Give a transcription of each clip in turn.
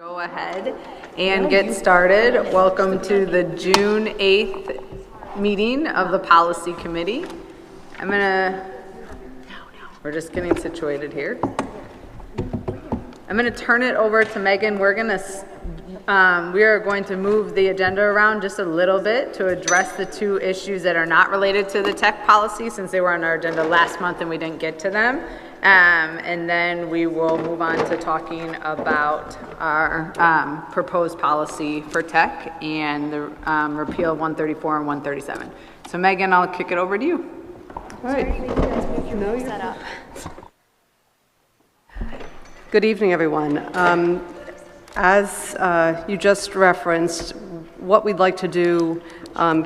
Go ahead and get started. Welcome to the June 8th meeting of the Policy Committee. We're just getting situated here. I'm gonna turn it over to Megan. We are going to move the agenda around just a little bit to address the two issues that are not related to the tech policy, since they were on our agenda last month and we didn't get to them. And then we will move on to talking about our proposed policy for tech and the repeal of 134 and 137. So Megan, I'll kick it over to you. All right. Good evening, everyone. As you just referenced, what we'd like to do,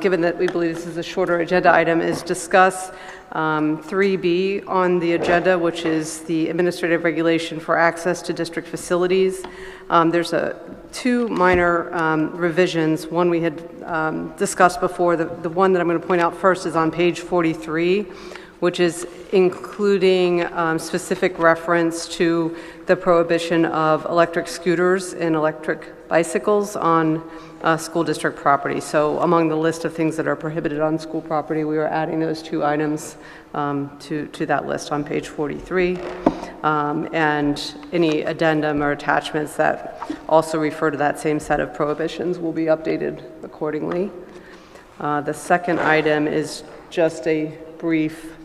given that we believe this is a shorter agenda item, is discuss 3B on the agenda, which is the administrative regulation for access to district facilities. There's two minor revisions. One we had discussed before. The one that I'm going to point out first is on page 43, which is including specific reference to the prohibition of electric scooters and electric bicycles on school district property. So among the list of things that are prohibited on school property, we are adding those two items to that list on page 43. And any addendum or attachments that also refer to that same set of prohibitions will be updated accordingly. The second item is just a brief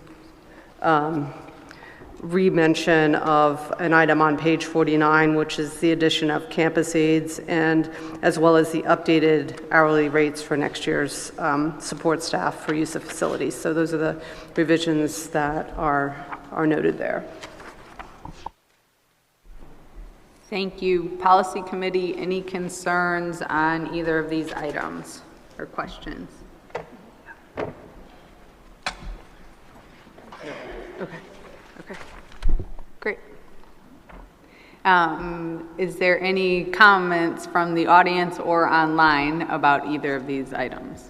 re-mention of an item on page 49, which is the addition of campus aides, and as well as the updated hourly rates for next year's support staff for use of facilities. So those are the revisions that are noted there. Thank you. Policy Committee, any concerns on either of these items or questions? Okay, great. Is there any comments from the audience or online about either of these items?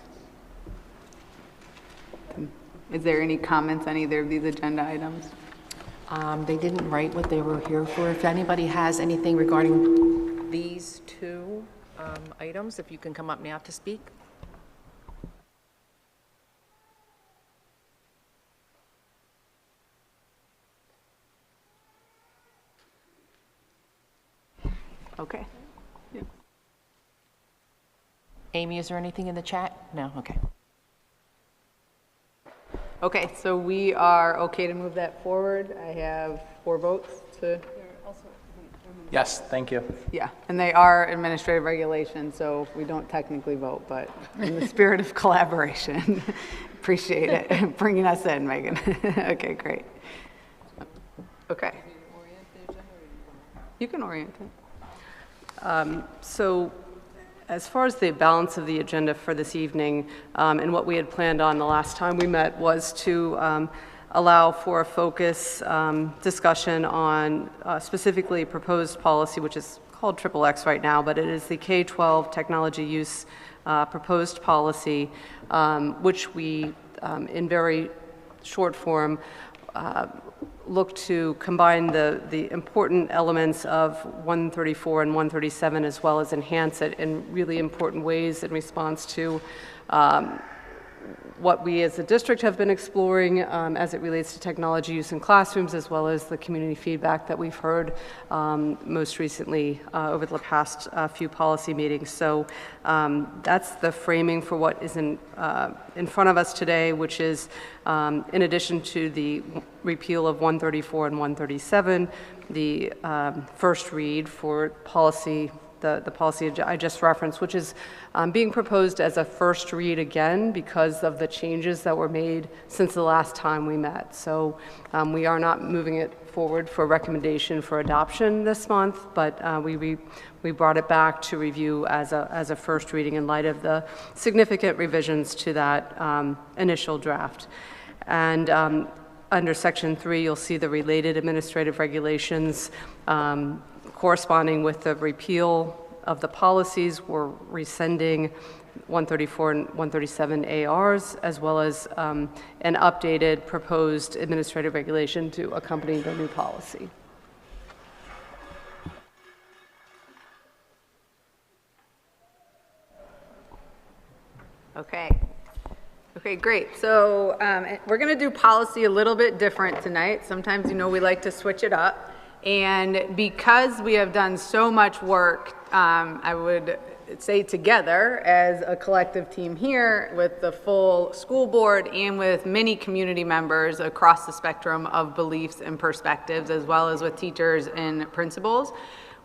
Is there any comments on either of these agenda items? They didn't write what they were here for. If anybody has anything regarding these two items, if you can come up now to speak. Okay. Yeah. Amy, is there anything in the chat? No? Okay. Okay, so we are okay to move that forward. I have 4 votes to... Yes, thank you. Yeah, and they are administrative regulations, so we don't technically vote, but in the spirit of collaboration, appreciate it. Bringing us in, Megan. Okay, great. Okay. You can orient it. So as far as the balance of the agenda for this evening, and what we had planned on the last time we met was to allow for a focus discussion on specifically proposed policy, which is called XXX right now, but it is the K-12 technology use proposed policy, which we, in very short form, look to combine the important elements of 134 and 137, as well as enhance it in really important ways in response to what we as a district have been exploring as it relates to technology use in classrooms, as well as the community feedback that we've heard most recently over the past few policy meetings. So that's the framing for what is in front of us today, which is in addition to the repeal of 134 and 137, the first read for policy, the policy I just referenced, which is being proposed as a first read again because of the changes that were made since the last time we met. So we are not moving it forward for recommendation for adoption this month, but we brought it back to review as a first reading in light of the significant revisions to that initial draft. And under Section 3, you'll see the related administrative regulations corresponding with the repeal of the policies. We're rescinding 134 and 137 ARs, as well as an updated proposed administrative regulation to accompany the new policy. Okay. Okay, great. So we're going to do policy a little bit different tonight. Sometimes, we like to switch it up. And because we have done so much work, I would say together as a collective team here with the full school board and with many community members across the spectrum of beliefs and perspectives, as well as with teachers and principals,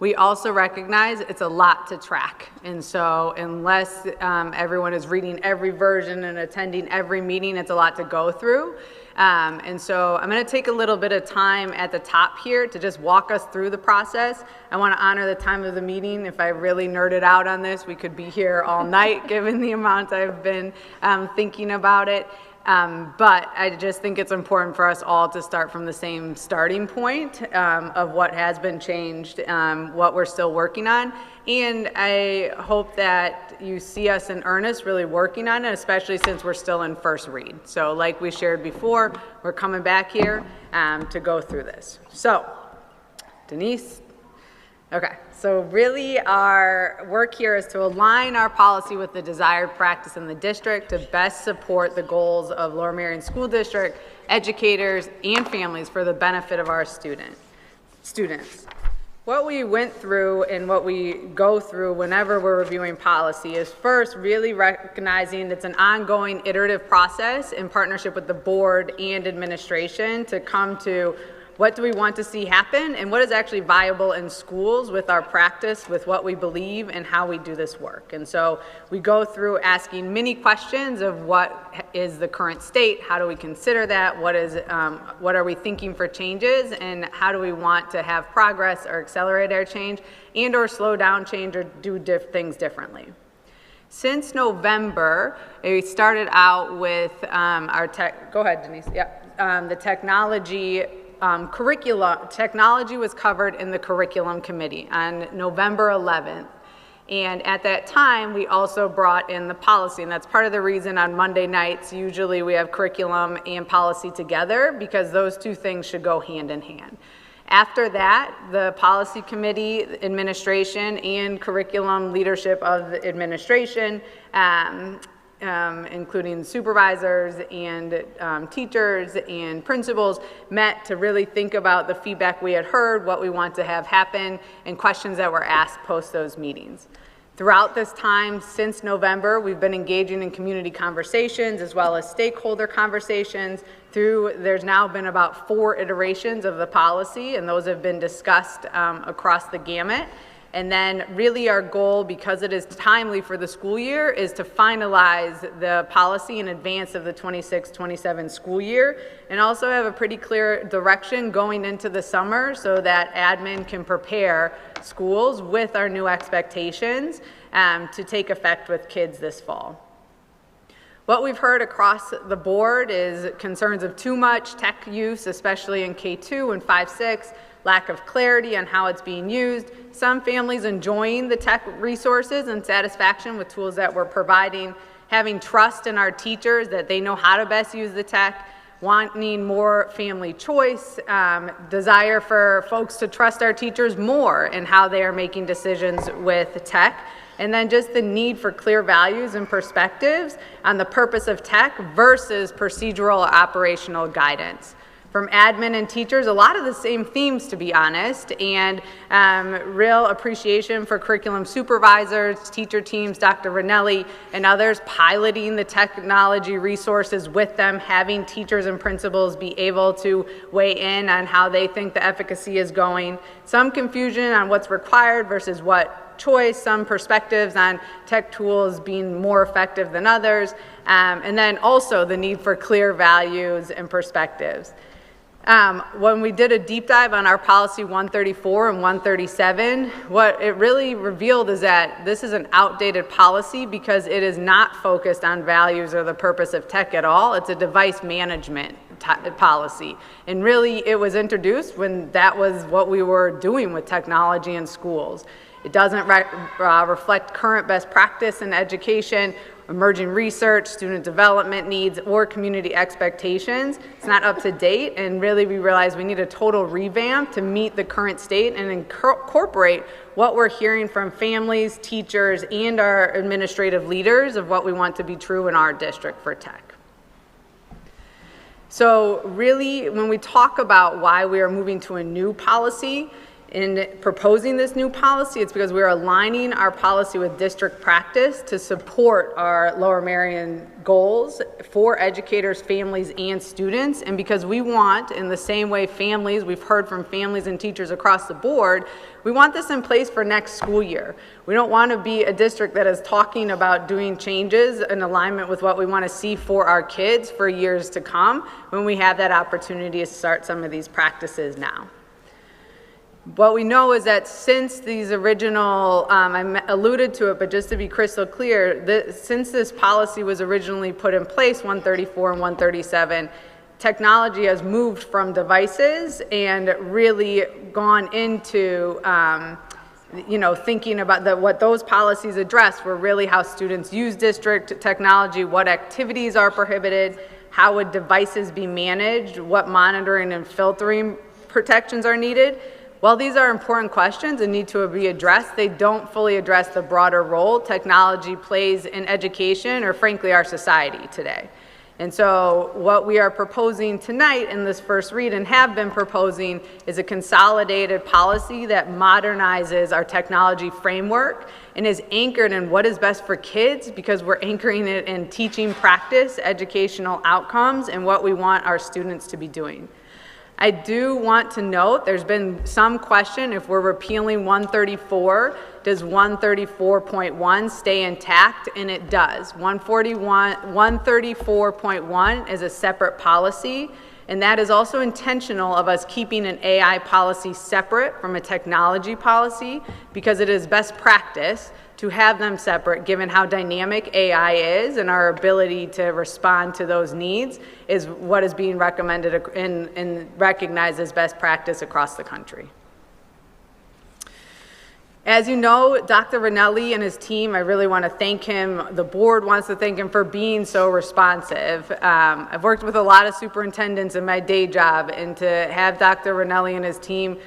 we also recognize it's a lot to track. And so unless everyone is reading every version and attending every meeting, it's a lot to go through. And so I'm going to take a little bit of time at the top here to just walk us through the process. I want to honor the time of the meeting. If I really nerded out on this, we could be here all night given the amount I've been thinking about it. But I just think it's important for us all to start from the same starting point of what has been changed, what we're still working on. And I hope that you see us in earnest really working on it, especially since we're still in first read. So like we shared before, we're coming back here to go through this. So, Denise. Okay, so really our work here is to align our policy with the desired practice in the district to best support the goals of Lower Merion School District, educators, and families for the benefit of our students. What we went through and what we go through whenever we're reviewing policy is first really recognizing it's an ongoing iterative process in partnership with the board and administration to come to what do we want to see happen and what is actually viable in schools with our practice, with what we believe and how we do this work. And so we go through asking many questions of what is the current state, how do we consider that, what are we thinking for changes, and how do we want to have progress or accelerate our change and or slow down change or do things differently. Since November, we started out with our go ahead, Denise, the technology curriculum. Technology was covered in the curriculum committee on November 11th. And at that time, we also brought in the policy. And that's part of the reason on Monday nights, usually we have curriculum and policy together because those two things should go hand in hand. After that, the policy committee, administration, and curriculum leadership of the administration including supervisors and teachers and principals, met to really think about the feedback we had heard, what we want to have happen, and questions that were asked post those meetings. Throughout this time, since November, we've been engaging in community conversations as well as stakeholder conversations. There's now been about 4 iterations of the policy, and those have been discussed across the gamut. And then really our goal, because it is timely for the school year, is to finalize the policy in advance of the 26-27 school year and also have a pretty clear direction going into the summer so that admin can prepare schools with our new expectations to take effect with kids this fall. What we've heard across the board is concerns of too much tech use, especially in K2 and 5-6, lack of clarity on how it's being used, some families enjoying the tech resources and satisfaction with tools that we're providing, having trust in our teachers that they know how to best use the tech, wanting more family choice, desire for folks to trust our teachers more in how they are making decisions with tech, and then just the need for clear values and perspectives on the purpose of tech versus procedural or operational guidance. From admin and teachers, a lot of the same themes, to be honest, and real appreciation for curriculum supervisors, teacher teams, Dr. Ranelli, and others piloting the technology resources with them, having teachers and principals be able to weigh in on how they think the efficacy is going. Some confusion on what's required versus what choice, some perspectives on tech tools being more effective than others, and then also the need for clear values and perspectives. When we did a deep dive on our policy 134 and 137, what it really revealed is that this is an outdated policy because it is not focused on values or the purpose of tech at all. It's a device management policy. And really, it was introduced when that was what we were doing with technology in schools. It doesn't reflect current best practice in education emerging research, student development needs, or community expectations. It's not up to date, and really we realize we need a total revamp to meet the current state and incorporate what we're hearing from families, teachers, and our administrative leaders of what we want to be true in our district for tech. So really, when we talk about why we are moving to a new policy, in proposing this new policy, it's because we are aligning our policy with district practice to support our Lower Merion goals for educators, families, and students. And because we want, in the same way families, we've heard from families and teachers across the board, we want this in place for next school year. We don't want to be a district that is talking about doing changes in alignment with what we want to see for our kids for years to come, when we have that opportunity to start some of these practices now. What we know is that since these original, I alluded to it, but just to be crystal clear, since this policy was originally put in place, 134 and 137, technology has moved from devices and really gone into thinking about what those policies address were really how students use district technology, what activities are prohibited, how would devices be managed, what monitoring and filtering protections are needed. While these are important questions and need to be addressed, they don't fully address the broader role technology plays in education or frankly our society today. And so what we are proposing tonight in this first read and have been proposing is a consolidated policy that modernizes our technology framework and is anchored in what is best for kids, because we're anchoring it in teaching practice, educational outcomes, and what we want our students to be doing. I do want to note there's been some question if we're repealing 134, does 134.1 stay intact? And it does. 134.1 is a separate policy, and that is also intentional of us keeping an AI policy separate from a technology policy, because it is best practice to have them separate given how dynamic AI is, and our ability to respond to those needs is what is being recommended and recognized as best practice across the country. As you know, Dr. Ranelli and his team, I really want to thank him. The board wants to thank him for being so responsive. I've worked with a lot of superintendents in my day job, and to have Dr. Ranelli and his team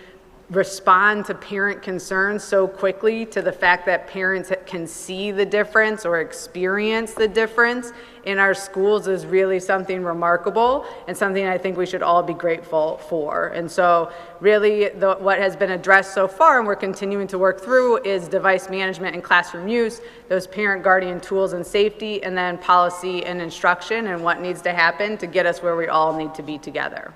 respond to parent concerns so quickly, to the fact that parents can see the difference or experience the difference in our schools, is really something remarkable and something I think we should all be grateful for. And so really what has been addressed so far, and we're continuing to work through, is device management and classroom use, those parent guardian tools and safety, and then policy and instruction and what needs to happen to get us where we all need to be together.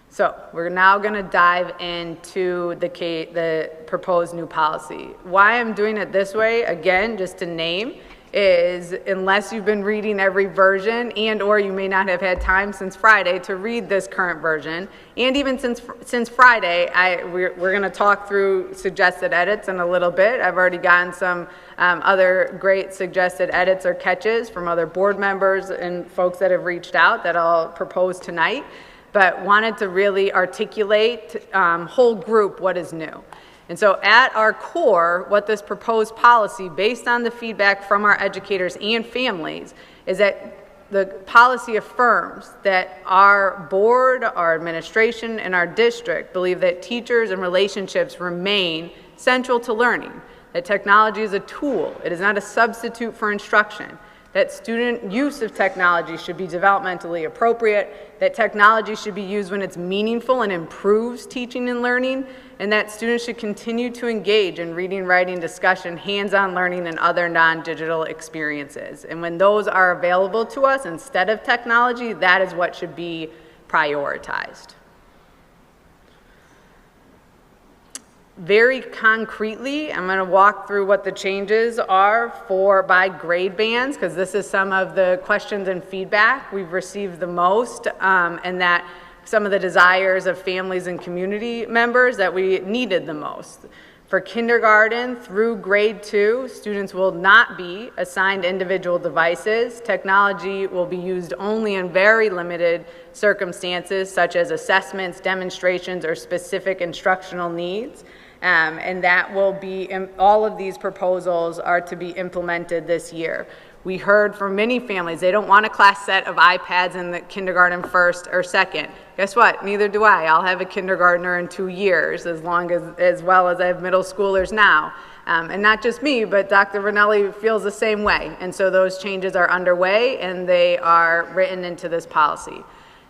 So we're now going to dive into the proposed new policy. Why I'm doing it this way, again, just to name, is unless you've been reading every version, and or you may not have had time since Friday to read this current version, and even since Friday, we're going to talk through suggested edits in a little bit. I've already gotten some other great suggested edits or catches from other board members and folks that have reached out that I'll propose tonight, but wanted to really articulate whole group what is new. And so at our core, what this proposed policy, based on the feedback from our educators and families, is that the policy affirms that our board, our administration, and our district believe that teachers and relationships remain central to learning, that technology is a tool, it is not a substitute for instruction, that student use of technology should be developmentally appropriate, that technology should be used when it's meaningful and improves teaching and learning, and that students should continue to engage in reading, writing, discussion, hands-on learning, and other non-digital experiences. And when those are available to us instead of technology, that is what should be prioritized. Very concretely, I'm going to walk through what the changes are by grade bands, because this is some of the questions and feedback we've received the most, and that some of the desires of families and community members that we needed the most. For kindergarten through grade 2, students will not be assigned individual devices. Technology will be used only in very limited circumstances, such as assessments, demonstrations, or specific instructional needs. And that will be, all of these proposals are to be implemented this year. We heard from many families, they don't want a class set of iPads in the kindergarten first or second. Guess what? Neither do I. I'll have a kindergartner in 2 years, as well as I have middle schoolers now. And not just me, but Dr. Ranelli feels the same way. And so those changes are underway, and they are written into this policy.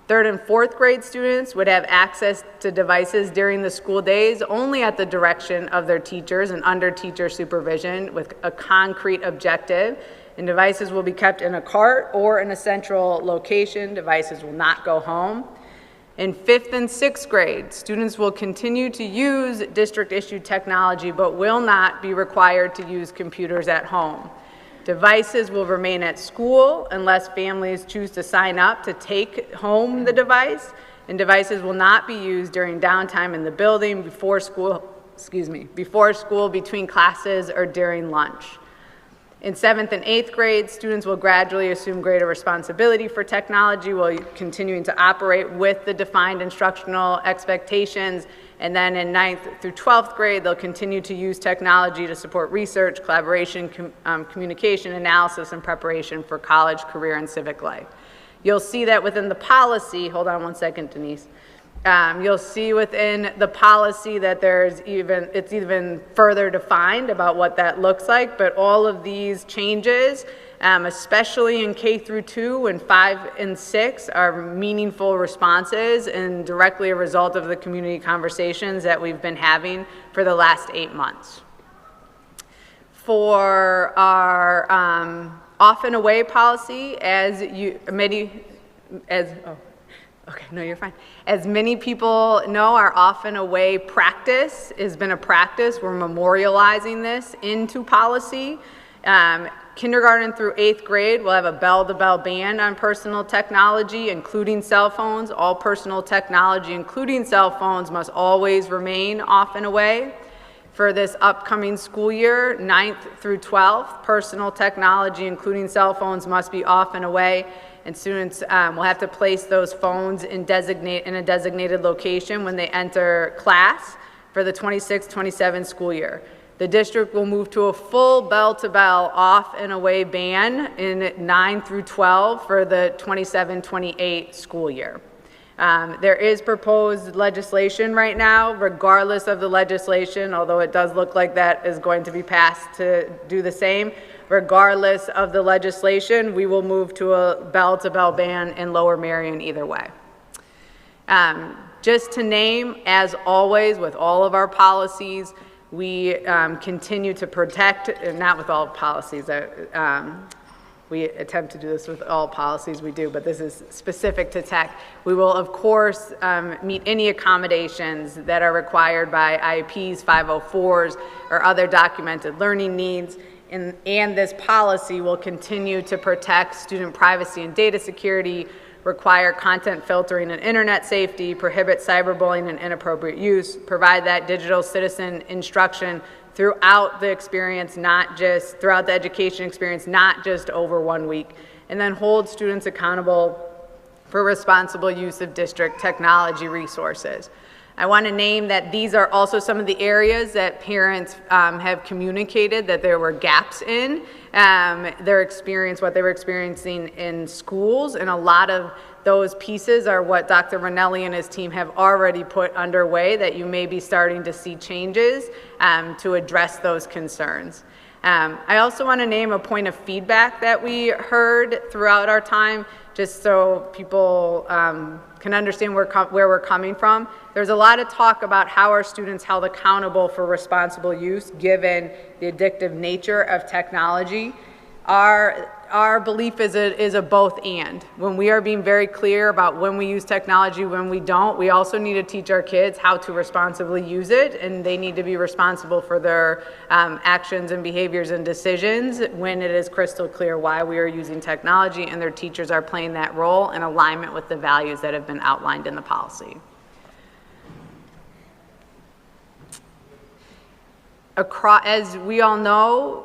3rd and 4th grade students would have access to devices during the school days only at the direction of their teachers and under teacher supervision with a concrete objective. And devices will be kept in a cart or in a central location. Devices will not go home. In 5th and 6th grade, students will continue to use district-issued technology but will not be required to use computers at home. Devices will remain at school unless families choose to sign up to take home the device, and devices will not be used during downtime in the building, before school, between classes, or during lunch. In 7th and 8th grade, students will gradually assume greater responsibility for technology while continuing to operate with the defined instructional expectations. And then in 9th through 12th grade, they'll continue to use technology to support research, collaboration, communication, analysis, and preparation for college, career, and civic life. You'll see that within the policy, hold on one second, Denise. You'll see within the policy that it's even further defined about what that looks like, but all of these changes, especially in K through 2 and 5 and 6, are meaningful responses and directly a result of the community conversations that we've been having for the last 8 months. For our off and away policy, As many people know, our off and away practice has been a practice. We're memorializing this into policy. Kindergarten through 8th grade will have a bell-to-bell ban on personal technology, including cell phones. All personal technology, including cell phones, must always remain off and away. For this upcoming school year, 9th through 12th, personal technology, including cell phones, must be off and away. And students will have to place those phones in a designated location when they enter class for the 26-27 school year. The district will move to a full bell-to-bell off and away ban in 9 through 12 for the 27-28 school year. There is proposed legislation right now. Regardless of the legislation, although it does look like that is going to be passed to do the same, regardless of the legislation, we will move to a bell-to-bell ban in Lower Merion either way. Just to name, as always with all of our policies, we continue to protect, not with all policies, we attempt to do this with all policies we do, but this is specific to tech. We will, of course, meet any accommodations that are required by IEPs, 504s, or other documented learning needs. And this policy will continue to protect student privacy and data security, require content filtering and internet safety, prohibit cyberbullying and inappropriate use, provide that digital citizen instruction throughout the experience, throughout the education experience, not just over 1 week, and then hold students accountable for responsible use of district technology resources. I want to name that these are also some of the areas that parents have communicated that there were gaps in what they were experiencing in schools, and a lot of those pieces are what Dr. Ranelli and his team have already put underway that you may be starting to see changes to address those concerns. I also want to name a point of feedback that we heard throughout our time, just so people can understand where we're coming from. There's a lot of talk about how are students held accountable for responsible use given the addictive nature of technology. Our belief is a both and. When we are being very clear about when we use technology, when we don't, we also need to teach our kids how to responsibly use it, and they need to be responsible for their actions and behaviors and decisions when it is crystal clear why we are using technology, and their teachers are playing that role in alignment with the values that have been outlined in the policy. As we all know,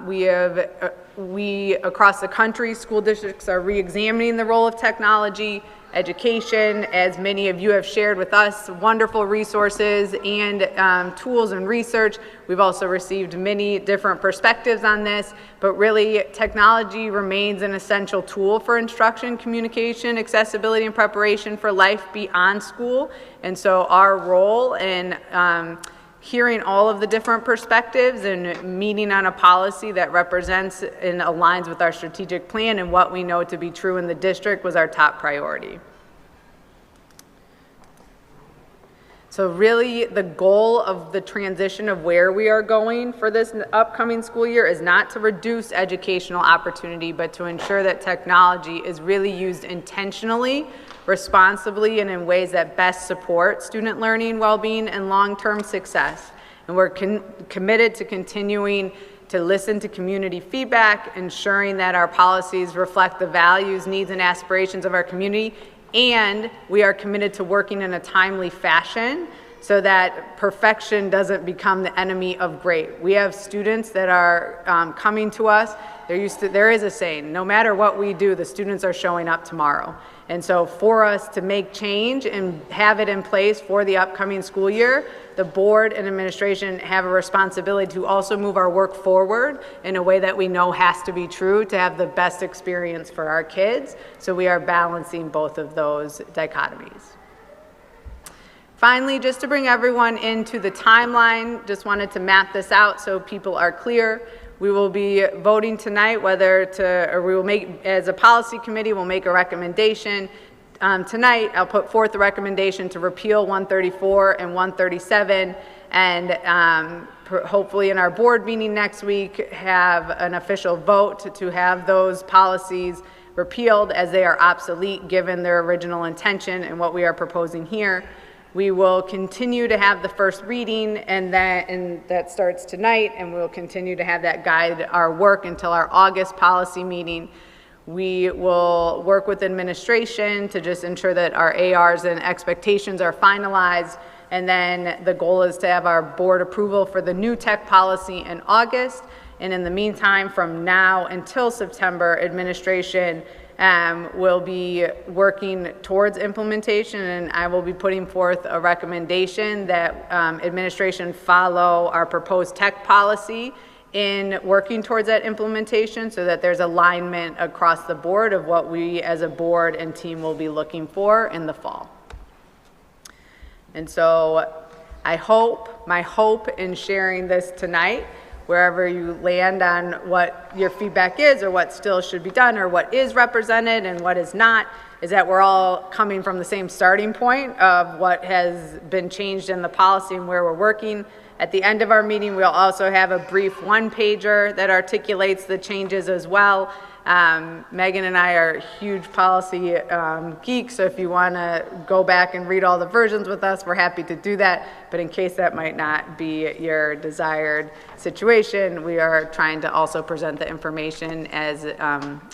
we have across the country, school districts are re-examining the role of technology, education, as many of you have shared with us, wonderful resources and tools and research. We've also received many different perspectives on this, but really technology remains an essential tool for instruction, communication, accessibility, and preparation for life beyond school. And so our role in hearing all of the different perspectives and meeting on a policy that represents and aligns with our strategic plan and what we know to be true in the district was our top priority. So really the goal of the transition of where we are going for this upcoming school year is not to reduce educational opportunity, but to ensure that technology is really used intentionally, responsibly, and in ways that best support student learning, well-being, and long-term success. And we're committed to continuing to listen to community feedback, ensuring that our policies reflect the values, needs, and aspirations of our community, and we are committed to working in a timely fashion so that perfection doesn't become the enemy of great. We have students that are coming to us. There is a saying, no matter what we do, the students are showing up tomorrow. And so for us to make change and have it in place for the upcoming school year, the board and administration have a responsibility to also move our work forward in a way that we know has to be true to have the best experience for our kids. So we are balancing both of those dichotomies. Finally, just to bring everyone into the timeline, just wanted to map this out so people are clear. We will be voting tonight or we will make, as a policy committee, we'll make a recommendation. Tonight, I'll put forth a recommendation to repeal 134 and 137, and hopefully in our board meeting next week, have an official vote to have those policies repealed as they are obsolete given their original intention and what we are proposing here. We will continue to have the first reading, and that starts tonight, and we'll continue to have that guide our work until our August policy meeting. We will work with administration to just ensure that our ARs and expectations are finalized, and then the goal is to have our board approval for the new tech policy in August. And in the meantime, from now until September, administration will be working towards implementation, and I will be putting forth a recommendation that administration follow our proposed tech policy in working towards that implementation so that there's alignment across the board of what we as a board and team will be looking for in the fall. And so my hope in sharing this tonight, wherever you land on what your feedback is or what still should be done or what is represented and what is not, is that we're all coming from the same starting point of what has been changed in the policy and where we're working. At the end of our meeting, we'll also have a brief one-pager that articulates the changes as well. Megan and I are huge policy geeks, so if you want to go back and read all the versions with us, we're happy to do that. But in case that might not be your desired situation, we are trying to also present the information as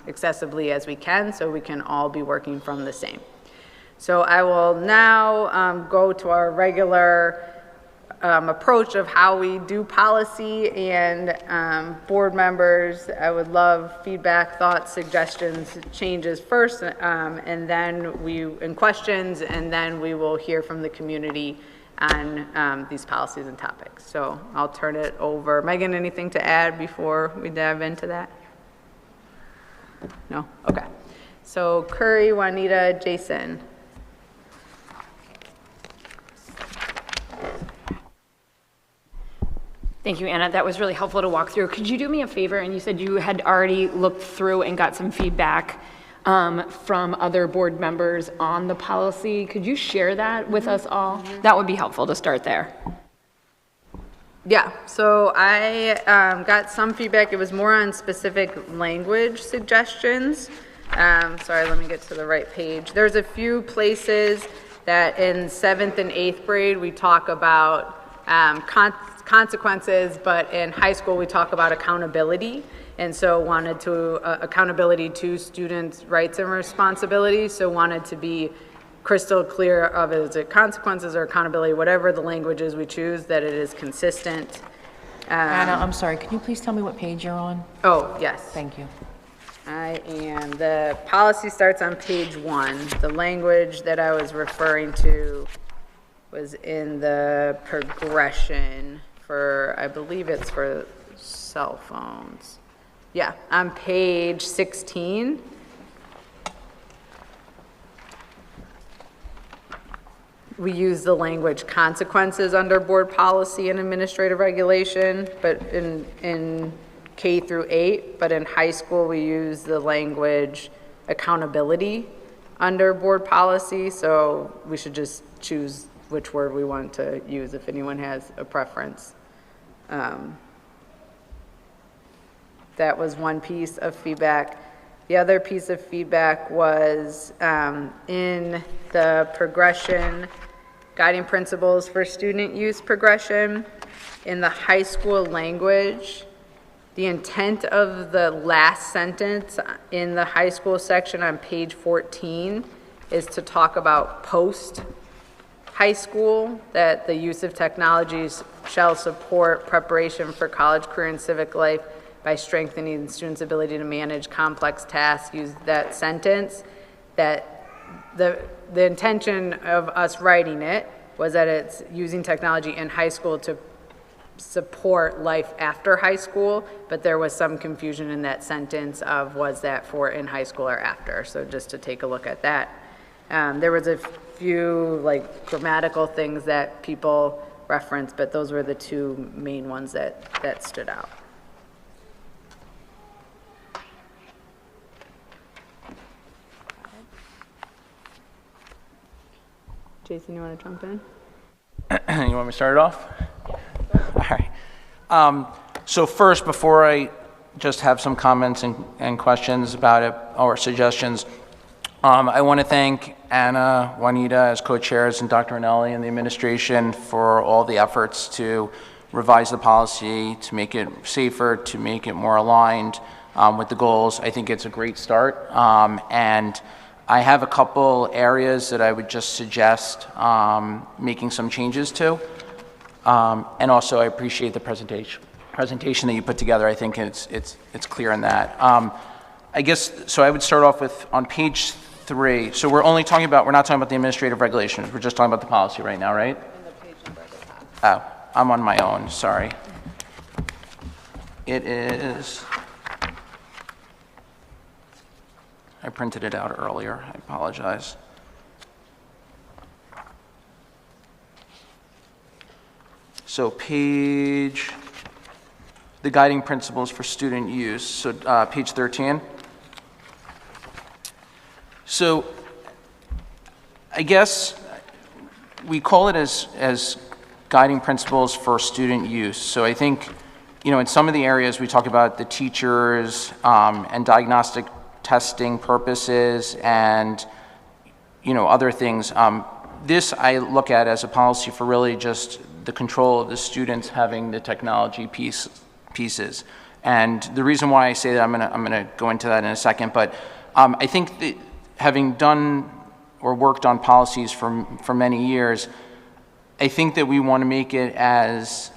accessibly as we can so we can all be working from the same. So I will now go to our regular approach of how we do policy, and board members, I would love feedback, thoughts, suggestions, changes first, and then questions, and then we will hear from the community on these policies and topics. So I'll turn it over. Megan, anything to add before we dive into that? No? Okay. So Curry, Juanita, Jason. Thank you, Anna. That was really helpful to walk through. Could you do me a favor? And you said you had already looked through and got some feedback from other board members on the policy. Could you share that with us all? That would be helpful to start there. Yeah, so I got some feedback. It was more on specific language suggestions. Sorry, let me get to the right page. There's a few places that in 7th and 8th grade we talk about consequences, but in high school we talk about accountability, and so wanted to accountability to students' rights and responsibilities, so wanted to be crystal clear of is it consequences or accountability, whatever the language is we choose, that it is consistent. Anna, I'm sorry, could you please tell me what page you're on? Oh, yes. Thank you. The policy starts on page 1. The language that I was referring to was in the progression for, I believe it's for cell phones. Yeah, on page 16. We use the language consequences under board policy and administrative regulation, but in K through 8, but in high school we use the language accountability under board policy, so we should just choose which word we want to use if anyone has a preference. That was one piece of feedback. The other piece of feedback was in the progression, guiding principles for student use progression. In the high school language, the intent of the last sentence in the high school section on page 14 is to talk about post-high school, that the use of technologies shall support preparation for college, career, and civic life by strengthening students' ability to manage complex tasks. Use that sentence, that the intention of us writing it was that it's using technology in high school to support life after high school, but there was some confusion in that sentence of was that for in high school or after, so just to take a look at that. There was a few like grammatical things that people referenced, but those were the two main ones that stood out. Jason, you want to jump in? You want me to start it off? All right. So first, before I just have some comments and questions about it or suggestions, I want to thank Anna, Juanita as co-chairs, and Dr. Anelli and the administration for all the efforts to revise the policy, to make it safer, to make it more aligned with the goals. I think it's a great start. And I have a couple areas that I would just suggest making some changes to. And also, I appreciate the presentation that you put together. I think it's clear in that. I guess, so I would start off with, on page 3, so we're not talking about the administrative regulations, we're just talking about the policy right now, right? And the page number at the top. Oh, I'm on my own, sorry. It is, I printed it out earlier, I apologize. So the guiding principles for student use, so page 13. So I guess we call it as guiding principles for student use. So I think, in some of the areas we talk about the teachers and diagnostic testing purposes and, other things. This I look at as a policy for really just the control of the students having the technology pieces. And the reason why I say that, I'm gonna go into that in a second, but I think that having done or worked on policies for many years, I think that we want to make it as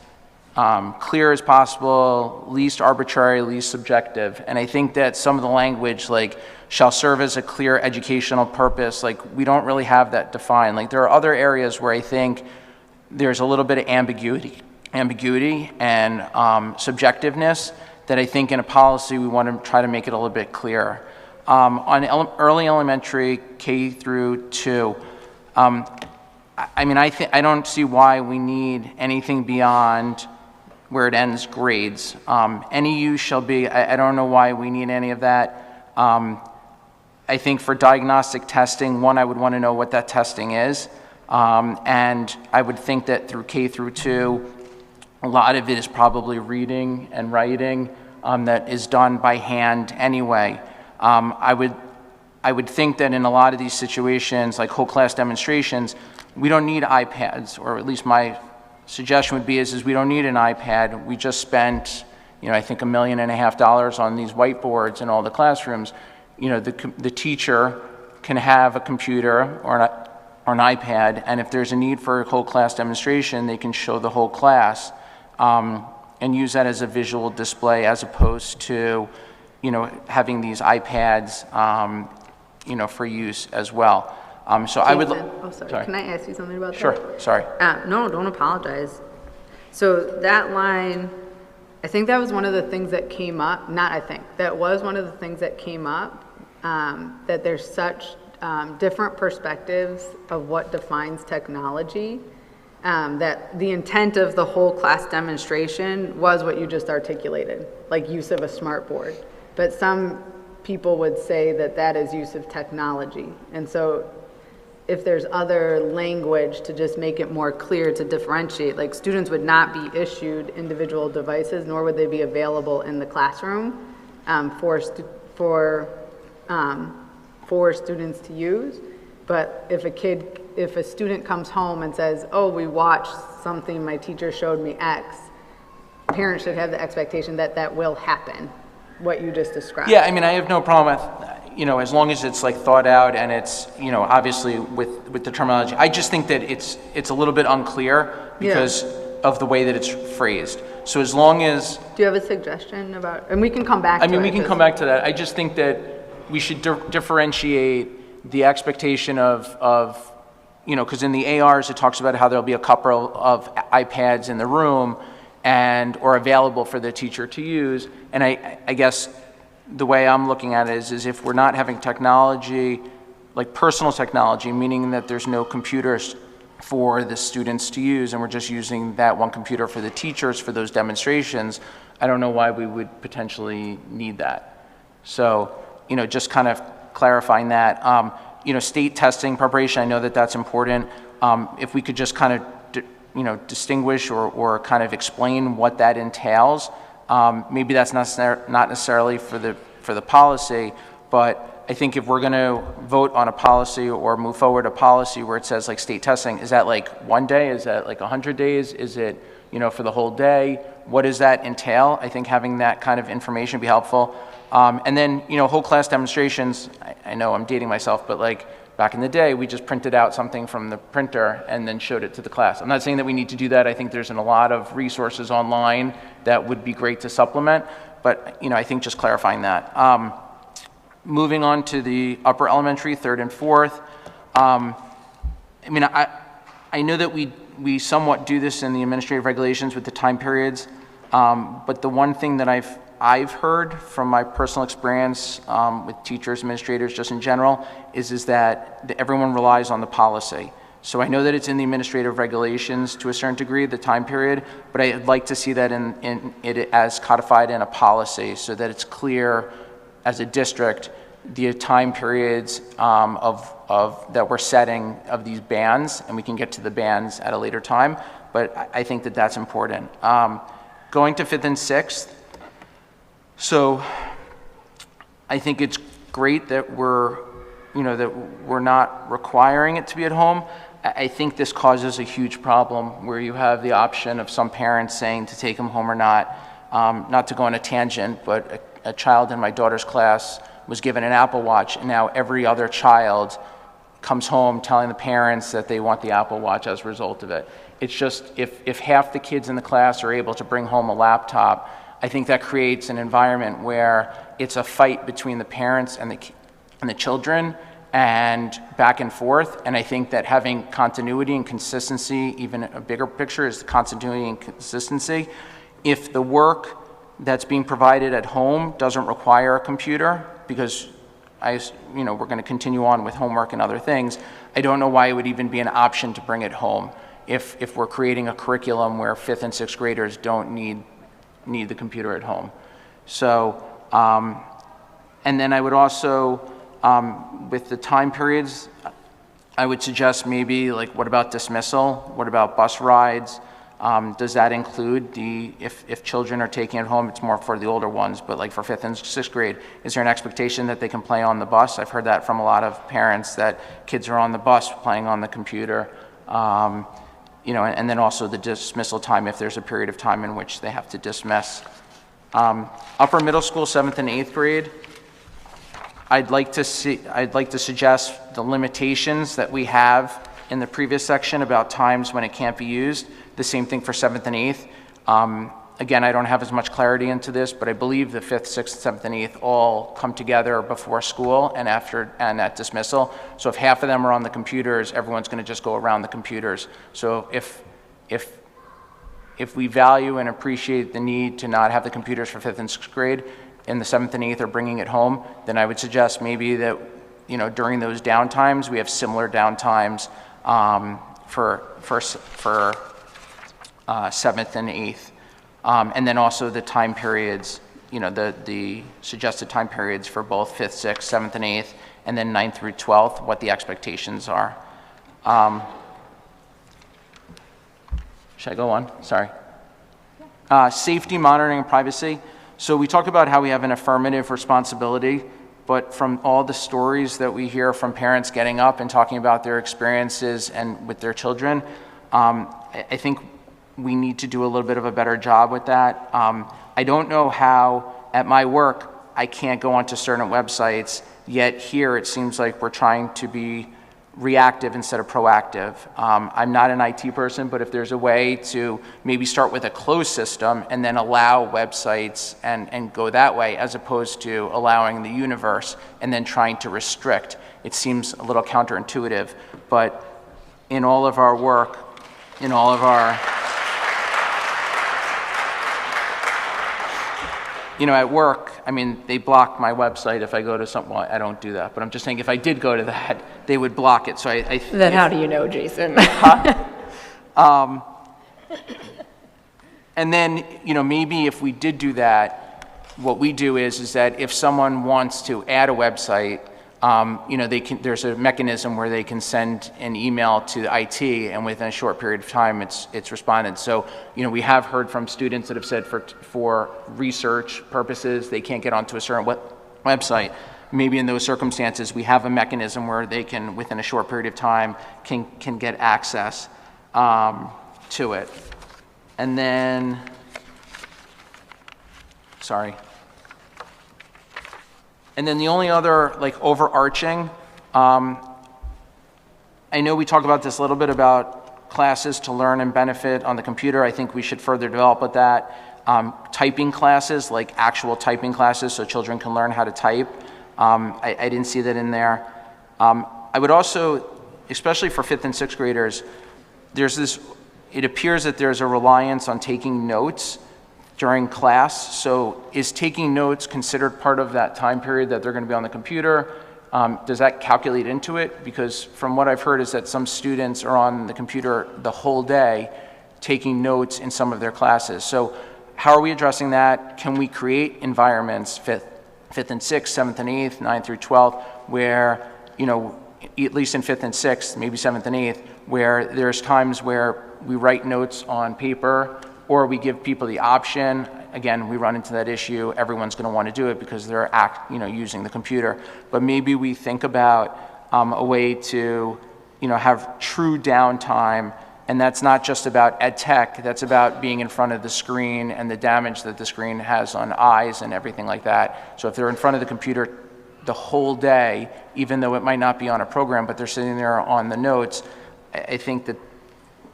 clear as possible, least arbitrary, least subjective. And I think that some of the language, like shall serve as a clear educational purpose, like we don't really have that defined. Like there are other areas where I think there's a little bit of ambiguity and subjectiveness that I think in a policy we want to try to make it a little bit clearer. On early elementary, K through 2, I don't see why we need anything beyond where it ends grades. Any use shall be, I don't know why we need any of that. I think for diagnostic testing, I would want to know what that testing is. And I would think that through K through 2, a lot of it is probably reading and writing that is done by hand anyway. I would think that in a lot of these situations, like whole class demonstrations, we don't need iPads, or at least my suggestion would be is we don't need an iPad. We just spent, I think $1.5 million on these whiteboards in all the classrooms. The teacher can have a computer or an iPad, and if there's a need for a whole class demonstration, they can show the whole class. and use that as a visual display as opposed to, having these iPads, for use as well. So I would. Jason, oh, sorry. Can I ask you something about that? Sure, sorry. No, don't apologize. So that line, I think that was one of the things that came up, that was one of the things that came up, that there's such different perspectives of what defines technology, that the intent of the whole class demonstration was what you just articulated, like use of a smart board. But some people would say that that is use of technology. And so if there's other language to just make it more clear to differentiate, like students would not be issued individual devices, nor would they be available in the classroom for students to use. But if a student comes home and says, oh, we watched something, my teacher showed me X, parents should have the expectation that that will happen, what you just described. Yeah, I mean, I have no problem with, as long as it's like thought out and it's, obviously with the terminology. I just think that it's a little bit unclear because of the way that it's phrased. So as long as... Do you have a suggestion about, and we can come back to it. We can come back to that. I just think that we should differentiate the expectation of because in the ARs it talks about how there'll be a couple of iPads in the room or available for the teacher to use. And I guess the way I'm looking at it is if we're not having technology, like personal technology, meaning that there's no computers for the students to use and we're just using that one computer for the teachers for those demonstrations, I don't know why we would potentially need that. So, just kind of clarifying that. State testing preparation, I know that that's important. If we could just kind of distinguish or kind of explain what that entails. Maybe that's not necessarily for the policy, but I think if we're going to vote on a policy or move forward a policy where it says like state testing, is that like 1 day? Is that like 100 days? Is it for the whole day? What does that entail? I think having that kind of information would be helpful. And then whole class demonstrations. I know I'm dating myself, but like back in the day, we just printed out something from the printer and then showed it to the class. I'm not saying that we need to do that. I think there's a lot of resources online that would be great to supplement, but I think just clarifying that. Moving on to the upper elementary, 3rd and 4th. I know that we somewhat do this in the administrative regulations with the time periods, but the one thing that I've heard from my personal experience with teachers, administrators, just in general, is that everyone relies on the policy. So I know that it's in the administrative regulations to a certain degree, the time period, but I'd like to see that in it as codified in a policy so that it's clear as a district the time periods of that we're setting of these bans, and we can get to the bans at a later time, but I think that that's important. Going to 5th and 6th, so I think it's great that we're not requiring it to be at home. I think this causes a huge problem where you have the option of some parents saying to take them home or not. Not to go on a tangent, but a child in my daughter's class was given an Apple Watch, and now every other child comes home telling the parents that they want the Apple Watch as a result of it. It's just, if half the kids in the class are able to bring home a laptop, I think that creates an environment where it's a fight between the parents and the children and back and forth. And I think that having continuity and consistency, even a bigger picture, is the continuity and consistency. If the work that's being provided at home doesn't require a computer, because we're going to continue on with homework and other things, I don't know why it would even be an option to bring it home if we're creating a curriculum where 5th and 6th graders don't need the computer at home. So, and then I would also, with the time periods, I would suggest maybe like, what about dismissal? What about bus rides? Does that include if children are taking it home, it's more for the older ones, but like for 5th and 6th grade, is there an expectation that they can play on the bus? I've heard that from a lot of parents, that kids are on the bus playing on the computer. And then also the dismissal time, if there's a period of time in which they have to dismiss. Upper middle school, 7th and 8th grade, I'd like to suggest the limitations that we have in the previous section about times when it can't be used. The same thing for 7th and 8th. Again, I don't have as much clarity into this, but I believe the 5th, 6th, 7th, and 8th all come together before school and after and at dismissal. So if half of them are on the computers, everyone's going to just go around the computers. So if we value and appreciate the need to not have the computers for 5th and 6th grade, and the 7th and 8th are bringing it home, then I would suggest maybe that, you know, during those downtimes, we have similar downtimes for 7th and 8th. And then also the time periods, you know, the suggested time periods for both 5th, 6th, 7th, and 8th, and then 9th through 12th, what the expectations are. Should I go on? Sorry. Safety, monitoring, and privacy. So we talked about how we have an affirmative responsibility, but from all the stories that we hear from parents getting up and talking about their experiences and with their children, I think we need to do a little bit of a better job with that. I don't know how, at my work, I can't go onto certain websites, yet here it seems like we're trying to be reactive instead of proactive. I'm not an IT person, but if there's a way to maybe start with a closed system and then allow websites and go that way, as opposed to allowing the universe and then trying to restrict, it seems a little counterintuitive. But in all of our work, in all of our, you know, at work, I mean, they block my website if I go to something. Well, I don't do that, but I'm just saying if I did go to that, they would block it. So Then how do you know, Jason? And then, you know, maybe if we did do that, what we do is that if someone wants to add a website, you know, there's a mechanism where they can send an email to IT, and within a short period of time, it's responded. So, you know, we have heard from students that have said for research purposes, they can't get onto a certain website. Maybe in those circumstances, we have a mechanism where they can, within a short period of time, can get access to it. And then, sorry. And then the only other, like, overarching, I know we talk about this a little bit about classes to learn and benefit on the computer. I think we should further develop with that. Typing classes, like actual typing classes, so children can learn how to type. I didn't see that in there. I would also, especially for 5th and 6th graders, it appears that there's a reliance on taking notes during class. So is taking notes considered part of that time period that they're going to be on the computer? Does that calculate into it? Because from what I've heard is that some students are on the computer the whole day taking notes in some of their classes. So how are we addressing that? Can we create environments, 5th and 6th, 7th and 8th, 9th through 12th, where, you know, at least in 5th and 6th, maybe 7th and 8th, where there's times where we write notes on paper, or we give people the option. Again, we run into that issue. Everyone's going to want to do it because they're using the computer. But maybe we think about a way to, you know, have true downtime, and that's not just about ed tech. That's about being in front of the screen and the damage that the screen has on eyes and everything like that. So if they're in front of the computer the whole day, even though it might not be on a program, but they're sitting there on the notes, I think that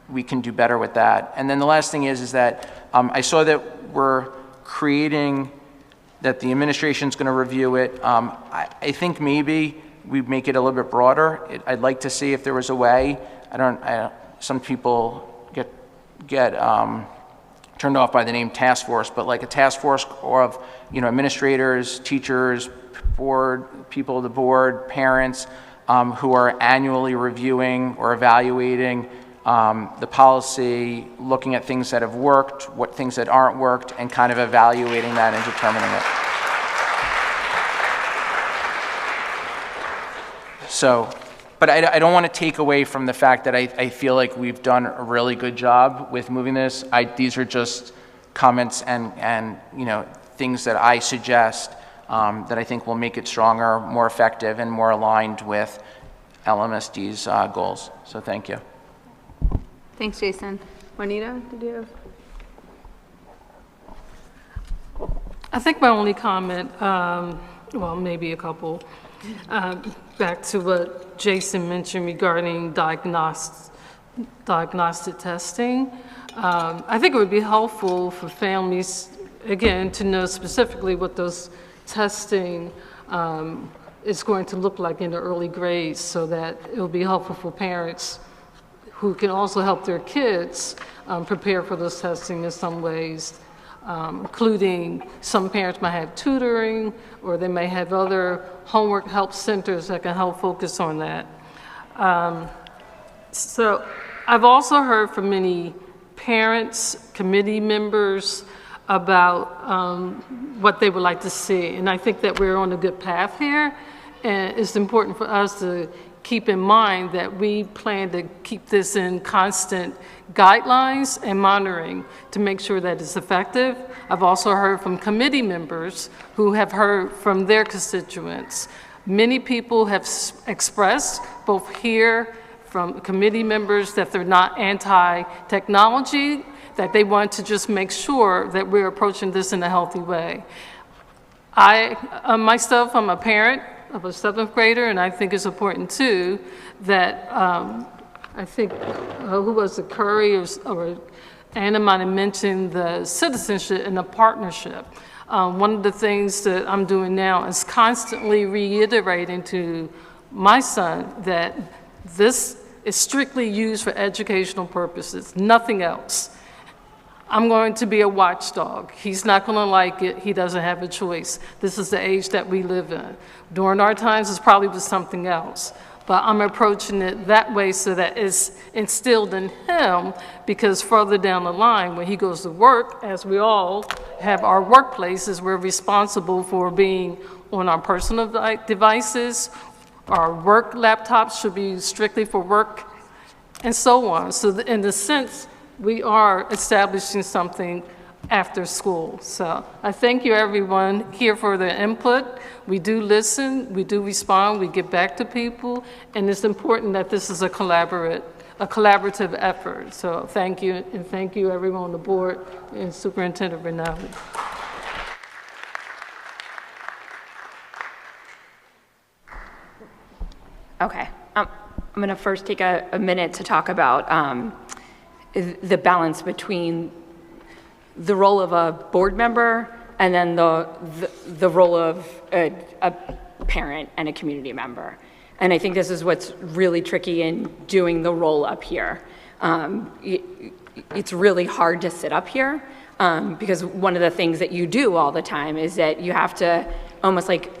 we can do better with that. And then the last thing is that I saw that we're creating, that the administration's going to review it. I think maybe we make it a little bit broader. I'd like to see if there was a way. Some people get turned off by the name task force, but like a task force of, you know, administrators, teachers, people of the board, parents, who are annually reviewing or evaluating the policy, looking at things that have worked, what things that aren't worked, and kind of evaluating that and determining it. So, but I don't want to take away from the fact that I feel like we've done a really good job with moving this. These are just comments and you know, things that I suggest that I think will make it stronger, more effective, and more aligned with LMSD's goals. So thank you. Thanks, Jason. Juanita, did you have? I think my only comment, well, maybe a couple, back to what Jason mentioned regarding diagnostic testing. I think it would be helpful for families, again, to know specifically what those testing is going to look like in the early grades, so that it will be helpful for parents who can also help their kids prepare for those testing in some ways, including some parents might have tutoring, or they may have other homework help centers that can help focus on that. So I've also heard from many parents, committee members, about what they would like to see. And I think that we're on a good path here. And it's important for us to keep in mind that we plan to keep this in constant guidelines and monitoring to make sure that it's effective. I've also heard from committee members who have heard from their constituents. Many people have expressed, both here from committee members, that they're not anti-technology, that they want to just make sure that we're approaching this in a healthy way. Myself, I'm a parent of a 7th grader, and I think it's important too that I think, who was it, Curry or Anna might have mentioned the citizenship and the partnership. One of the things that I'm doing now is constantly reiterating to my son that this is strictly used for educational purposes, nothing else. I'm going to be a watchdog. He's not going to like it. He doesn't have a choice. This is the age that we live in. During our times, it's probably was something else. But I'm approaching it that way so that it's instilled in him, because further down the line, when he goes to work, as we all have our workplaces, we're responsible for being on our personal devices. Our work laptops should be strictly for work, and so on. So in the sense, we are establishing something after school. So I thank you, everyone, here for their input. We do listen, we do respond, we get back to people, and it's important that this is a collaborative effort. So thank you, and thank you, everyone on the board, and Superintendent Rinaldi. Okay, I'm going to first take a minute to talk about the balance between the role of a board member and then the role of a parent and a community member. And I think this is what's really tricky in doing the role up here. It's really hard to sit up here because one of the things that you do all the time is that you have to almost like,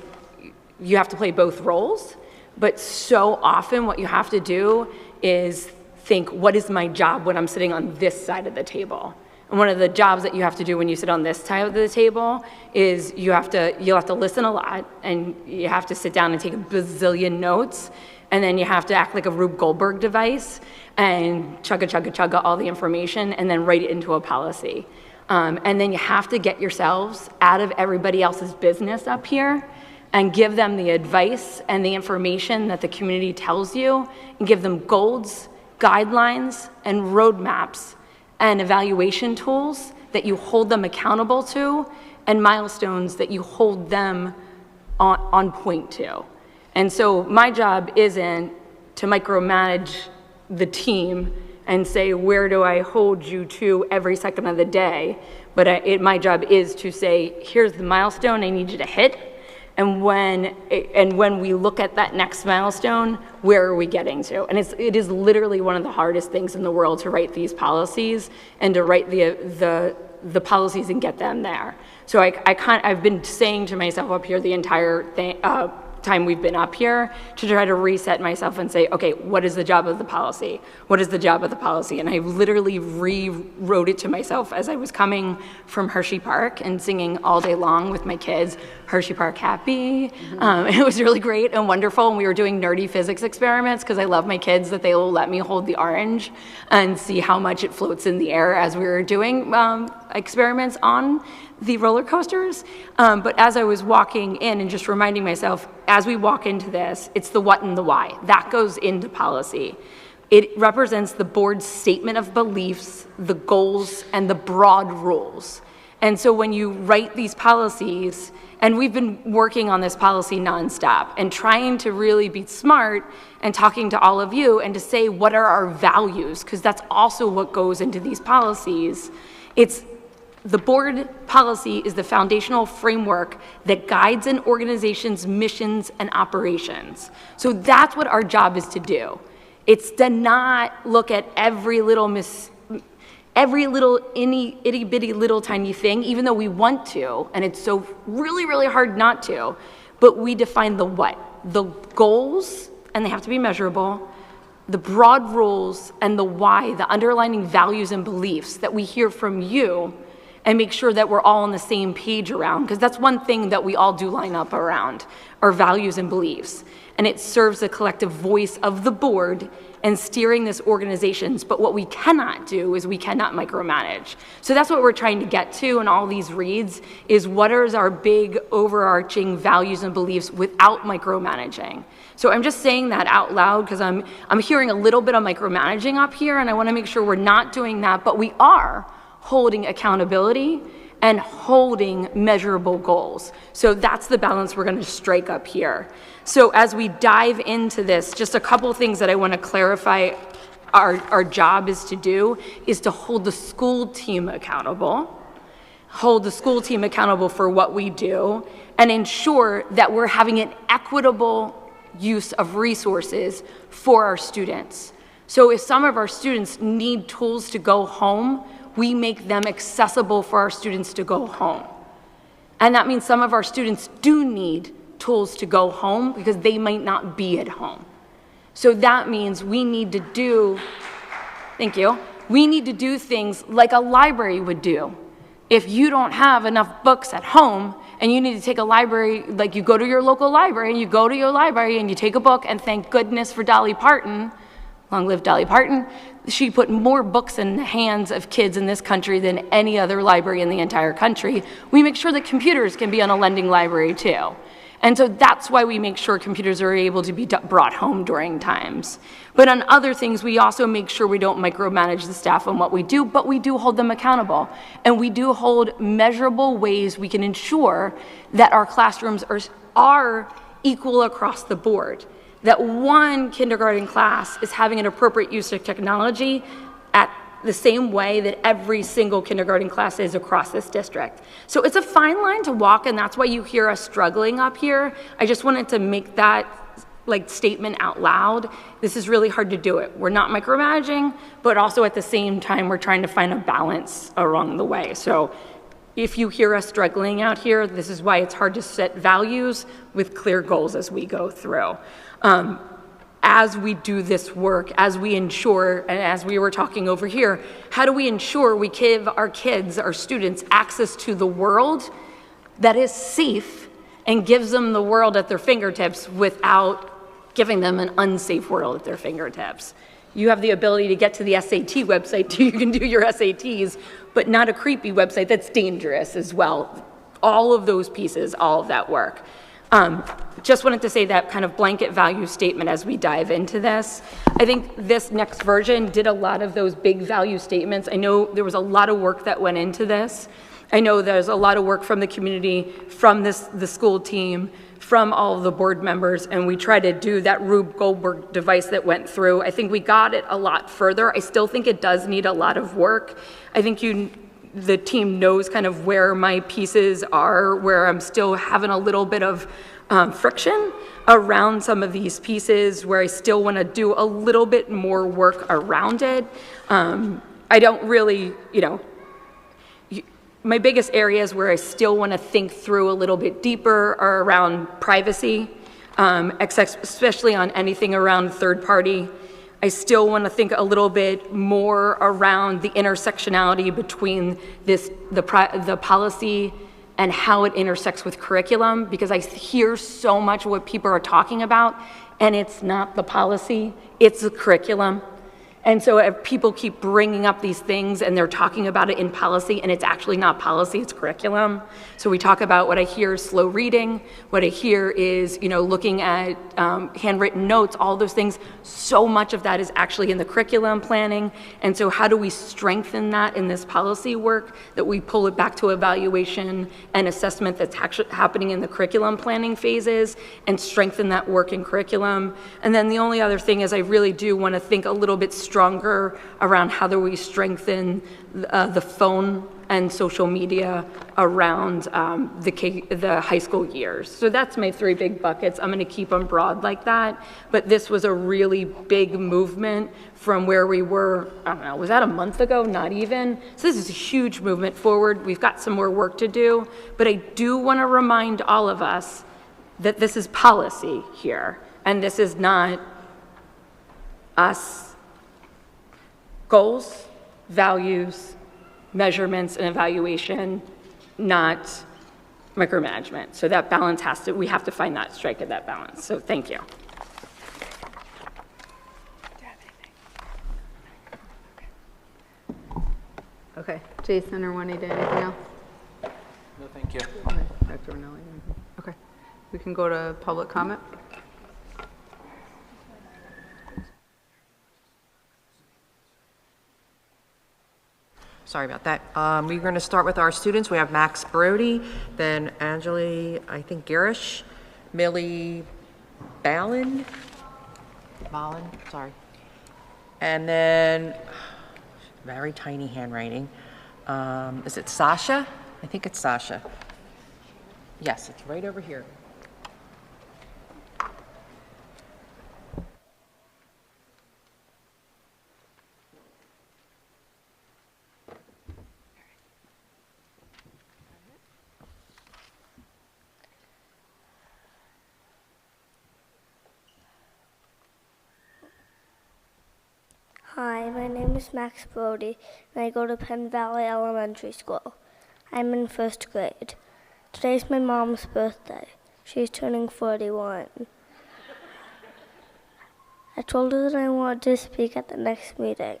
you have to play both roles, but so often what you have to do is think, what is my job when I'm sitting on this side of the table? And one of the jobs that you have to do when you sit on this side of the table is you'll have to listen a lot, and you have to sit down and take a bazillion notes, and then you have to act like a Rube Goldberg device and chugga all the information and then write it into a policy. And then you have to get yourselves out of everybody else's business up here and give them the advice and the information that the community tells you, and give them goals, guidelines, and roadmaps and evaluation tools that you hold them accountable to, and milestones that you hold them on point to. And so my job isn't to micromanage the team and say, where do I hold you to every second of the day? But my job is to say, here's the milestone I need you to hit. And when we look at that next milestone, where are we getting to? And it is literally one of the hardest things in the world to write these policies and to write the policies and get them there. So I've been saying to myself up here the entire time we've been up here to try to reset myself and say, okay, what is the job of the policy? What is the job of the policy? And I literally rewrote it to myself as I was coming from Hershey Park and singing all day long with my kids, Hershey Park happy. It was really great and wonderful. And we were doing nerdy physics experiments because I love my kids that they will let me hold the orange and see how much it floats in the air as we were doing experiments on the roller coasters. But as I was walking in and just reminding myself, as we walk into this, it's the what and the why. That goes into policy. It represents the board's statement of beliefs, the goals, and the broad rules. And so when you write these policies, and we've been working on this policy nonstop and trying to really be smart and talking to all of you and to say what are our values, because that's also what goes into these policies. The board policy is the foundational framework that guides an organization's missions and operations. So that's what our job is to do. It's to not look at every little itty bitty little tiny thing, even though we want to, and it's so really, really hard not to, but we define the what, the goals, and they have to be measurable, the broad rules, and the why, the underlying values and beliefs that we hear from you, and make sure that we're all on the same page around, because that's one thing that we all do line up around, our values and beliefs. And it serves the collective voice of the board and steering this organizations, but what we cannot do is we cannot micromanage. So that's what we're trying to get to in all these reads, is what is our big overarching values and beliefs without micromanaging. So I'm just saying that out loud because I'm hearing a little bit of micromanaging up here, and I want to make sure we're not doing that, but we are holding accountability and holding measurable goals. So that's the balance we're going to strike up here. So as we dive into this, just a couple things that I want to clarify our job is to do is to hold the school team accountable, for what we do, and ensure that we're having an equitable use of resources for our students. So if some of our students need tools to go home, we make them accessible for our students to go home. And that means some of our students do need tools to go home because they might not be at home. So that means we need to do, we need to do things like a library would do. If you don't have enough books at home and you need to take a library, like you go to your local library and you go to your library and you take a book, and thank goodness for Dolly Parton, long live Dolly Parton, she put more books in the hands of kids in this country than any other library in the entire country. We make sure that computers can be on a lending library too. And so that's why we make sure computers are able to be brought home during times. But on other things, we also make sure we don't micromanage the staff on what we do, but we do hold them accountable. And we do hold measurable ways we can ensure that our classrooms are equal across the board. That one kindergarten class is having an appropriate use of technology at the same way that every single kindergarten class is across this district. So it's a fine line to walk, and that's why you hear us struggling up here. I just wanted to make that statement out loud. This is really hard to do it. We're not micromanaging, but also at the same time, we're trying to find a balance along the way. So if you hear us struggling out here, this is why it's hard to set values with clear goals as we go through. As we do this work, as we ensure, and as we were talking over here, how do we ensure we give our kids, our students, access to the world that is safe and gives them the world at their fingertips without giving them an unsafe world at their fingertips? You have the ability to get to the SAT website too. You can do your SATs, but not a creepy website that's dangerous as well. All of those pieces, all of that work. Just wanted to say that kind of blanket value statement as we dive into this. I think this next version did a lot of those big value statements. I know there was a lot of work that went into this. I know there's a lot of work from the community, from the school team, from all of the board members, and we tried to do that Rube Goldberg device that went through. I think we got it a lot further. I still think it does need a lot of work. I think the team knows kind of where my pieces are, where I'm still having a little bit of friction around some of these pieces, where I still want to do a little bit more work around it. I don't really, my biggest areas where I still want to think through a little bit deeper are around privacy, especially on anything around third party. I still want to think a little bit more around the intersectionality between the policy and how it intersects with curriculum, because I hear so much what people are talking about, and it's not the policy, it's the curriculum. And so if people keep bringing up these things and they're talking about it in policy, and it's actually not policy, it's curriculum. So we talk about what I hear is slow reading, what I hear is, looking at handwritten notes, all those things. So much of that is actually in the curriculum planning. And so how do we strengthen that in this policy work, that we pull it back to evaluation and assessment that's actually happening in the curriculum planning phases, and strengthen that work in curriculum. And then the only other thing is I really do want to think a little bit stronger around how do we strengthen the phone and social media around the high school years. So that's my 3 big buckets. I'm going to keep them broad like that, but this was a really big movement from where we were, I don't know, was that a month ago? Not even. So this is a huge movement forward. We've got some more work to do, but I do want to remind all of us that this is policy here, and this is not us. Goals, values, measurements, and evaluation, not micromanagement. So that balance we have to find that, strike at that balance. So thank you. Okay, Jason or Juanita, anything else? No, thank you. Dr. Rinaldi, anything? Okay, we can go to public comment. Sorry about that. We're going to start with our students. We have Max Brody, then Anjali, I think Garish, Millie Ballin, sorry. And then, very tiny handwriting. Is it Sasha? I think it's Sasha. Yes, it's right over here. Hi, my name is Max Brody, and I go to Penn Valley Elementary School. I'm in 1st grade. Today's my mom's birthday. She's turning 41. I told her that I wanted to speak at the next meeting.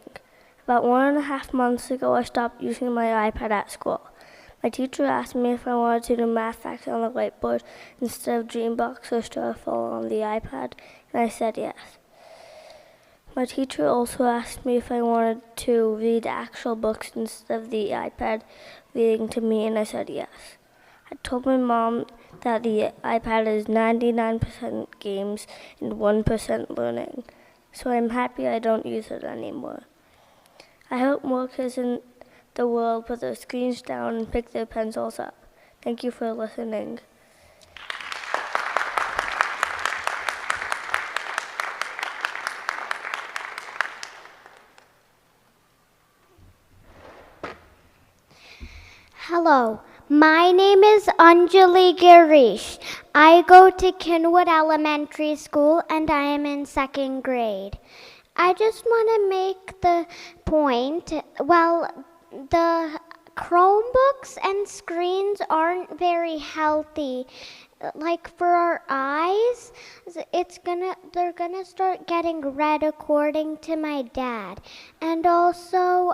About 1.5 months ago, I stopped using my iPad at school. My teacher asked me if I wanted to do math facts on the whiteboard instead of Dreambox or Starfall on the iPad, and I said yes. My teacher also asked me if I wanted to read actual books instead of the iPad reading to me, and I said yes. I told my mom that the iPad is 99% games and 1% learning, so I'm happy I don't use it anymore. I hope more kids in the world put their screens down and pick their pencils up. Thank you for listening. Hello, my name is Anjali Girish. I go to Kinwood Elementary School and I am in 2nd grade. I just want to make the point, the Chromebooks and screens aren't very healthy. Like for our eyes, they're gonna start getting red according to my dad. And also,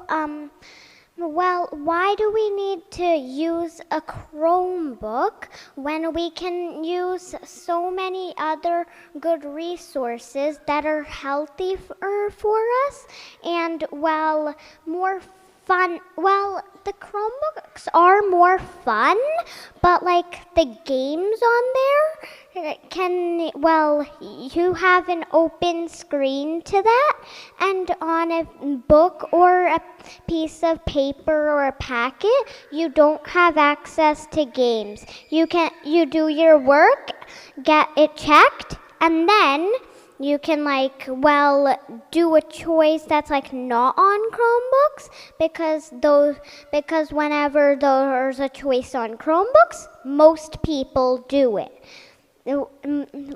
why do we need to use a Chromebook when we can use so many other good resources that are healthy for us and, more fun? Well, the Chromebooks are more fun, but like the games on there you have an open screen to that, and on a book or a piece of paper or a packet, you don't have access to games. You do your work, get it checked, and then you can do a choice that's not on Chromebooks, because whenever there's a choice on Chromebooks, most people do it.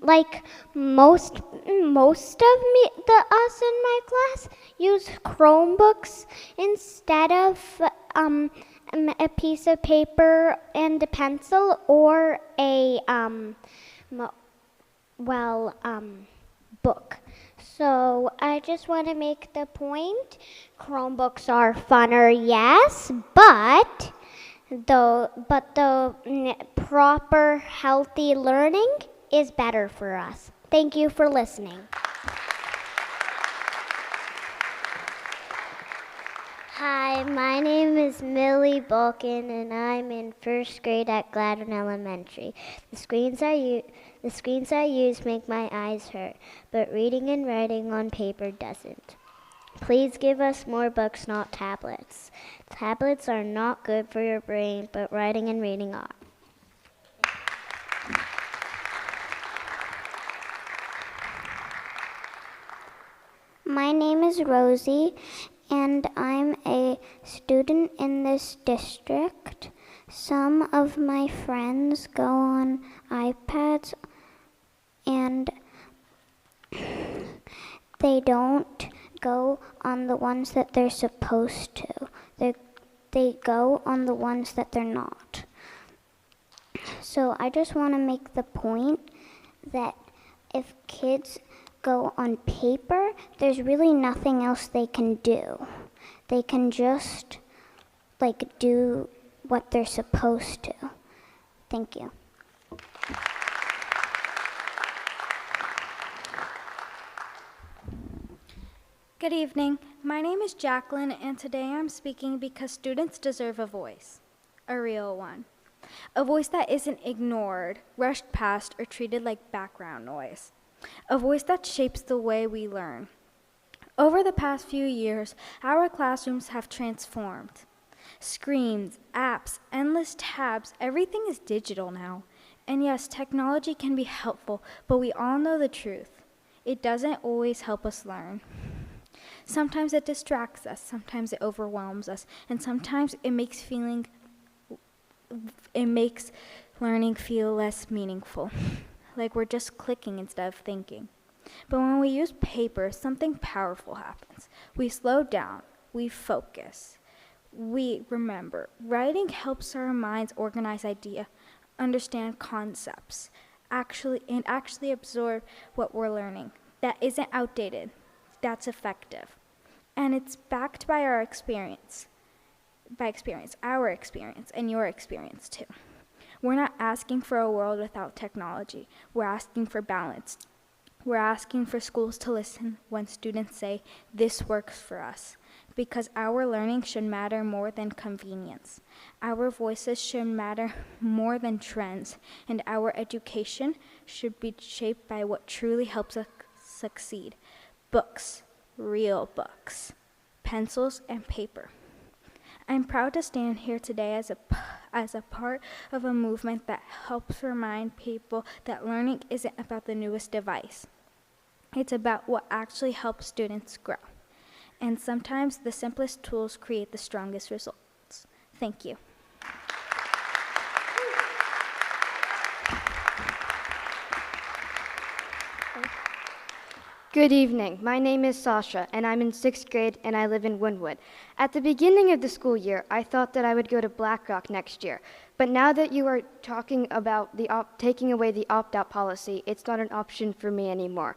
Like most of us in my class use Chromebooks instead of a piece of paper and a pencil or a book. So So I just want to make the point, Chromebooks are funner, yes, but the proper healthy learning is better for us. Thank you for listening. Hi, my name is Millie Balkin, and I'm in first grade at Gladwin Elementary. The screens I use make my eyes hurt, but reading and writing on paper doesn't. Please give us more books, not tablets. Tablets are not good for your brain, but writing and reading are. My name is Rosie, and I'm a student in this district. Some of my friends go on iPads, and they don't go on the ones that they're supposed to. They go on the ones that they're not. So I just want to make the point that if kids go on paper, there's really nothing else they can do. They can just do what they're supposed to. Thank you. Good evening. My name is Jacqueline, and today I'm speaking because students deserve a voice, a real one. A voice that isn't ignored, rushed past, or treated like background noise. A voice that shapes the way we learn. Over the past few years, our classrooms have transformed. Screens, apps, endless tabs, everything is digital now. And yes, technology can be helpful, but we all know the truth. It doesn't always help us learn. Sometimes it distracts us, sometimes it overwhelms us, and sometimes it makes learning feel less meaningful, like we're just clicking instead of thinking. But when we use paper, something powerful happens. We slow down, we focus, we remember. Writing helps our minds organize ideas, understand concepts, actually absorb what we're learning. That isn't outdated. That's effective. And it's backed by our experience. Our experience, and your experience too. We're not asking for a world without technology. We're asking for balance. We're asking for schools to listen when students say, this works for us. Because our learning should matter more than convenience. Our voices should matter more than trends. And our education should be shaped by what truly helps us succeed. Books, real books, pencils, and paper. I'm proud to stand here today as a part of a movement that helps remind people that learning isn't about the newest device. It's about what actually helps students grow. And sometimes the simplest tools create the strongest results. Thank you. Good evening. My name is Sasha, and I'm in 6th grade, and I live in Wynwood. At the beginning of the school year, I thought that I would go to Blackhawk next year. But now that you are talking about taking away the opt-out policy, it's not an option for me anymore.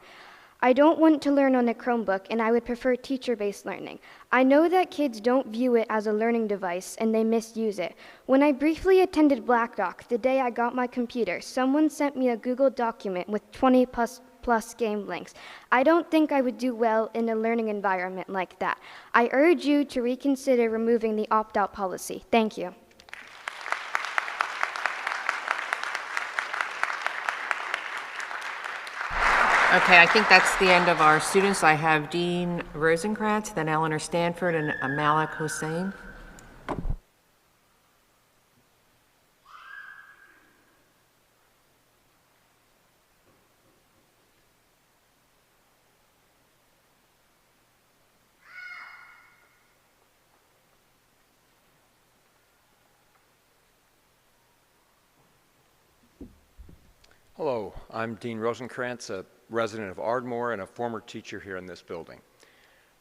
I don't want to learn on a Chromebook, and I would prefer teacher-based learning. I know that kids don't view it as a learning device, and they misuse it. When I briefly attended Blackhawk, the day I got my computer, someone sent me a Google document with 20 plus game links. I don't think I would do well in a learning environment like that. I urge you to reconsider removing the opt-out policy. Thank you. Okay, I think that's the end of our students. I have Dean Rosenkrantz, then Eleanor Stanford, and Malik Hussein. Hello, I'm Dean Rosenkrantz, a resident of Ardmore and a former teacher here in this building.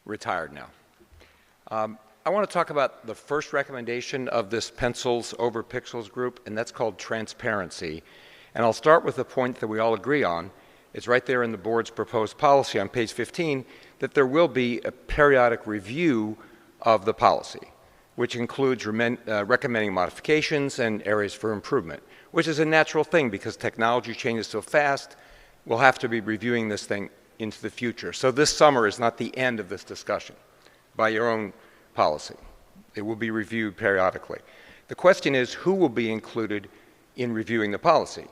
Retired now. I want to talk about the first recommendation of this Pencils over Pixels group, and that's called transparency. And I'll start with the point that we all agree on, it's right there in the board's proposed policy on page 15, that there will be a periodic review of the policy, which includes recommending modifications and areas for improvement, which is a natural thing because technology changes so fast. We'll have to be reviewing this thing into the future. So this summer is not the end of this discussion by your own policy. It will be reviewed periodically. The question is, who will be included in reviewing the policy?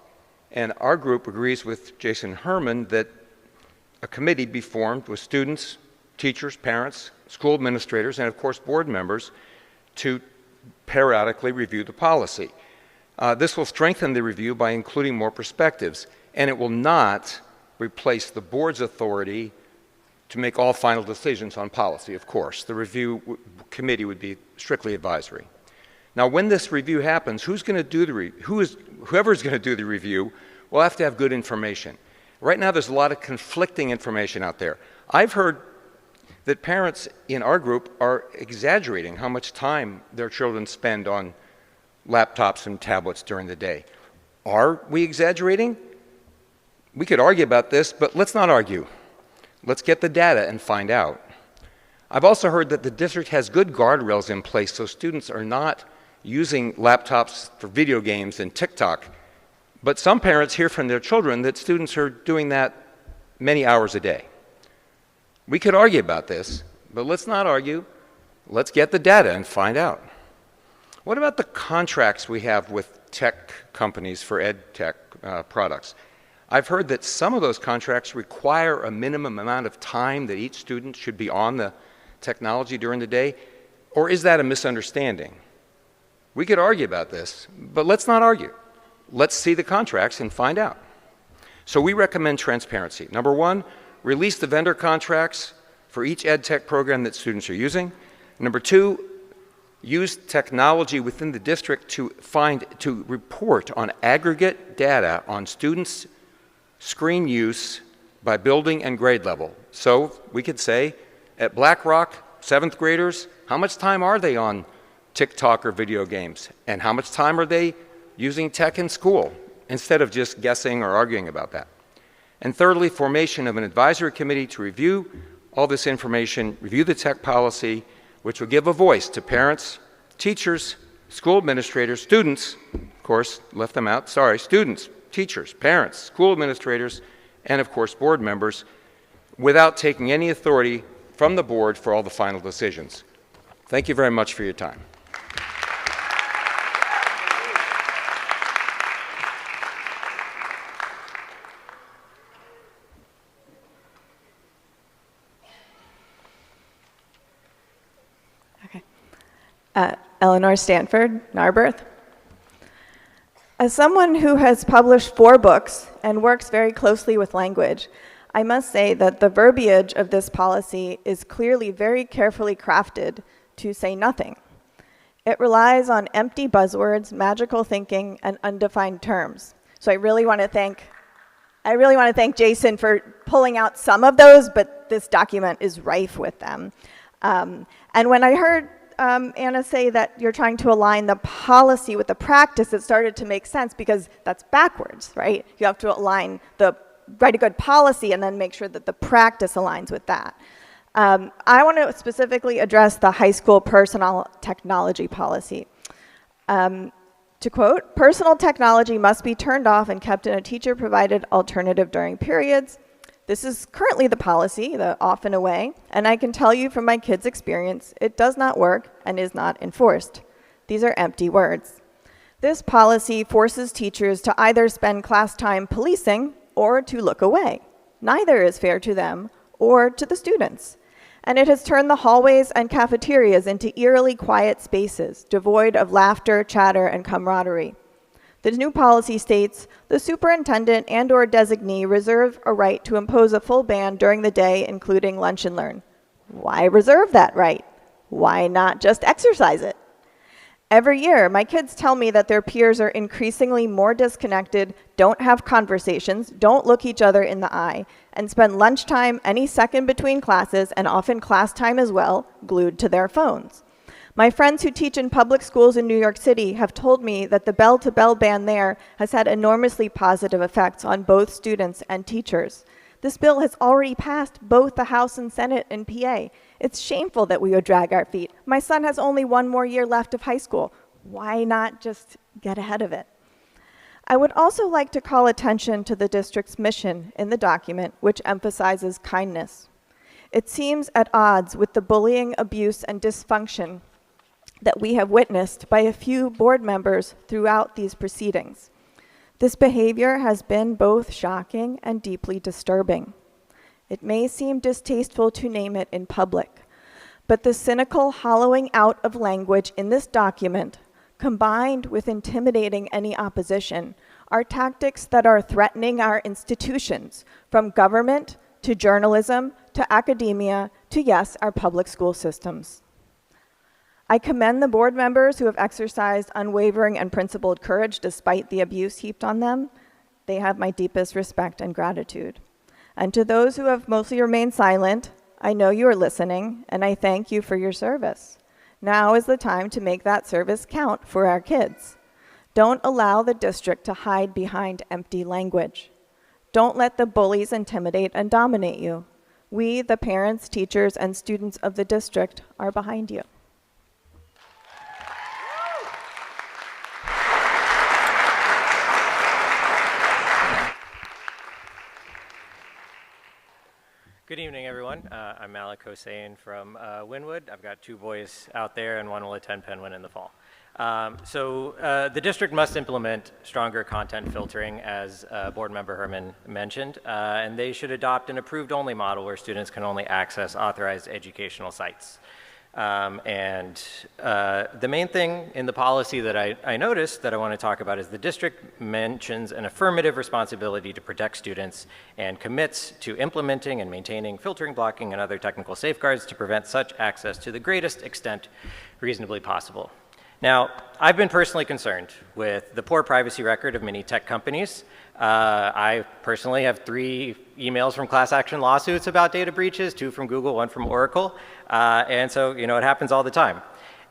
And our group agrees with Jason Herman that a committee be formed with students, teachers, parents, school administrators, and of course board members to periodically review the policy. This will strengthen the review by including more perspectives, and it will not replace the board's authority to make all final decisions on policy, of course. The review committee would be strictly advisory. Now, when this review happens, whoever's going to do the review will have to have good information. Right now, there's a lot of conflicting information out there. I've heard that parents in our group are exaggerating how much time their children spend on laptops and tablets during the day. Are we exaggerating? We could argue about this, but let's not argue. Let's get the data and find out. I've also heard that the district has good guardrails in place so students are not using laptops for video games and TikTok. But some parents hear from their children that students are doing that many hours a day. We could argue about this, but let's not argue. Let's get the data and find out. What about the contracts we have with tech companies for ed tech products? I've heard that some of those contracts require a minimum amount of time that each student should be on the technology during the day, or is that a misunderstanding? We could argue about this, but let's not argue. Let's see the contracts and find out. So we recommend transparency. Number one, release the vendor contracts for each ed tech program that students are using. Number two, use technology within the district to report on aggregate data on students' screen use by building and grade level. So we could say, at Black Rock, 7th graders, how much time are they on TikTok or video games? And how much time are they using tech in school? Instead of just guessing or arguing about that. And thirdly, formation of an advisory committee to review all this information, review the tech policy, which will give a voice to parents, teachers, school administrators, students, of course, left them out, sorry, students, teachers, parents, school administrators, and of course board members, without taking any authority from the board for all the final decisions. Thank you very much for your time. Eleanor Stanford, Narberth. As someone who has published 4 books and works very closely with language, I must say that the verbiage of this policy is clearly very carefully crafted to say nothing. It relies on empty buzzwords, magical thinking, and undefined terms. So I really want to thank Jason for pulling out some of those, but this document is rife with them. And when I heard Anna say that you're trying to align the policy with the practice, it started to make sense because that's backwards, right? You have to write a good policy and then make sure that the practice aligns with that. I want to specifically address the high school personal technology policy. To quote, personal technology must be turned off and kept in a teacher-provided alternative during periods. This is currently the policy, the off and away, and I can tell you from my kids' experience, it does not work and is not enforced. These are empty words. This policy forces teachers to either spend class time policing or to look away. Neither is fair to them or to the students. And it has turned the hallways and cafeterias into eerily quiet spaces, devoid of laughter, chatter, and camaraderie. The new policy states, the superintendent and/or designee reserve a right to impose a full ban during the day, including lunch and learn. Why reserve that right? Why not just exercise it? Every year, my kids tell me that their peers are increasingly more disconnected, don't have conversations, don't look each other in the eye, and spend lunchtime any second between classes, and often class time as well, glued to their phones. My friends who teach in public schools in New York City have told me that the bell-to-bell ban there has had enormously positive effects on both students and teachers. This bill has already passed both the House and Senate in PA. It's shameful that we would drag our feet. My son has only one more year left of high school. Why not just get ahead of it? I would also like to call attention to the district's mission in the document, which emphasizes kindness. It seems at odds with the bullying, abuse, and dysfunction that we have witnessed by a few board members throughout these proceedings. This behavior has been both shocking and deeply disturbing. It may seem distasteful to name it in public, but the cynical hollowing out of language in this document, combined with intimidating any opposition, are tactics that are threatening our institutions, from government to journalism to academia to, yes, our public school systems. I commend the board members who have exercised unwavering and principled courage despite the abuse heaped on them. They have my deepest respect and gratitude. And to those who have mostly remained silent, I know you are listening, and I thank you for your service. Now is the time to make that service count for our kids. Don't allow the district to hide behind empty language. Don't let the bullies intimidate and dominate you. We, the parents, teachers, and students of the district, are behind you. Good evening, everyone. I'm Malik Hossein from Wynwood. I've got 2 boys out there, and one will attend Penguin in the fall. The district must implement stronger content filtering, as Board Member Herman mentioned, and they should adopt an approved-only model where students can only access authorized educational sites. The main thing in the policy that I noticed that I want to talk about is the district mentions an affirmative responsibility to protect students and commits to implementing and maintaining filtering, blocking, and other technical safeguards to prevent such access to the greatest extent reasonably possible. Now, I've been personally concerned with the poor privacy record of many tech companies. I personally have 3 emails from class action lawsuits about data breaches, 2 from Google, 1 from Oracle. And so, it happens all the time.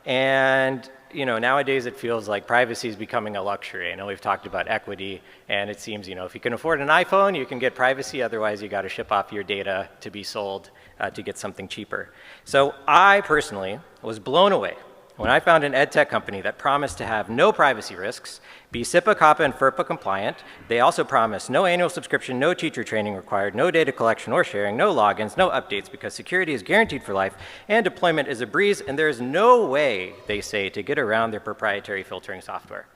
And, nowadays it feels like privacy is becoming a luxury. I know we've talked about equity, and it seems, if you can afford an iPhone, you can get privacy. Otherwise, you got to ship off your data to be sold to get something cheaper. So I personally was blown away when I found an ed tech company that promised to have no privacy risks, be SIPA, COPPA, and FERPA compliant. They also promised no annual subscription, no teacher training required, no data collection or sharing, no logins, no updates because security is guaranteed for life and deployment is a breeze, and there is no way, they say, to get around their proprietary filtering software.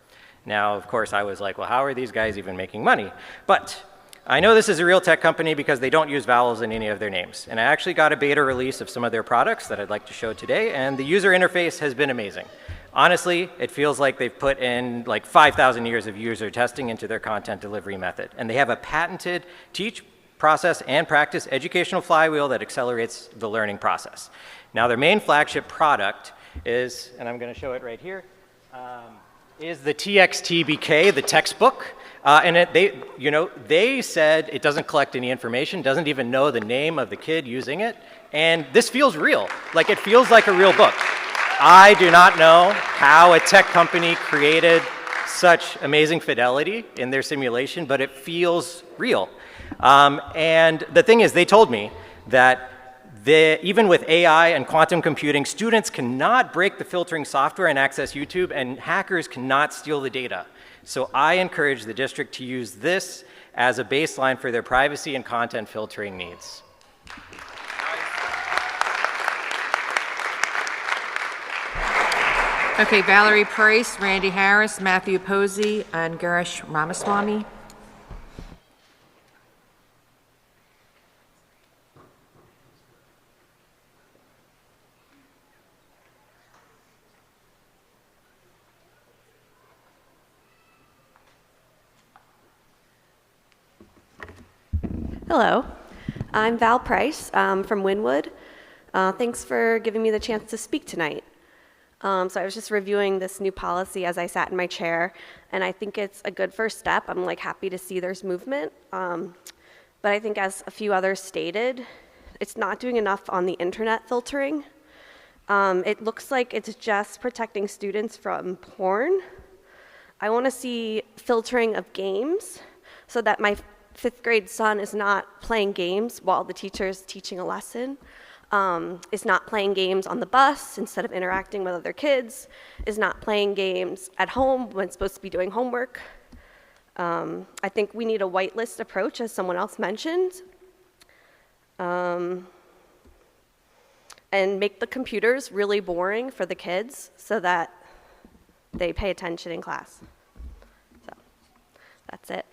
Now, of course, I was like, well, how are these guys even making money? But I know this is a real tech company because they don't use vowels in any of their names. And I actually got a beta release of some of their products that I'd like to show today, and the user interface has been amazing. Honestly, it feels like they've put in like 5,000 years of user testing into their content delivery method. And they have a patented teach, process, and practice educational flywheel that accelerates the learning process. Now, their main flagship product is, and I'm going to show it right here, is the TXTBK, the textbook. They said it doesn't collect any information, doesn't even know the name of the kid using it, and this feels real. Like, it feels like a real book. I do not know how a tech company created such amazing fidelity in their simulation, but it feels real. And the thing is, they told me that even with AI and quantum computing, students cannot break the filtering software and access YouTube, and hackers cannot steal the data. So I encourage the district to use this as a baseline for their privacy and content filtering needs. Okay, Valerie Price, Randy Harris, Matthew Posey, and Girish Ramaswamy. Hello, I'm Val Price from Wynwood. Thanks for giving me the chance to speak tonight. So I was just reviewing this new policy as I sat in my chair, and I think it's a good first step. I'm happy to see there's movement, but I think, as a few others stated, it's not doing enough on the internet filtering. It looks like it's just protecting students from porn. I want to see filtering of games so that my 5th grade son is not playing games while the teacher is teaching a lesson, is not playing games on the bus instead of interacting with other kids, is not playing games at home when supposed to be doing homework. I think we need a whitelist approach, as someone else mentioned, and make the computers really boring for the kids so that they pay attention in class. So that's it.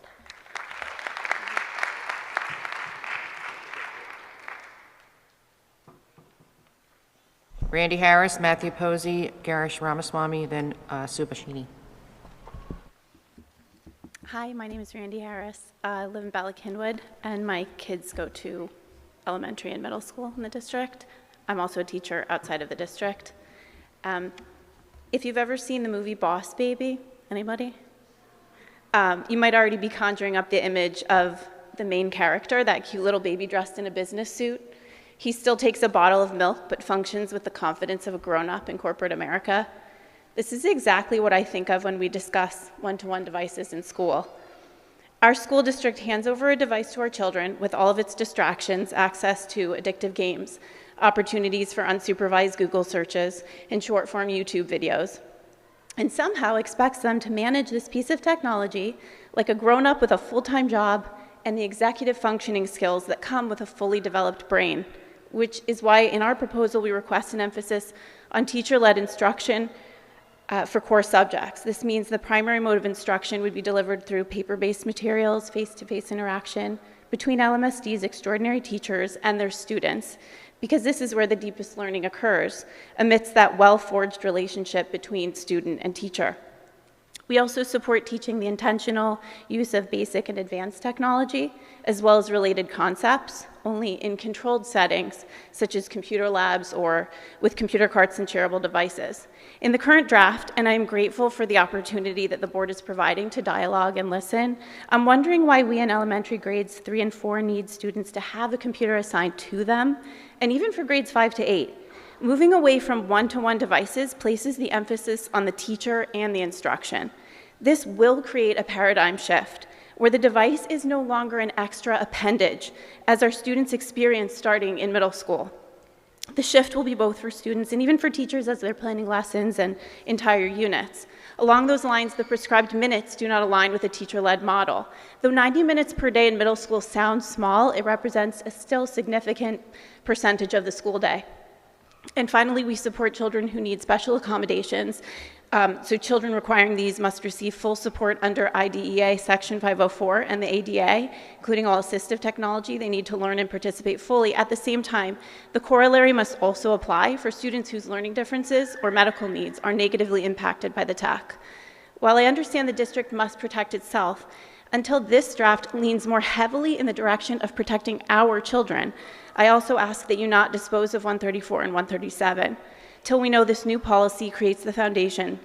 Randy Harris, Matthew Posey, Garish Ramaswamy, then Subhashini. Hi, my name is Randy Harris. I live in Ballackinwood, and my kids go to elementary and middle school in the district. I'm also a teacher outside of the district. If you've ever seen the movie Boss Baby, anybody? You might already be conjuring up the image of the main character, that cute little baby dressed in a business suit. He still takes a bottle of milk, but functions with the confidence of a grown-up in corporate America. This is exactly what I think of when we discuss one-to-one devices in school. Our school district hands over a device to our children with all of its distractions, access to addictive games, opportunities for unsupervised Google searches, and short-form YouTube videos, and somehow expects them to manage this piece of technology like a grown-up with a full-time job and the executive functioning skills that come with a fully developed brain, which is why in our proposal we request an emphasis on teacher-led instruction for core subjects. This means the primary mode of instruction would be delivered through paper-based materials, face-to-face interaction between LMSD's extraordinary teachers and their students, because this is where the deepest learning occurs, amidst that well-forged relationship between student and teacher. We also support teaching the intentional use of basic and advanced technology, as well as related concepts, only in controlled settings, such as computer labs or with computer carts and shareable devices. In the current draft, and I'm grateful for the opportunity that the board is providing to dialogue and listen, I'm wondering why we in elementary grades 3 and 4 need students to have a computer assigned to them, and even for grades 5 to 8. Moving away from one-to-one devices places the emphasis on the teacher and the instruction. This will create a paradigm shift where the device is no longer an extra appendage, as our students experience starting in middle school. The shift will be both for students and even for teachers as they're planning lessons and entire units. Along those lines, the prescribed minutes do not align with a teacher-led model. Though 90 minutes per day in middle school sounds small, it represents a still significant percentage of the school day. And finally, we support children who need special accommodations. So children requiring these must receive full support under IDEA Section 504 and the ADA, including all assistive technology. They need to learn and participate fully. At the same time, the corollary must also apply for students whose learning differences or medical needs are negatively impacted by the tech. While I understand the district must protect itself, until this draft leans more heavily in the direction of protecting our children, I also ask that you not dispose of 134 and 137. Till we know this new policy creates the foundation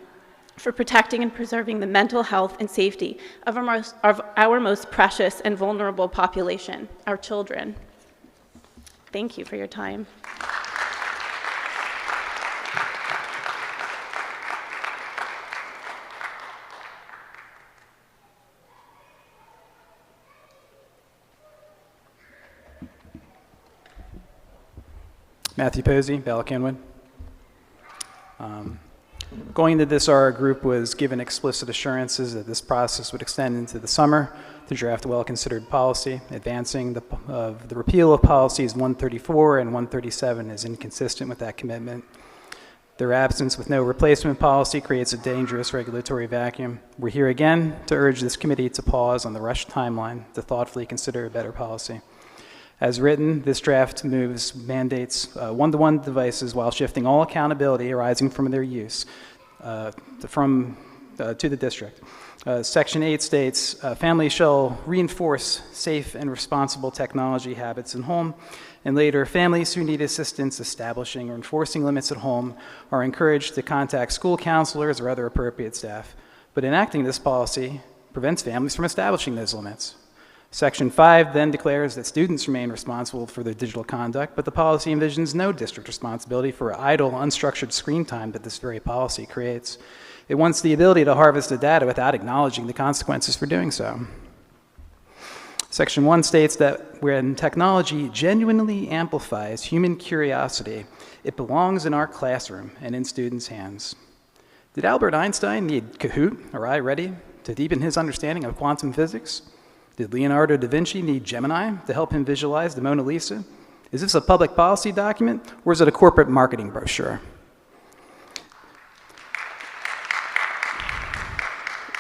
for protecting and preserving the mental health and safety of our most precious and vulnerable population, our children. Thank you for your time. Matthew Posey, Ballackinwood. Going into this, our group was given explicit assurances that this process would extend into the summer to draft a well-considered policy. Advancing the repeal of policies 134 and 137 is inconsistent with that commitment. Their absence with no replacement policy creates a dangerous regulatory vacuum. We're here again to urge this committee to pause on the rushed timeline to thoughtfully consider a better policy. As written, this draft mandates one-to-one devices while shifting all accountability arising from their use to the district. Section 8 states, families shall reinforce safe and responsible technology habits in home, and later, families who need assistance establishing or enforcing limits at home are encouraged to contact school counselors or other appropriate staff. But enacting this policy prevents families from establishing those limits. Section 5 then declares that students remain responsible for their digital conduct, but the policy envisions no district responsibility for idle, unstructured screen time that this very policy creates. It wants the ability to harvest the data without acknowledging the consequences for doing so. Section 1 states that when technology genuinely amplifies human curiosity, it belongs in our classroom and in students' hands. Did Albert Einstein need Kahoot or iReady to deepen his understanding of quantum physics? Did Leonardo da Vinci need Gemini to help him visualize the Mona Lisa? Is this a public policy document, or is it a corporate marketing brochure?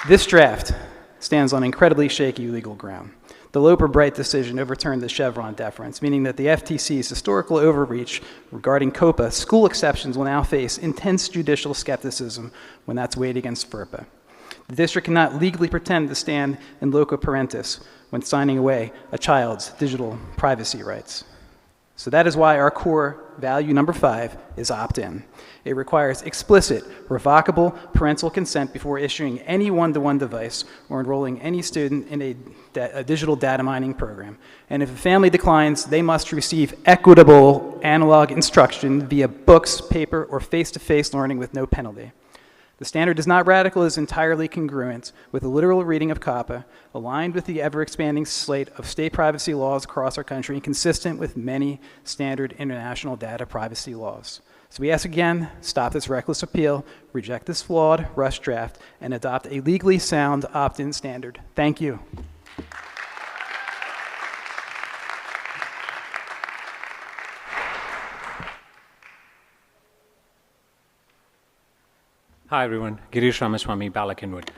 This draft stands on incredibly shaky legal ground. The Loper-Bright decision overturned the Chevron deference, meaning that the FTC's historical overreach regarding COPA, school exceptions will now face intense judicial skepticism when that's weighed against FERPA. The district cannot legally pretend to stand in loco parentis when signing away a child's digital privacy rights. So that is why our core value number 5 is opt-in. It requires explicit, revocable parental consent before issuing any one-to-one device or enrolling any student in a digital data mining program. And if a family declines, they must receive equitable analog instruction via books, paper, or face-to-face learning with no penalty. The standard is not radical, it is entirely congruent with the literal reading of COPPA, aligned with the ever-expanding slate of state privacy laws across our country, and consistent with many standard international data privacy laws. So we ask again, stop this reckless appeal, reject this flawed, rushed draft, and adopt a legally sound opt-in standard. Thank you. Hi, everyone. Girish Ramaswamy, Balakinwood.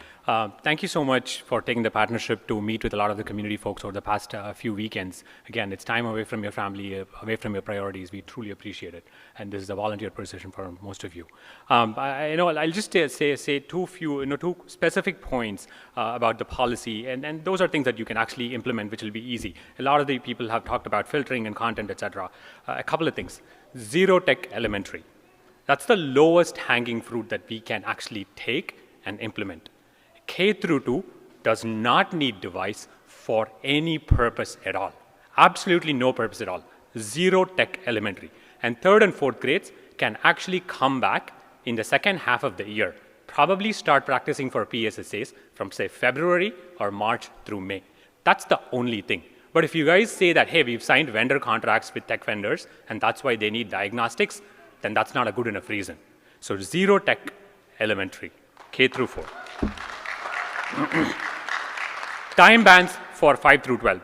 Thank you so much for taking the partnership to meet with a lot of the community folks over the past few weekends. Again, it's time away from your family, away from your priorities. We truly appreciate it. And this is a volunteer position for most of you. I'll just say two specific points about the policy. And those are things that you can actually implement, which will be easy. A lot of the people have talked about filtering and content, et cetera. A couple of things. Zero Tech Elementary. That's the lowest hanging fruit that we can actually take and implement. K through 2 does not need device for any purpose at all. Absolutely no purpose at all. Zero Tech Elementary. And 3rd and 4th grades can actually come back in the second half of the year. Probably start practicing for PSSAs from, say, February or March through May. That's the only thing. But if you guys say that, hey, we've signed vendor contracts with tech vendors, and that's why they need diagnostics, then that's not a good enough reason. So Zero Tech Elementary, K through 4. Time bands for 5 through 12.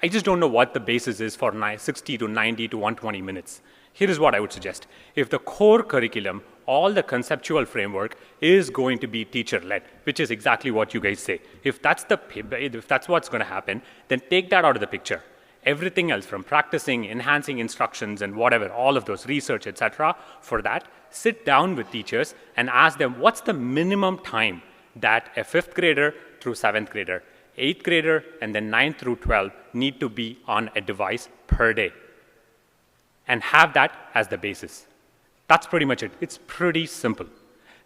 I just don't know what the basis is for 60 to 90 to 120 minutes. Here is what I would suggest. If the core curriculum, all the conceptual framework is going to be teacher-led, which is exactly what you guys say. If that's what's going to happen, then take that out of the picture. Everything else from practicing, enhancing instructions and whatever, all of those research, etc. For that, sit down with teachers and ask them what's the minimum time that a 5th grader through 7th grader, 8th grader, and then 9th through 12 need to be on a device per day. And have that as the basis. That's pretty much it. It's pretty simple.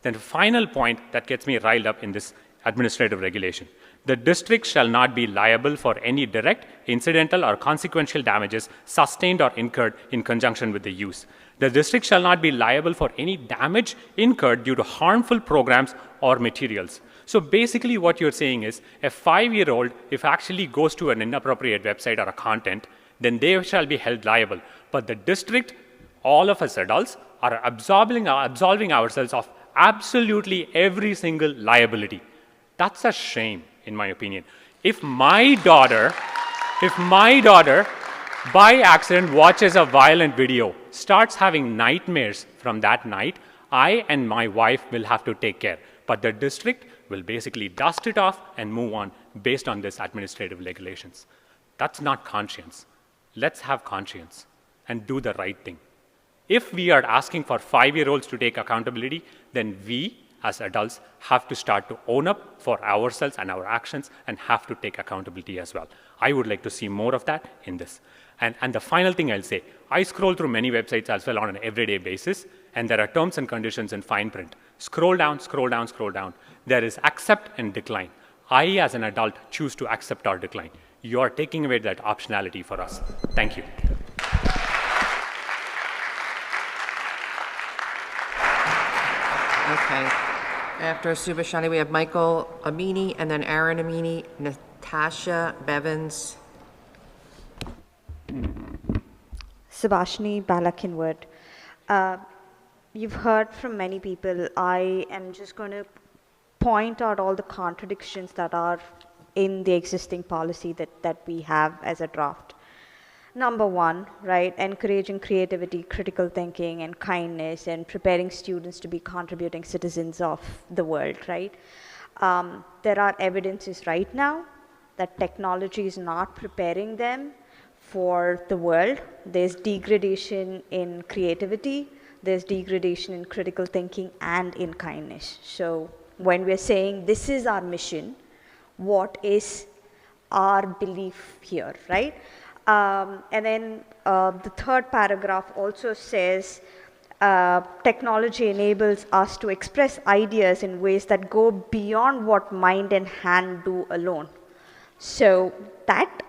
Then the final point that gets me riled up in this administrative regulation. The district shall not be liable for any direct, incidental, or consequential damages sustained or incurred in conjunction with the use. The district shall not be liable for any damage incurred due to harmful programs or materials. So basically what you're saying is a 5-year-old, if actually goes to an inappropriate website or a content, then they shall be held liable. But the district, all of us adults, are absolving ourselves of absolutely every single liability. That's a shame, in my opinion. If my daughter by accident watches a violent video, starts having nightmares from that night, I and my wife will have to take care. But the district will basically dust it off and move on based on this administrative regulations. That's not conscience. Let's have conscience and do the right thing. If we are asking for 5-year-olds to take accountability, then we, as adults, have to start to own up for ourselves and our actions and have to take accountability as well. I would like to see more of that in this. And the final thing I'll say, I scroll through many websites as well on an everyday basis, and there are terms and conditions in fine print. Scroll down, scroll down, scroll down. There is accept and decline. I, as an adult, choose to accept or decline. You are taking away that optionality for us. Thank you. Okay. After Subhashani, we have Michael Amini, and then Aaron Amini, Natasha Bevins. Subhashini Balakinwood. You've heard from many people. I am just going to point out all the contradictions that are in the existing policy that we have as a draft. Number one, right, encouraging creativity, critical thinking, and kindness, and preparing students to be contributing citizens of the world, right? There are evidences right now that technology is not preparing them for the world. There's degradation in creativity, there's degradation in critical thinking, and in kindness. So when we're saying this is our mission, what is our belief here, right? And then the third paragraph also says technology enables us to express ideas in ways that go beyond what mind and hand do alone. So that,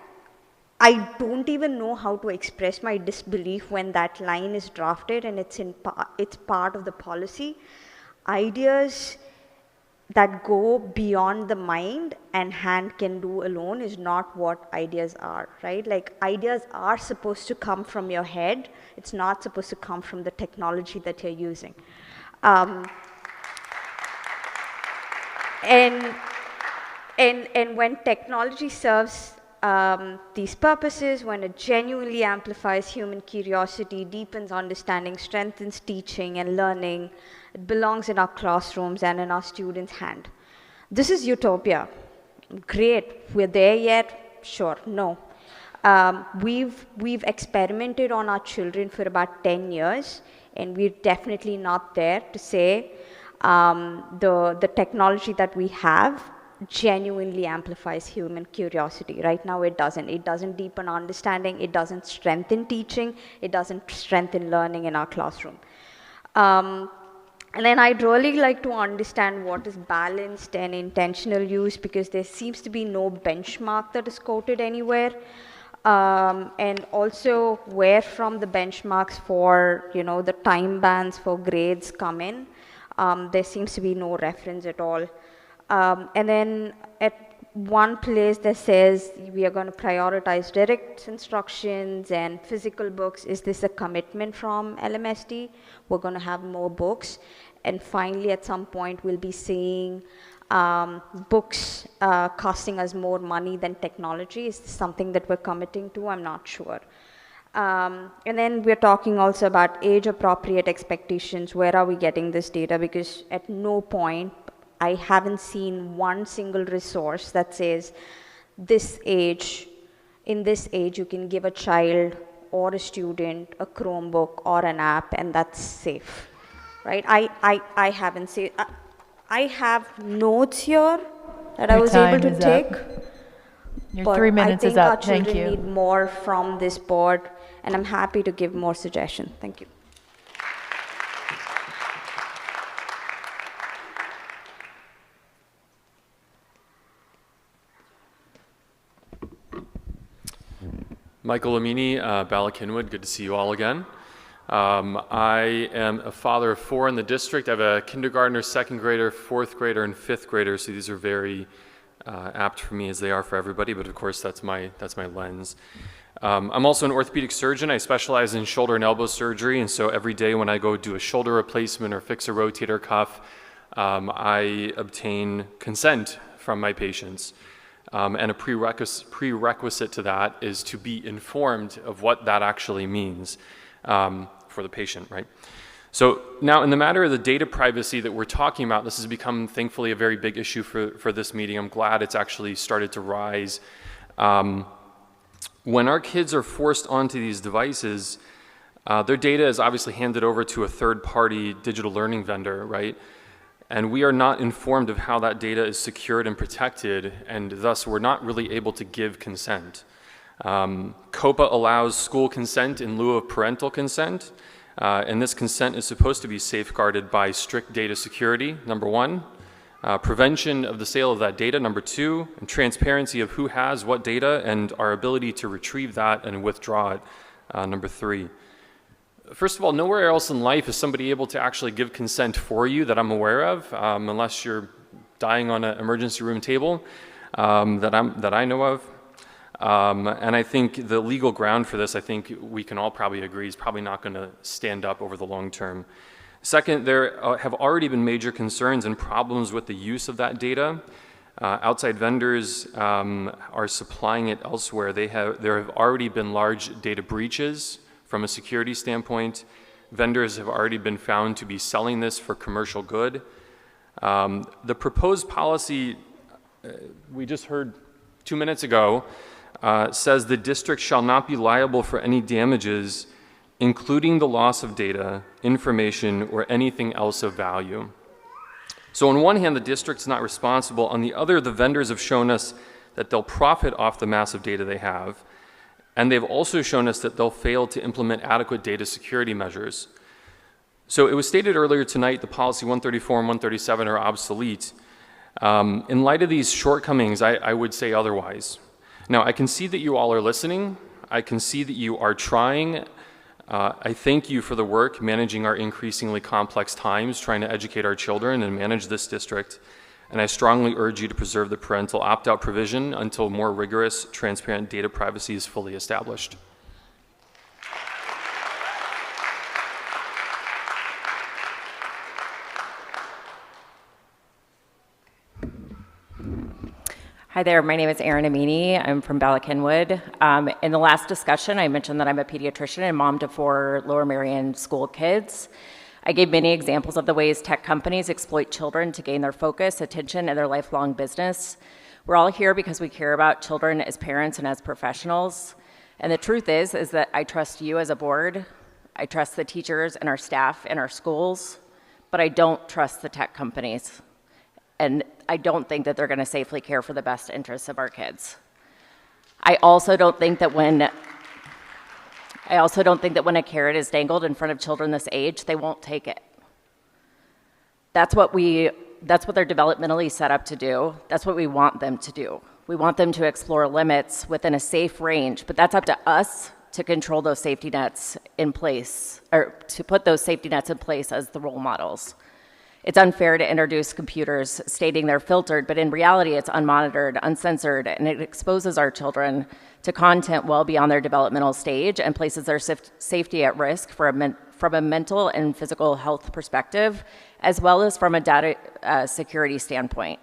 I don't even know how to express my disbelief when that line is drafted and it's part of the policy. Ideas that go beyond the mind and hand can do alone is not what ideas are, right? Like, ideas are supposed to come from your head. It's not supposed to come from the technology that you're using. And when technology serves these purposes, when it genuinely amplifies human curiosity, deepens understanding, strengthens teaching and learning, it belongs in our classrooms and in our students' hand. This is utopia. Great. We're there yet? Sure. No. We've experimented on our children for about 10 years, and we're definitely not there to say the technology that we have genuinely amplifies human curiosity. Right now it doesn't. It doesn't deepen understanding, it doesn't strengthen teaching, it doesn't strengthen learning in our classroom. And then I'd really like to understand what is balanced and intentional use, because there seems to be no benchmark that is quoted anywhere. And also where from the benchmarks for, the time bands for grades come in. There seems to be no reference at all. And then at one place that says we are going to prioritize direct instructions and physical books. Is this a commitment from LMSD? We're going to have more books. And finally, at some point, we'll be seeing books costing us more money than technology. Is this something that we're committing to? I'm not sure. And then we're talking also about age-appropriate expectations. Where are we getting this data? Because at no point, I haven't seen one single resource that says this age, in this age, you can give a child or a student a Chromebook or an app, and that's safe, right? I haven't seen. I have notes here that I was able to take. Your 3 minutes is up. Thank you. I think our children need more from this board, and I'm happy to give more suggestions. Thank you. Michael Amini, Bala-Cynwyd, good to see you all again. I am a father of 4 in the district. I have a kindergartner, 2nd grader, 4th grader, and 5th grader, so these are very apt for me as they are for everybody, but of course that's my lens. I'm also an orthopedic surgeon. I specialize in shoulder and elbow surgery, and so every day when I go do a shoulder replacement or fix a rotator cuff, I obtain consent from my patients. And a prerequisite to that is to be informed of what that actually means for the patient, right? So now in the matter of the data privacy that we're talking about, this has become thankfully a very big issue for this meeting. I'm glad it's actually started to rise. When our kids are forced onto these devices, their data is obviously handed over to a third-party digital learning vendor, right? And we are not informed of how that data is secured and protected, and thus we're not really able to give consent. COPA allows school consent in lieu of parental consent, and this consent is supposed to be safeguarded by strict data security, number one. prevention of the sale of that data, number 2, and transparency of who has what data and our ability to retrieve that and withdraw it, number 3. First of all, nowhere else in life is somebody able to actually give consent for you that I'm aware of, unless you're dying on an emergency room table that I know of. And I think the legal ground for this, I think we can all probably agree, is probably not going to stand up over the long term. Second, there have already been major concerns and problems with the use of that data. Outside vendors are supplying it elsewhere. There have already been large data breaches from a security standpoint. Vendors have already been found to be selling this for commercial good. The proposed policy we just heard 2 minutes ago says the district shall not be liable for any damages, including the loss of data, information, or anything else of value. So on one hand, the district's not responsible. On the other, the vendors have shown us that they'll profit off the massive data they have, and they've also shown us that they'll fail to implement adequate data security measures. So it was stated earlier tonight the policy 134 and 137 are obsolete. In light of these shortcomings, I would say otherwise. Now, I can see that you all are listening. I can see that you are trying. I thank you for the work managing our increasingly complex times, trying to educate our children and manage this district. And I strongly urge you to preserve the parental opt-out provision until more rigorous, transparent data privacy is fully established. Hi there, my name is Erin Amini. I'm from Bala Cynwyd. In the last discussion, I mentioned that I'm a pediatrician and mom to 4 Lower Merion school kids. I gave many examples of the ways tech companies exploit children to gain their focus, attention, and their lifelong business. We're all here because we care about children as parents and as professionals. And the truth is that I trust you as a board, I trust the teachers and our staff in our schools, but I don't trust the tech companies. And I don't think that they're going to safely care for the best interests of our kids. I also don't think that when a carrot is dangled in front of children this age, they won't take it. That's what they're developmentally set up to do. That's what we want them to do. We want them to explore limits within a safe range, but that's up to us to control those safety nets in place, or to put those safety nets in place as the role models. It's unfair to introduce computers stating they're filtered, but in reality, it's unmonitored, uncensored, and it exposes our children to content well beyond their developmental stage and places their safety at risk from a mental and physical health perspective, as well as from a data security standpoint.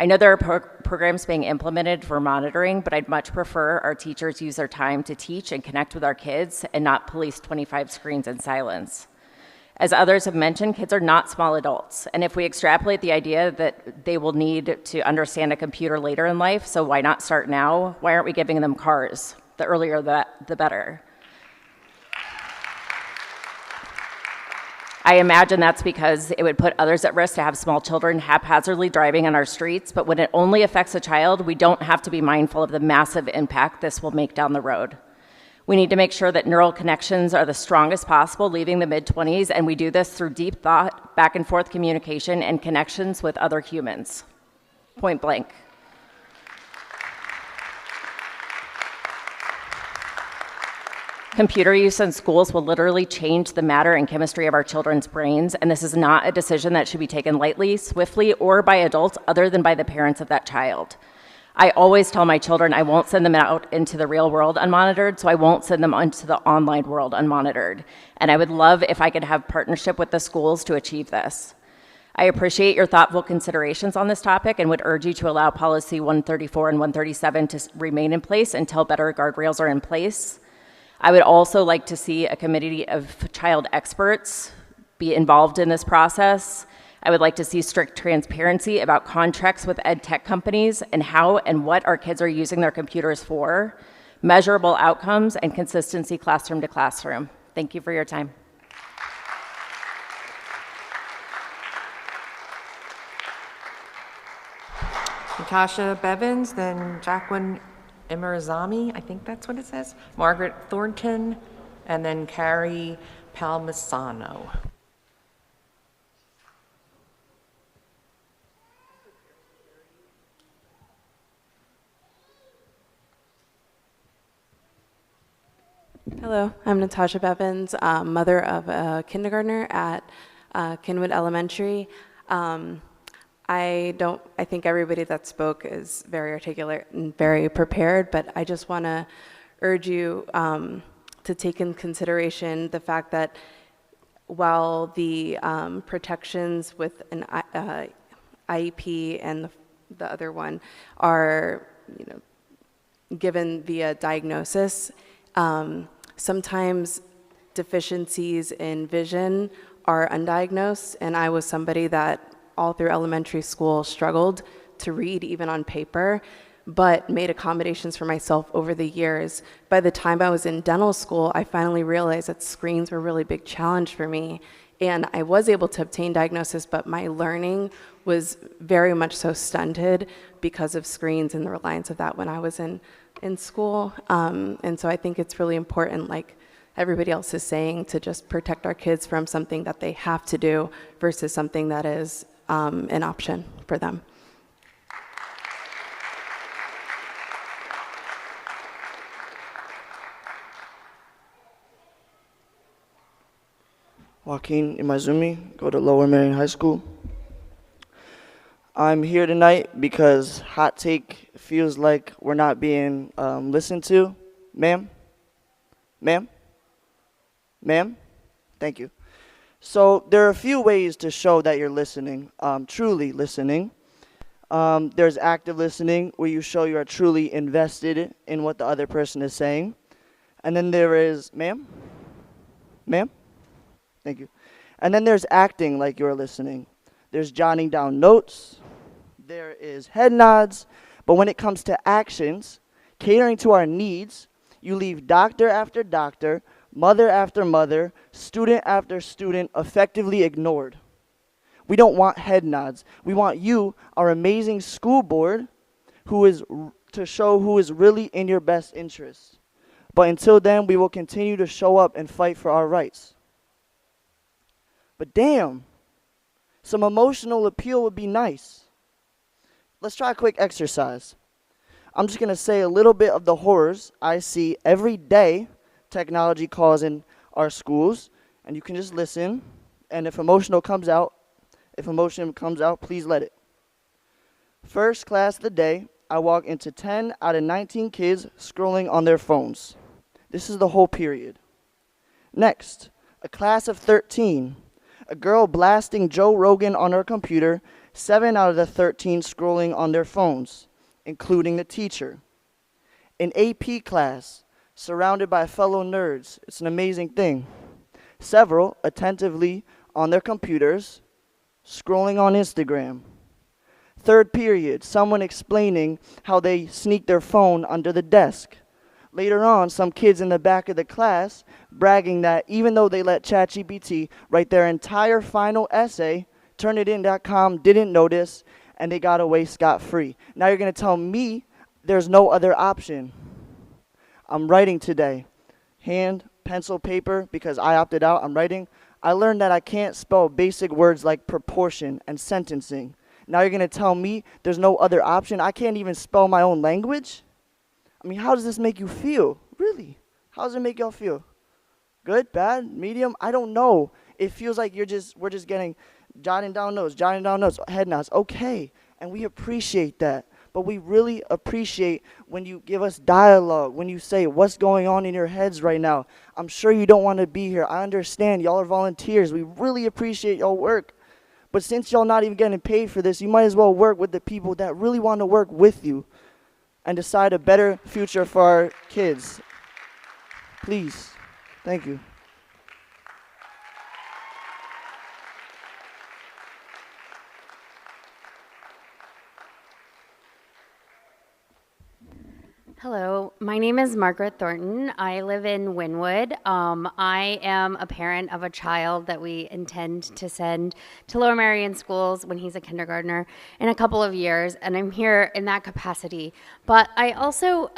I know there are programs being implemented for monitoring, but I'd much prefer our teachers use their time to teach and connect with our kids and not police 25 screens in silence. As others have mentioned, kids are not small adults, and if we extrapolate the idea that they will need to understand a computer later in life, so why not start now? Why aren't we giving them cars? The earlier the better. I imagine that's because it would put others at risk to have small children haphazardly driving on our streets, but when it only affects a child, we don't have to be mindful of the massive impact this will make down the road. We need to make sure that neural connections are the strongest possible, leaving the mid-20s, and we do this through deep thought, back and forth communication, and connections with other humans. Point blank. Computer use in schools will literally change the matter and chemistry of our children's brains, and this is not a decision that should be taken lightly, swiftly, or by adults other than by the parents of that child. I always tell my children I won't send them out into the real world unmonitored, so I won't send them into the online world unmonitored. And I would love if I could have partnership with the schools to achieve this. I appreciate your thoughtful considerations on this topic and would urge you to allow policy 134 and 137 to remain in place until better guardrails are in place. I would also like to see a committee of child experts be involved in this process. I would like to see strict transparency about contracts with ed tech companies and how and what our kids are using their computers for, measurable outcomes, and consistency classroom to classroom. Thank you for your time. Natasha Bevins, then Jacqueline Emirzami, I think that's what it says, Margaret Thornton, and then Carrie Palmisano. Hello, I'm Natasha Bevins, mother of a kindergartner at Kinwood Elementary. I think everybody that spoke is very articulate and very prepared, but I just want to urge you to take in consideration the fact that while the protections with an IEP and the other one are, given via diagnosis, sometimes deficiencies in vision are undiagnosed, and I was somebody that all through elementary school struggled to read even on paper, but made accommodations for myself over the years. By the time I was in dental school, I finally realized that screens were a really big challenge for me, and I was able to obtain diagnosis, but my learning was very much so stunted because of screens and the reliance of that when I was in school. And so I think it's really important, like everybody else is saying, to just protect our kids from something that they have to do versus something that is an option for them. Joaquin Imazumi, go to Lower Marion High School. I'm here tonight because hot take feels like we're not being listened to. Ma'am? Ma'am? Ma'am? Thank you. So there are a few ways to show that you're listening, truly listening. There's active listening, where you show you are truly invested in what the other person is saying. And then there is, ma'am? Ma'am? Thank you. And then there's acting like you're listening. There's jotting down notes. There is head nods. But when it comes to actions, catering to our needs, you leave doctor after doctor, mother after mother, student after student effectively ignored. We don't want head nods. We want you, our amazing school board, to show who is really in your best interest. But until then, we will continue to show up and fight for our rights. But damn, some emotional appeal would be nice. Let's try a quick exercise. I'm just going to say a little bit of the horrors I see every day technology causing our schools, and you can just listen, and if emotion comes out, please let it. First class of the day, I walk into 10 out of 19 kids scrolling on their phones. This is the whole period. Next, a class of 13. A girl blasting Joe Rogan on her computer, 7 out of the 13 scrolling on their phones, including the teacher. An AP class, surrounded by fellow nerds. It's an amazing thing. Several attentively on their computers, scrolling on Instagram. Third period, someone explaining how they sneak their phone under the desk. Later on, some kids in the back of the class bragging that even though they let ChatGPT write their entire final essay, Turnitin.com didn't notice, and they got away scot-free. Now you're going to tell me there's no other option. I'm writing today. Hand, pencil, paper, because I opted out, I'm writing. I learned that I can't spell basic words like proportion and sentencing. Now you're going to tell me there's no other option? I can't even spell my own language? I mean, how does this make you feel? Really? How does it make y'all feel? Good, bad, medium? I don't know. It feels like we're just getting jotting down notes, head nods. Okay, and we appreciate that. But we really appreciate when you give us dialogue, when you say what's going on in your heads right now. I'm sure you don't want to be here. I understand. Y'all are volunteers. We really appreciate y'all work. But since y'all not even getting paid for this, you might as well work with the people that really want to work with you and decide a better future for our kids. Please. Thank you. Hello, my name is Margaret Thornton. I live in Wynwood. I am a parent of a child that we intend to send to Lower Marion schools when he's a kindergartner in a couple of years, and I'm here in that capacity. But I also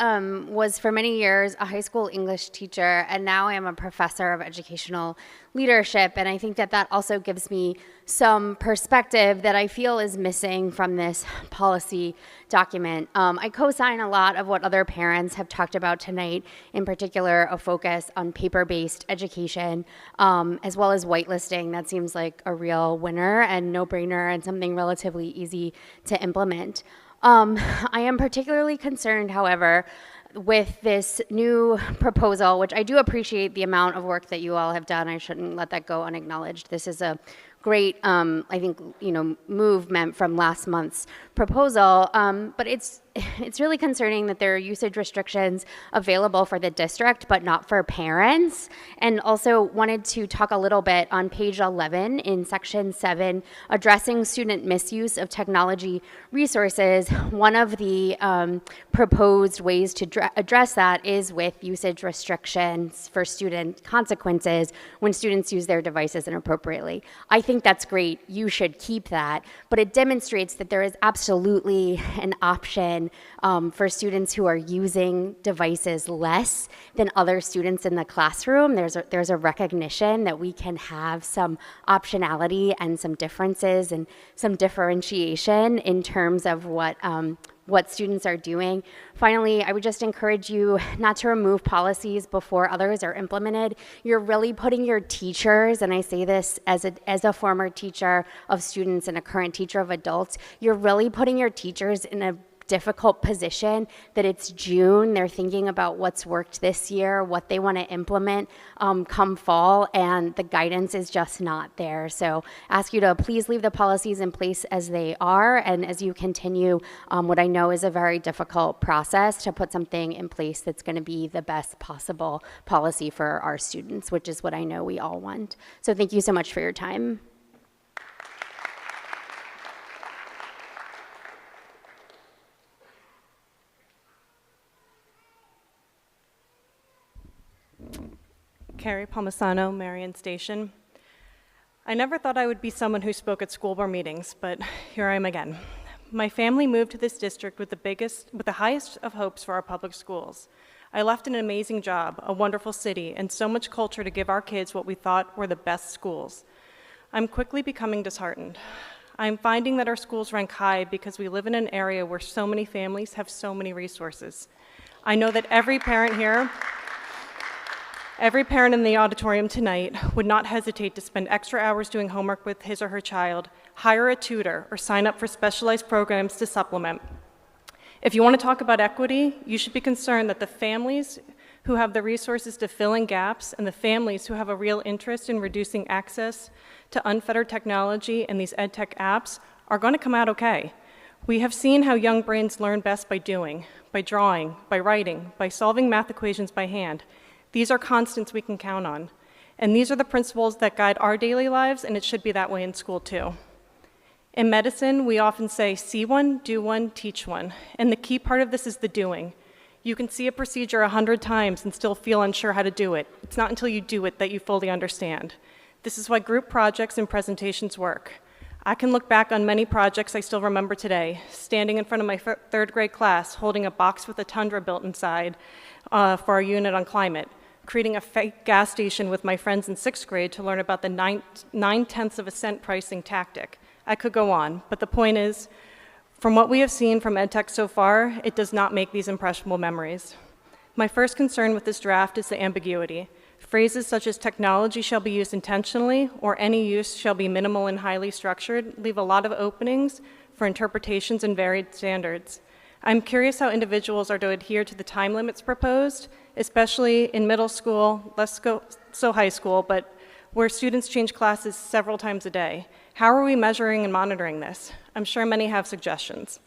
was for many years a high school English teacher, and now I am a professor of educational leadership. And I think that that also gives me some perspective that I feel is missing from this policy document. I co-sign a lot of what other parents have talked about tonight, in particular a focus on paper-based education, as well as whitelisting. That seems like a real winner and no-brainer and something relatively easy to implement. I am particularly concerned, however, with this new proposal, which I do appreciate the amount of work that you all have done. I shouldn't let that go unacknowledged. This is a great, I think, movement from last month's proposal, but it's really concerning that there are usage restrictions available for the district, but not for parents. And also wanted to talk a little bit on page 11 in section 7, addressing student misuse of technology resources. One of the proposed ways to address that is with usage restrictions for student consequences when students use their devices inappropriately. I think that's great. You should keep that. But it demonstrates that there is absolutely an option for students who are using devices less than other students in the classroom. There's a recognition that we can have some optionality and some differences and some differentiation in terms of what students are doing. Finally, I would just encourage you not to remove policies before others are implemented. You're really putting your teachers, and I say this as a former teacher of students and a current teacher of adults, you're really putting your teachers in a difficult position that it's June, they're thinking about what's worked this year, what they want to implement come fall, and the guidance is just not there. So ask you to please leave the policies in place as they are, and as you continue what I know is a very difficult process to put something in place that's going to be the best possible policy for our students, which is what I know we all want. So thank you so much for your time. Carrie Palmisano, Marion Station. I never thought I would be someone who spoke at school board meetings, but here I am again. My family moved to this district with the highest of hopes for our public schools. I left an amazing job, a wonderful city, and so much culture to give our kids what we thought were the best schools. I'm quickly becoming disheartened. I'm finding that our schools rank high because we live in an area where so many families have so many resources. I know that every parent in the auditorium tonight would not hesitate to spend extra hours doing homework with his or her child, hire a tutor, or sign up for specialized programs to supplement. If you want to talk about equity, you should be concerned that the families who have the resources to fill in gaps and the families who have a real interest in reducing access to unfettered technology and these EdTech apps are going to come out okay. We have seen how young brains learn best by doing, by drawing, by writing, by solving math equations by hand. These are constants we can count on. And these are the principles that guide our daily lives, and it should be that way in school too. In medicine, we often say, see one, do one, teach one. And the key part of this is the doing. You can see a procedure 100 times and still feel unsure how to do it. It's not until you do it that you fully understand. This is why group projects and presentations work. I can look back on many projects I still remember today, standing in front of my third grade class, holding a box with a tundra built inside for our unit on climate, creating a fake gas station with my friends in 6th grade to learn about the 9/10 of a cent pricing tactic. I could go on, but the point is, from what we have seen from EdTech so far, it does not make these impressionable memories. My first concern with this draft is the ambiguity. Phrases such as technology shall be used intentionally or any use shall be minimal and highly structured leave a lot of openings for interpretations and varied standards. I'm curious how individuals are to adhere to the time limits proposed, especially in middle school, less so high school, but where students change classes several times a day. How are we measuring and monitoring this? I'm sure many have suggestions.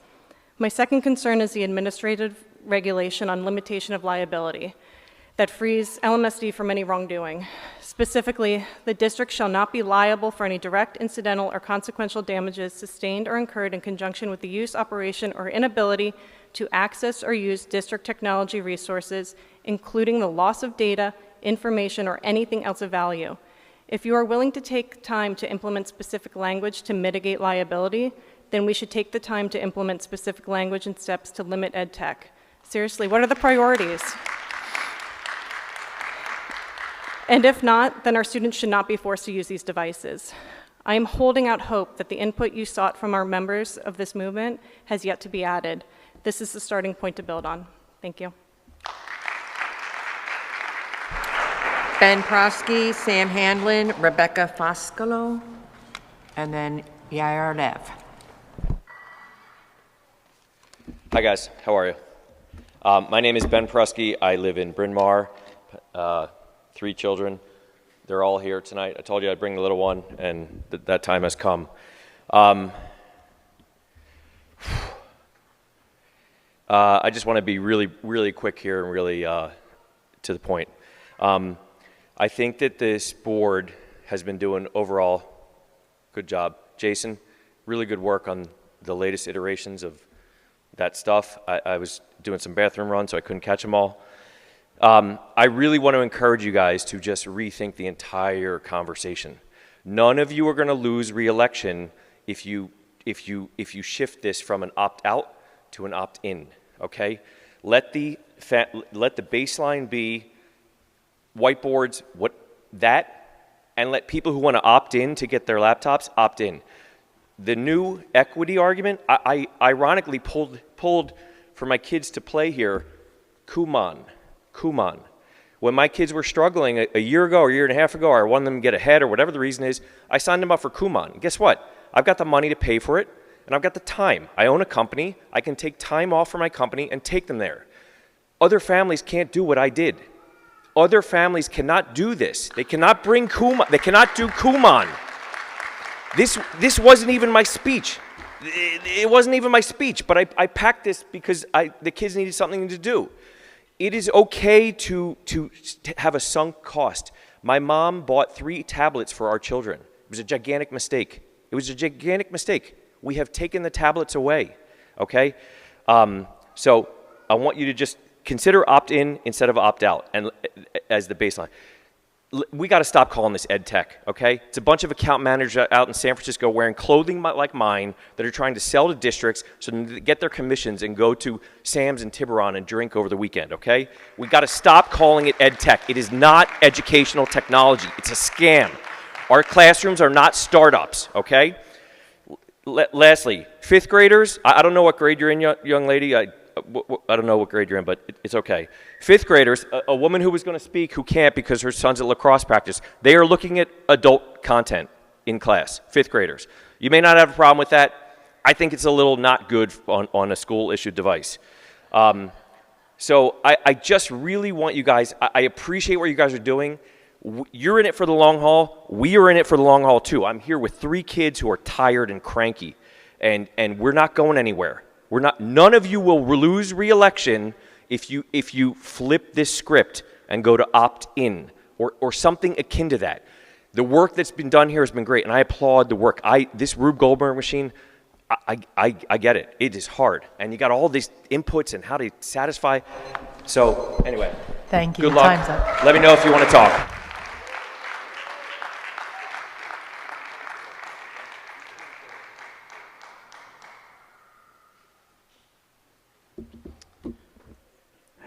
My second concern is the administrative regulation on limitation of liability that frees LMSD from any wrongdoing. Specifically, the district shall not be liable for any direct, incidental, or consequential damages sustained or incurred in conjunction with the use, operation, or inability to access or use district technology resources, including the loss of data, information, or anything else of value. If you are willing to take time to implement specific language to mitigate liability, then we should take the time to implement specific language and steps to limit EdTech. Seriously, what are the priorities? And if not, then our students should not be forced to use these devices. I am holding out hope that the input you sought from our members of this movement has yet to be added. This is the starting point to build on. Thank you. Ben Prosky, Sam Handlin, Rebecca Foscolo, and then Yair Lev. Hi guys, how are you? My name is Ben Prusky. I live in Bryn Mawr, 3 children. They're all here tonight. I told you I'd bring the little one, and that time has come. I just want to be really, really quick here and really to the point. I think that this board has been doing overall good job. Jason, really good work on the latest iterations of that stuff. I was doing some bathroom runs, so I couldn't catch them all. I really want to encourage you guys to just rethink the entire conversation. None of you are going to lose re-election if you shift this from an opt-out to an opt-in. Okay, let the baseline be whiteboards, and let people who want to opt in to get their laptops opt in. The new equity argument, I ironically pulled for my kids to play here, Kumon. When my kids were struggling a year ago or a year and a half ago, or I wanted them to get ahead or whatever the reason is, I signed them up for Kumon. And guess what? I've got the money to pay for it, and I've got the time. I own a company. I can take time off from my company and take them there. Other families can't do what I did. Other families cannot do this. They cannot bring Kumon. They cannot do Kumon. This wasn't even my speech. It wasn't even my speech, but I packed this because the kids needed something to do. It is okay to have a sunk cost. My mom bought 3 tablets for our children. It was a gigantic mistake. It was a gigantic mistake. We have taken the tablets away, okay? So I want you to just consider opt-in instead of opt-out and as the baseline. We got to stop calling this ed tech, okay? It's a bunch of account managers out in San Francisco wearing clothing like mine that are trying to sell to districts so they get their commissions and go to Sam's and Tiburon and drink over the weekend, okay? We got to stop calling it ed tech. It is not educational technology. It's a scam. Our classrooms are not startups, okay? Lastly, 5th graders, I don't know what grade you're in, young lady. I don't know what grade you're in, but it's okay. 5th graders, a woman who was going to speak who can't because her son's at lacrosse practice, they are looking at adult content in class, 5th graders. You may not have a problem with that. I think it's a little not good on a school-issued device. So I just really want you guys, I appreciate what you guys are doing. You're in it for the long haul. We are in it for the long haul, too. I'm here with 3 kids who are tired and cranky, and we're not going anywhere. None of you will lose re-election if you flip this script and go to opt-in or something akin to that. The work that's been done here has been great, and I applaud the work. This Rube Goldberg machine, I get it. It is hard, and you got all these inputs and how to satisfy. So anyway, thank you. Good luck. Time's up. Let me know if you want to talk.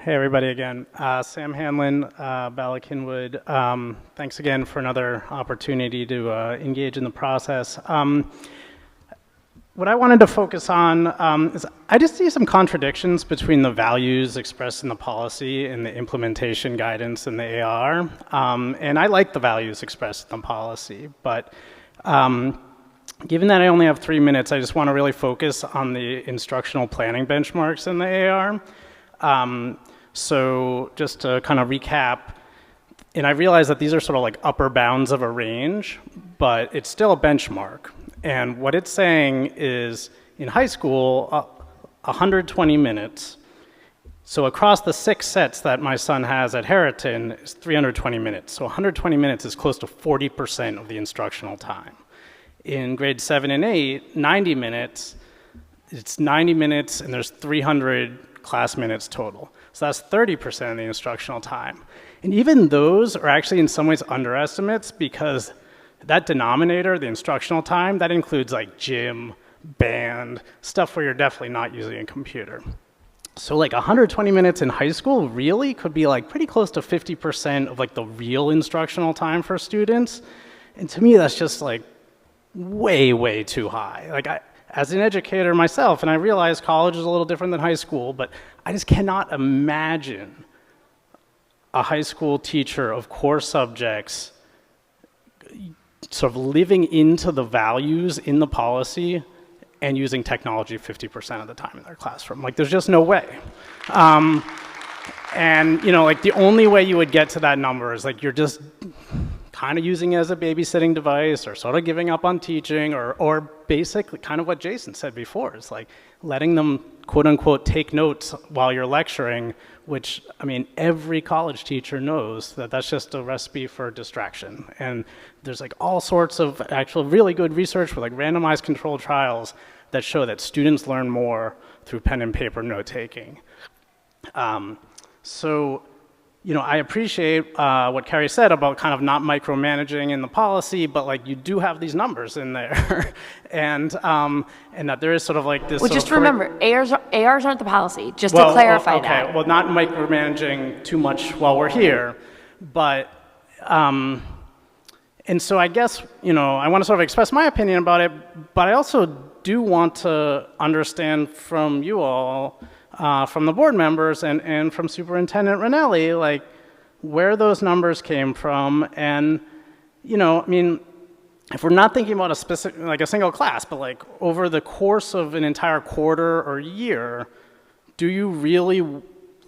Hey everybody again. Sam Hanlon, Bala Kinwood. Thanks again for another opportunity to engage in the process. What I wanted to focus on is I just see some contradictions between the values expressed in the policy and the implementation guidance in the AR. And I like the values expressed in the policy, but given that I only have 3 minutes, I just want to really focus on the instructional planning benchmarks in the AR. So just to kind of recap, and I realize that these are sort of like upper bounds of a range, but it's still a benchmark. And what it's saying is in high school, 120 minutes. So across the 6 sets that my son has at Harriton is 320 minutes. So 120 minutes is close to 40% of the instructional time. In grade 7 and 8, 90 minutes, it's 90 minutes and there's 300 class minutes total. So that's 30% of the instructional time. And even those are actually in some ways underestimates because that denominator, the instructional time, that includes like gym, band, stuff where you're definitely not using a computer. So like 120 minutes in high school really could be like pretty close to 50% of like the real instructional time for students. And to me, that's just like way, way too high. Like as an educator myself, and I realize college is a little different than high school, but I just cannot imagine a high school teacher of core subjects sort of living into the values in the policy and using technology 50% of the time in their classroom. Like, there's just no way. And, you know, like, the only way you would get to that number is, like, you're just kind of using it as a babysitting device or sort of giving up on teaching or basically kind of what Jason said before. It's like letting them, quote unquote, take notes while you're lecturing, which, I mean, every college teacher knows that that's just a recipe for distraction. And there's like all sorts of actual really good research with like randomized controlled trials that show that students learn more through pen and paper note taking. So, you know, I appreciate what Carrie said about kind of not micromanaging in the policy, but like you do have these numbers in there, and that there is sort of like this. Well, just remember, ARs aren't the policy. Just to clarify that. Okay. Well, not micromanaging too much while we're here, but and so I guess, you know, I want to sort of express my opinion about it, but I also do want to understand from you all. From the board members and from Superintendent Ranelli, like where those numbers came from. And, you know, I mean, if we're not thinking about a specific, like a single class, but like over the course of an entire quarter or year, do you really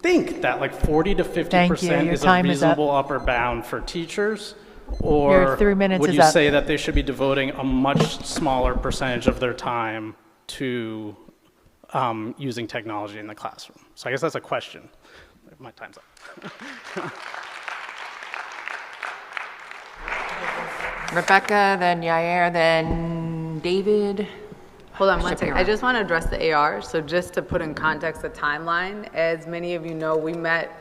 think that like 40 to 50% is a reasonable upper bound for teachers? Or Your 3 minutes would is you up. say that they should be devoting a much smaller percentage of their time to using technology in the classroom? So I guess that's a question. My time's up. Rebecca, then Yair, then David. Hold on one second. I just want to address the AR. So just to put in context the timeline, as many of you know, we met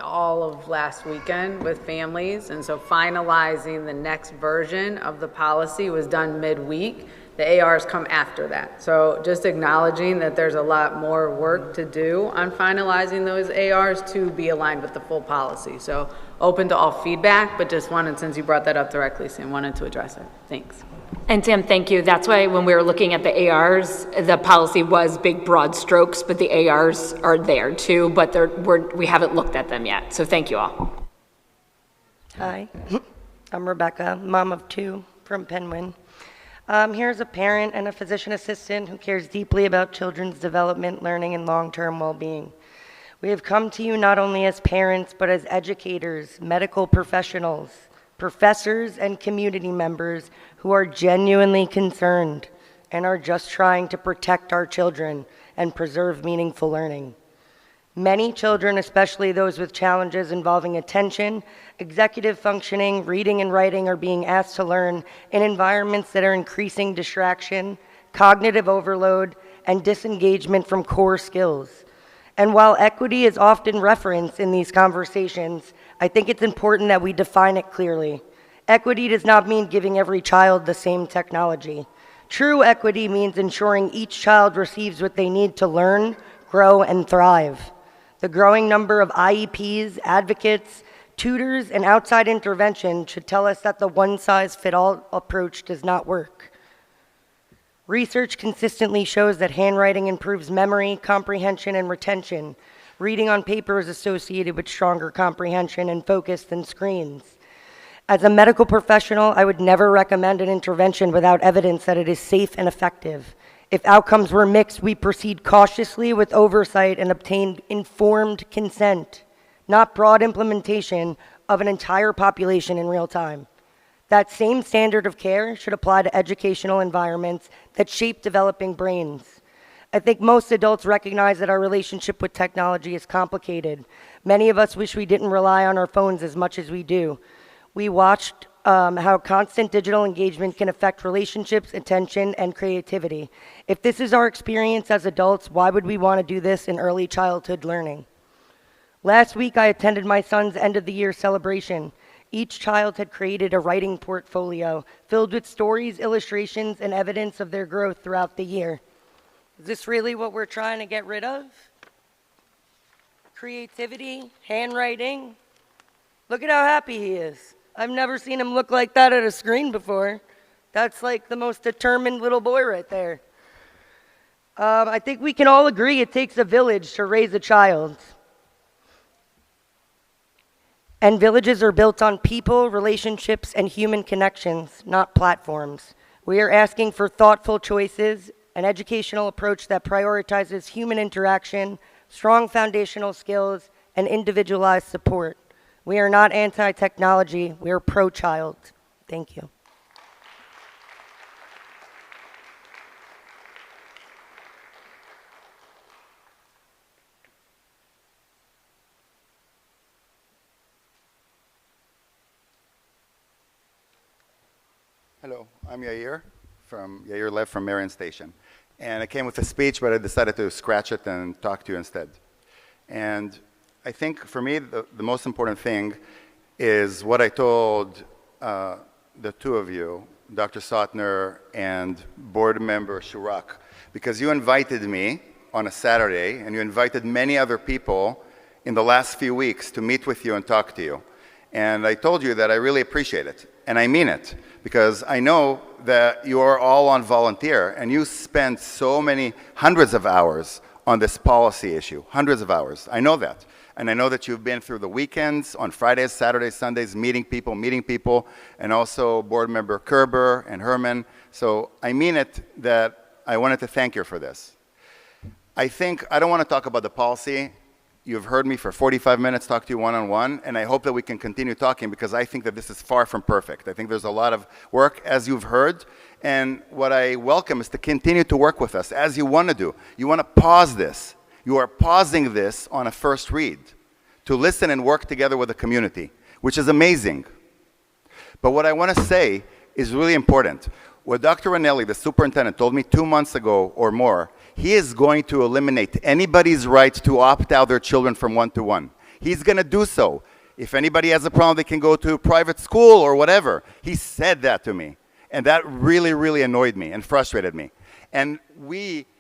all of last weekend with families. And so finalizing the next version of the policy was done midweek. The ARs come after that. So just acknowledging that there's a lot more work to do on finalizing those ARs to be aligned with the full policy. So open to all feedback, but just wanted, since you brought that up directly, Sam, wanted to address it. Thanks. And Sam, thank you. That's why when we were looking at the ARs, the policy was big, broad strokes, but the ARs are there too, but we haven't looked at them yet. So thank you all. Hi, I'm Rebecca, mom of two from Penguin. Here's a parent and a physician assistant who cares deeply about children's development, learning, and long-term well-being. We have come to you not only as parents, but as educators, medical professionals, professors, and community members who are genuinely concerned and are just trying to protect our children and preserve meaningful learning. Many children, especially those with challenges involving attention, executive functioning, reading and writing, are being asked to learn in environments that are increasing distraction, cognitive overload, and disengagement from core skills. And while equity is often referenced in these conversations, I think it's important that we define it clearly. Equity does not mean giving every child the same technology. True equity means ensuring each child receives what they need to learn, grow, and thrive. The growing number of IEPs, advocates, tutors, and outside intervention should tell us that the one-size-fits-all approach does not work. Research consistently shows that handwriting improves memory, comprehension, and retention. Reading on paper is associated with stronger comprehension and focus than screens. As a medical professional, I would never recommend an intervention without evidence that it is safe and effective. If outcomes were mixed, we proceed cautiously with oversight and obtain informed consent, not broad implementation of an entire population in real time. That same standard of care should apply to educational environments that shape developing brains. I think most adults recognize that our relationship with technology is complicated. Many of us wish we didn't rely on our phones as much as we do. We watched how constant digital engagement can affect relationships, attention, and creativity. If this is our experience as adults, why would we want to do this in early childhood learning? Last week, I attended my son's end-of-the-year celebration. Each child had created a writing portfolio filled with stories, illustrations, and evidence of their growth throughout the year. Is this really what we're trying to get rid of? creativity, handwriting. Look at how happy he is. I've never seen him look like that at a screen before. That's like the most determined little boy right there. I think we can all agree it takes a village to raise a child. And villages are built on people, relationships, and human connections, not platforms. We are asking for thoughtful choices, an educational approach that prioritizes human interaction, strong foundational skills, and individualized support. We are not anti-technology, we are pro-child. Thank you. Hello, I'm Yair Lev from Marion Station. And I came with a speech, but I decided to scratch it and talk to you instead. And I think for me, the most important thing is what I told the two of you, Dr. Sautner and board member Shurak, because you invited me on a Saturday, and you invited many other people in the last few weeks to meet with you and talk to you. And I told you that I really appreciate it, and I mean it, because I know that you are all on volunteer, and you spend so many hundreds of hours on this policy issue, hundreds of hours. I know that. And I know that you've been through the weekends, on Fridays, Saturdays, Sundays, meeting people, and also board member Kerber and Herman. So I mean it that I wanted to thank you for this. I don't want to talk about the policy. You've heard me for 45 minutes talk to you one-on-one, and I hope that we can continue talking because I think that this is far from perfect. I think there's a lot of work, as you've heard, and what I welcome is to continue to work with us, as you want to do. You want to pause this. You are pausing this on a first read to listen and work together with the community, which is amazing. But what I want to say is really important. What Dr. Ranelli, the superintendent, told me 2 months ago or more, he is going to eliminate anybody's right to opt out their children from one-to-one. He's going to do so. If anybody has a problem, they can go to private school or whatever. He said that to me. And that really, really annoyed me and frustrated me. And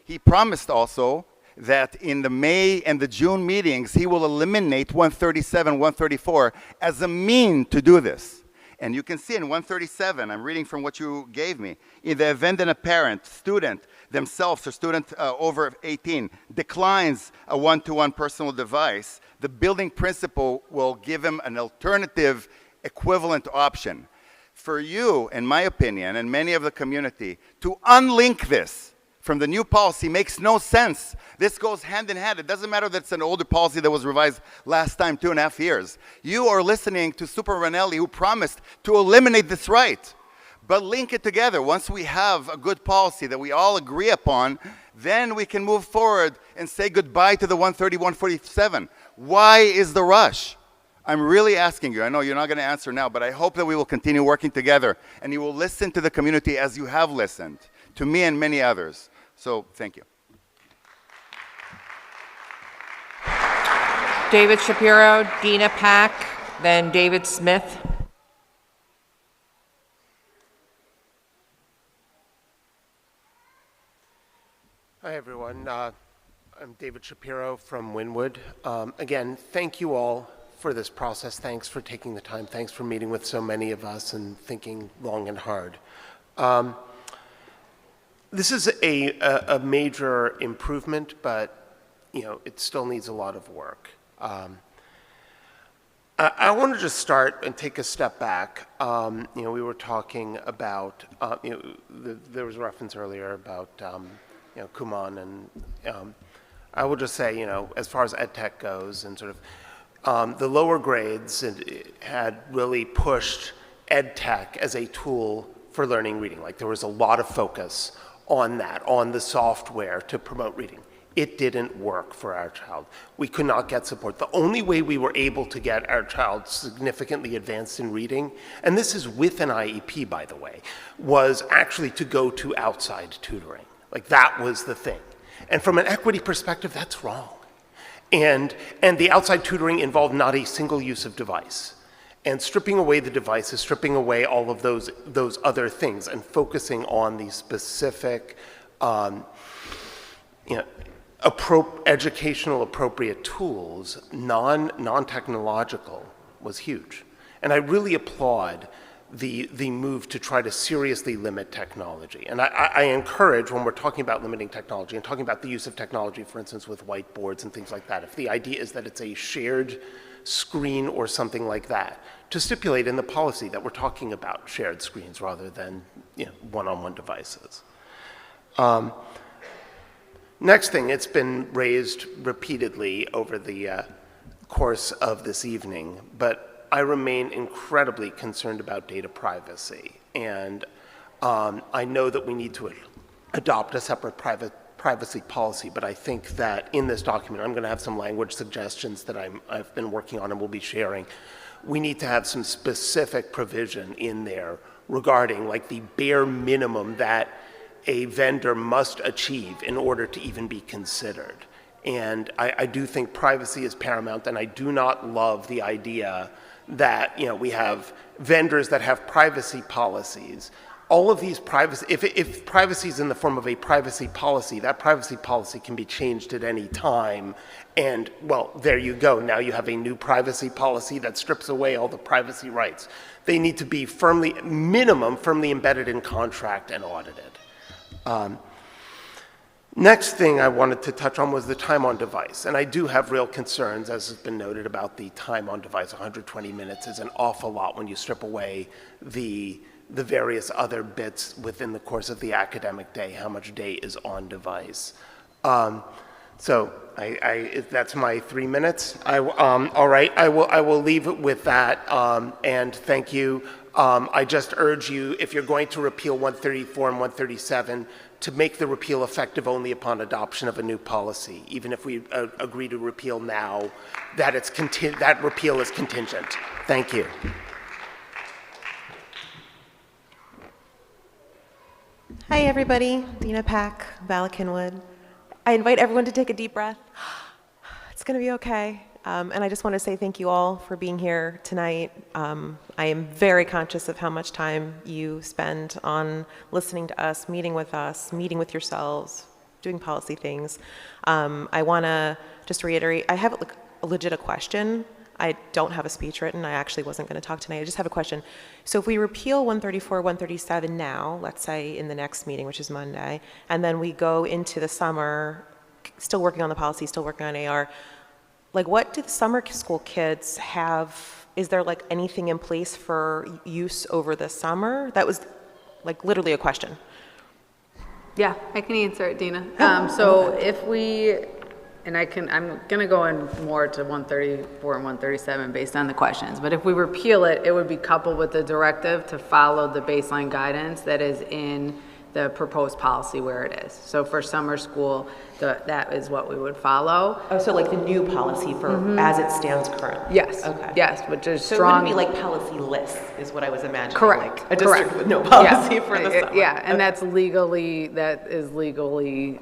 he promised also that in the May and the June meetings, he will eliminate 137, 134 as a mean to do this. And you can see in 137, I'm reading from what you gave me, in the event that a parent, student themselves or student over 18 declines a one-to-one personal device, the building principal will give him an alternative equivalent option. For you, in my opinion, and many of the community, to unlink this from the new policy makes no sense. This goes hand in hand. It doesn't matter that it's an older policy that was revised last time, 2.5 years. You are listening to Super Ranelli, who promised to eliminate this right. But link it together. Once we have a good policy that we all agree upon, then we can move forward and say goodbye to the 130, 147. Why is the rush? I'm really asking you. I know you're not going to answer now, but I hope that we will continue working together and you will listen to the community as you have listened to me and many others. So thank you. David Shapiro, Dina Pack, then David Smith. Hi, everyone. I'm David Shapiro from Wynwood. Again, thank you all for this process. Thanks for taking the time. Thanks for meeting with so many of us and thinking long and hard. This is a major improvement, but it still needs a lot of work. I want to just start and take a step back. We were talking about, there was a reference earlier about Kumon, and I will just say, as far as EdTech goes, and sort of the lower grades had really pushed EdTech as a tool for learning reading. Like there was a lot of focus on that, on the software to promote reading. It didn't work for our child. We could not get support. The only way we were able to get our child significantly advanced in reading, and this is with an IEP, by the way, was actually to go to outside tutoring. Like that was the thing. And from an equity perspective, that's wrong. And the outside tutoring involved not a single use of device. And stripping away the devices, stripping away all of those other things and focusing on the specific educational appropriate tools, non-technological, was huge. And I really applaud the move to try to seriously limit technology. And I encourage, when we're talking about limiting technology and talking about the use of technology, for instance, with whiteboards and things like that, if the idea is that it's a shared screen or something like that, to stipulate in the policy that we're talking about shared screens rather than one-on-one devices. Next thing, it's been raised repeatedly over the course of this evening, but I remain incredibly concerned about data privacy. And I know that we need to adopt a separate privacy policy, but I think that in this document, I'm going to have some language suggestions that I've been working on and will be sharing. We need to have some specific provision in there regarding like the bare minimum that a vendor must achieve in order to even be considered. And I do think privacy is paramount, and I do not love the idea that we have vendors that have privacy policies. All of these privacy, if privacy is in the form of a privacy policy, that privacy policy can be changed at any time. And well, there you go. Now you have a new privacy policy that strips away all the privacy rights. They need to be firmly embedded in contract and audited. Next thing I wanted to touch on was the time on device. And I do have real concerns, as has been noted, about the time on device. 120 minutes is an awful lot when you strip away the various other bits within the course of the academic day, how much day is on device. So that's my 3 minutes. All right, I will leave it with that, and thank you. I just urge you, if you're going to repeal 134 and 137, to make the repeal effective only upon adoption of a new policy. Even if we agree to repeal now, that repeal is contingent. Thank you. Hi everybody, Dina Pack, Bala-Cynwyd. I invite everyone to take a deep breath. It's gonna be okay. And I just want to say thank you all for being here tonight. I am very conscious of how much time you spend on listening to us, meeting with yourselves, doing policy things. I want to just reiterate, I have a legit question. I don't have a speech written. I actually wasn't going to talk tonight. I just have a question. So if we repeal 134, 137 now, let's say in the next meeting, which is Monday, and then we go into the summer, still working on the policy, still working on AR, like what do the summer school kids have? Is there like anything in place for use over the summer? That was like literally a question. Yeah, I can answer it, Dina. So if we, and I'm gonna go in more to 134 and 137 based on the questions, but if we repeal it, it would be coupled with the directive to follow the baseline guidance that is in the proposed policy where it is. So for summer school, that is what we would follow. Oh, so like the new policy for as it stands currently? Yes. Okay. Yes, which is so strong. So it wouldn't be like policy lists is what I was imagining. Correct. Like a district with no policy for the summer. Yeah, and that is legally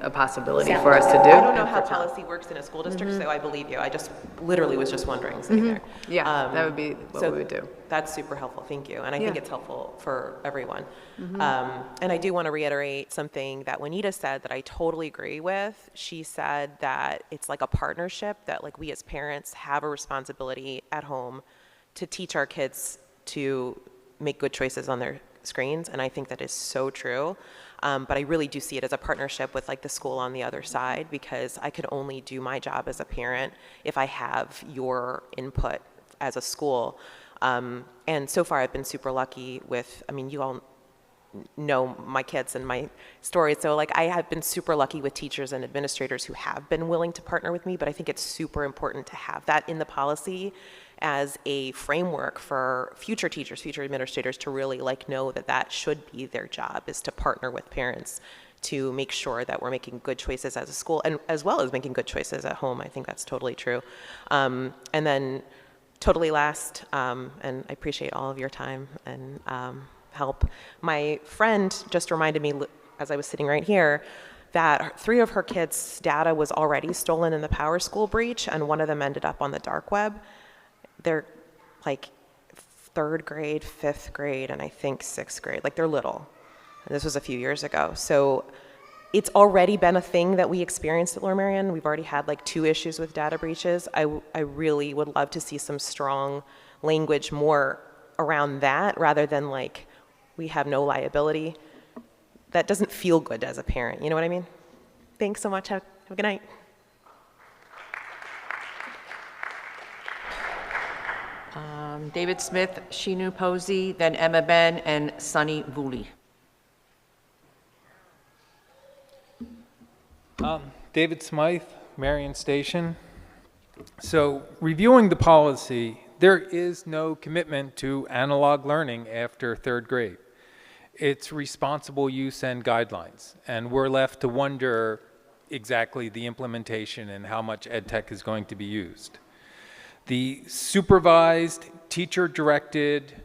a possibility for us to do. I don't know how policy works in a school district, so I believe you. I just literally was just wondering sitting there. Yeah, that would be what we would do. That's super helpful, thank you. And I think it's helpful for everyone. And I do want to reiterate something that Juanita said that I totally agree with. She said that it's like a partnership, that like we as parents have a responsibility at home to teach our kids to make good choices on their screens. And I think that is so true. But I really do see it as a partnership with like the school on the other side, because I could only do my job as a parent if I have your input as a school. And so far I've been super lucky with, I mean, you all know my kids and my story. So like I have been super lucky with teachers and administrators who have been willing to partner with me, but I think it's super important to have that in the policy as a framework for future teachers, future administrators to really like know that that should be their job, is to partner with parents to make sure that we're making good choices as a school, and as well as making good choices at home. I think that's totally true. And then totally last, and I appreciate all of your time and help. My friend just reminded me, as I was sitting right here, that 3 of her kids' data was already stolen in the Power School breach, and one of them ended up on the dark web. They're like 3rd grade, 5th grade, and I think 6th grade. Like they're little. And this was a few years ago. So it's already been a thing that we experienced at Lower Merion. We've already had like 2 issues with data breaches. I really would love to see some strong language more around that rather than like, we have no liability. That doesn't feel good as a parent, you know what I mean? Thanks so much, have a good night. David Smith, Shinu Posey, then Emma Ben, and Sunny Vuli. David Smythe, Marion Station. So, reviewing the policy, there is no commitment to analog learning after 3rd grade. It's responsible use and guidelines, and we're left to wonder exactly the implementation and how much ed tech is going to be used. The supervised, teacher-directed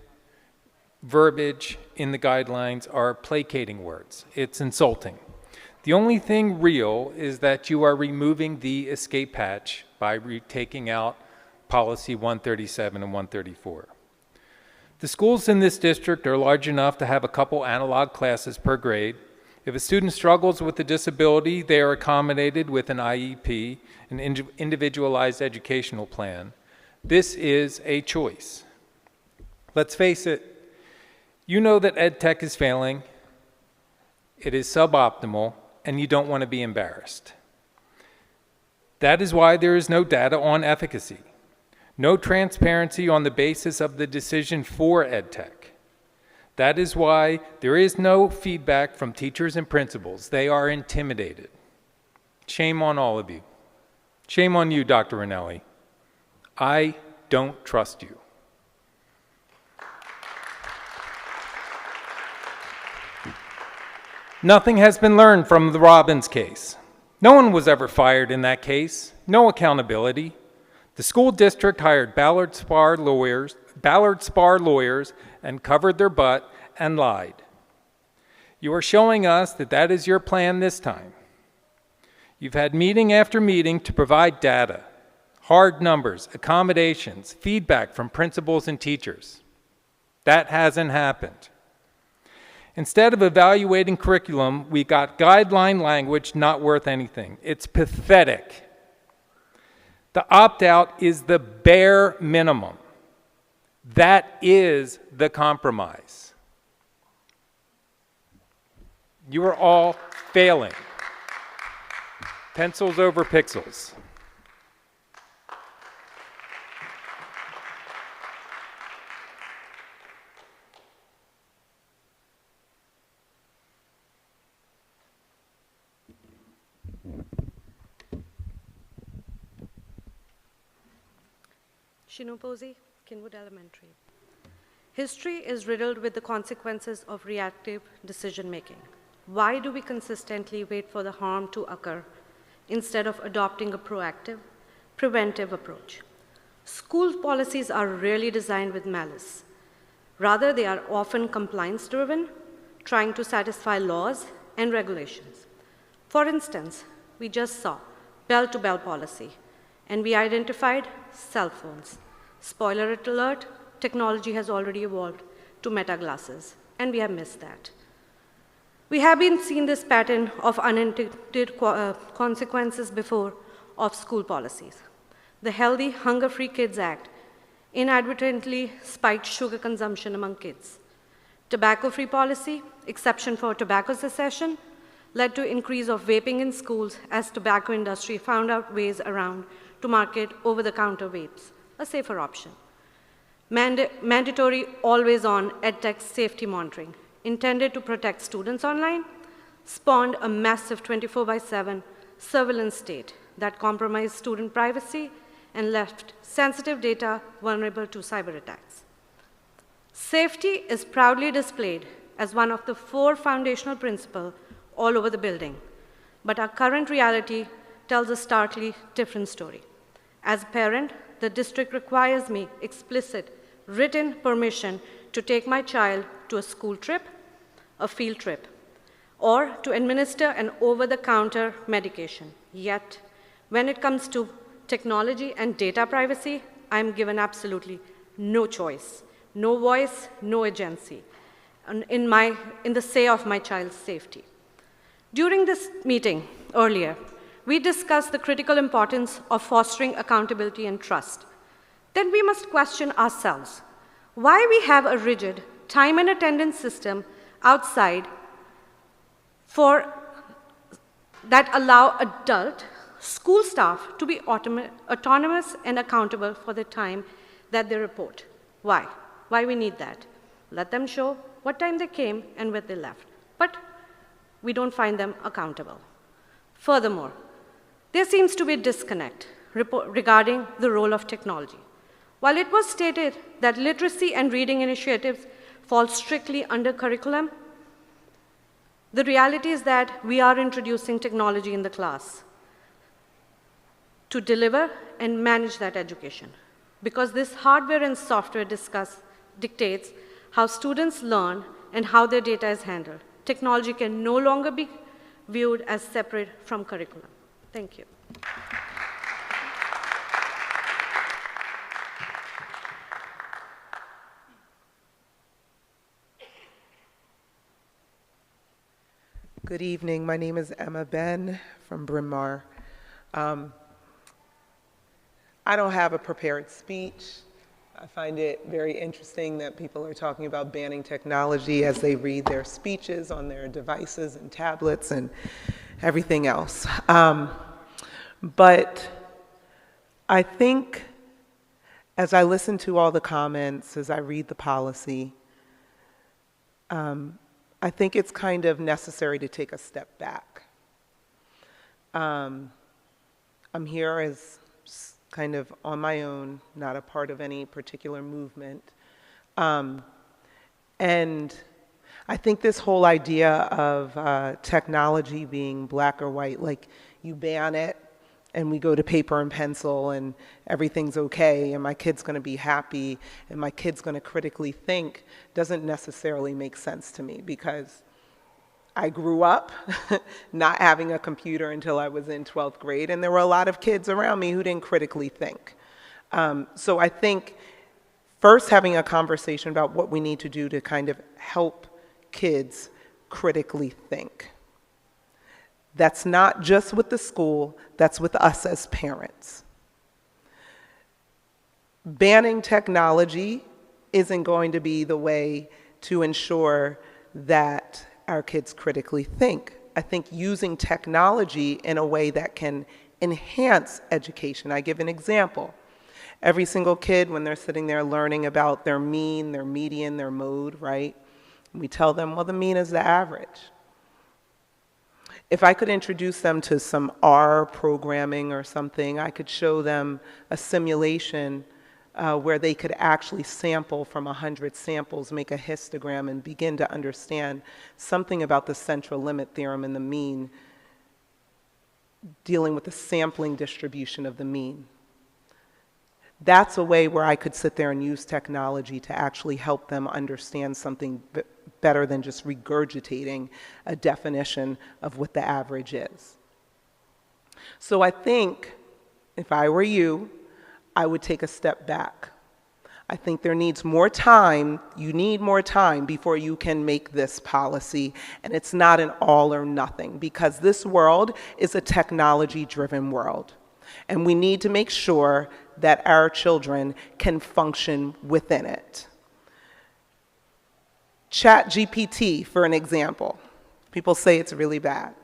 verbiage in the guidelines are placating words. It's insulting. The only thing real is that you are removing the escape hatch by taking out policy 137 and 134. The schools in this district are large enough to have a couple analog classes per grade. If a student struggles with a disability, they are accommodated with an IEP, an individualized educational plan. This is a choice. Let's face it, you know that ed tech is failing, it is suboptimal, and you don't want to be embarrassed. That is why there is no data on efficacy, no transparency on the basis of the decision for ed tech. That is why there is no feedback from teachers and principals. They are intimidated. Shame on all of you. Shame on you, Dr. Ranelli. I don't trust you. Nothing has been learned from the Robbins case. No one was ever fired in that case. No accountability. The school district hired Ballard Spahr lawyers and covered their butt and lied. You are showing us that that is your plan this time. You've had meeting after meeting to provide data, hard numbers, accommodations, feedback from principals and teachers. That hasn't happened. Instead of evaluating curriculum, we got guideline language not worth anything. It's pathetic. The opt-out is the bare minimum. That is the compromise. You are all failing. Pencils over pixels. Shinu Posey, Kinwood Elementary. History is riddled with the consequences of reactive decision-making. Why do we consistently wait for the harm to occur instead of adopting a proactive, preventive approach? School policies are rarely designed with malice. Rather, they are often compliance-driven, trying to satisfy laws and regulations. For instance, we just saw bell-to-bell policy, and we identified cell phones. Spoiler alert, technology has already evolved to meta glasses, and we have missed that. We have been seeing this pattern of unintended consequences before of school policies. The Healthy, Hunger-Free Kids Act inadvertently spiked sugar consumption among kids. Tobacco-free policy, exception for tobacco cessation, led to increase of vaping in schools as tobacco industry found out ways around to market over-the-counter vapes, a safer option. Mandatory always-on EdTech safety monitoring, intended to protect students online, spawned a massive 24/7 surveillance state that compromised student privacy and left sensitive data vulnerable to cyber attacks. Safety is proudly displayed as one of the 4 foundational principles all over the building, but our current reality tells a starkly different story. As a parent, the district requires me explicit written permission to take my child to a school trip, a field trip, or to administer an over-the-counter medication. Yet, when it comes to technology and data privacy, I'm given absolutely no choice, no voice, no agency in the say of my child's safety. During this meeting earlier, we discussed the critical importance of fostering accountability and trust. Then we must question ourselves why we have a rigid time and attendance system outside that allow adult school staff to be autonomous and accountable for the time that they report. Why? Why we need that? Let them show what time they came and when they left. But we don't find them accountable. Furthermore, there seems to be a disconnect regarding the role of technology. While it was stated that literacy and reading initiatives fall strictly under curriculum, the reality is that we are introducing technology in the class to deliver and manage that education. Because this hardware and software dictates how students learn and how their data is handled. Technology can no longer be viewed as separate from curriculum. Thank you. Good evening. My name is Emma Ben from Bryn Mawr. I don't have a prepared speech. I find it very interesting that people are talking about banning technology as they read their speeches on their devices and tablets and everything else. But I think as I listen to all the comments, as I read the policy, I think it's kind of necessary to take a step back. I'm here as kind of on my own, not a part of any particular movement. And I think this whole idea of technology being black or white, like you ban it and we go to paper and pencil and everything's okay and my kid's gonna be happy and my kid's gonna critically think, doesn't necessarily make sense to me, because I grew up not having a computer until I was in 12th grade, and there were a lot of kids around me who didn't critically think. So I think first having a conversation about what we need to do to kind of help kids critically think. That's not just with the school, that's with us as parents. Banning technology isn't going to be the way to ensure that our kids critically think. I think using technology in a way that can enhance education. I give an example. Every single kid, when they're sitting there learning about their mean, their median, their mode, right? We tell them, well, the mean is the average. If I could introduce them to some R programming or something, I could show them a simulation where they could actually sample from 100 samples, make a histogram, and begin to understand something about the central limit theorem and the mean, dealing with the sampling distribution of the mean. That's a way where I could sit there and use technology to actually help them understand something better than just regurgitating a definition of what the average is. So I think if I were you, I would take a step back. I think there needs more time, you need more time before you can make this policy, and it's not an all or nothing, because this world is a technology-driven world, and we need to make sure that our children can function within it. ChatGPT, for an example. People say it's really bad.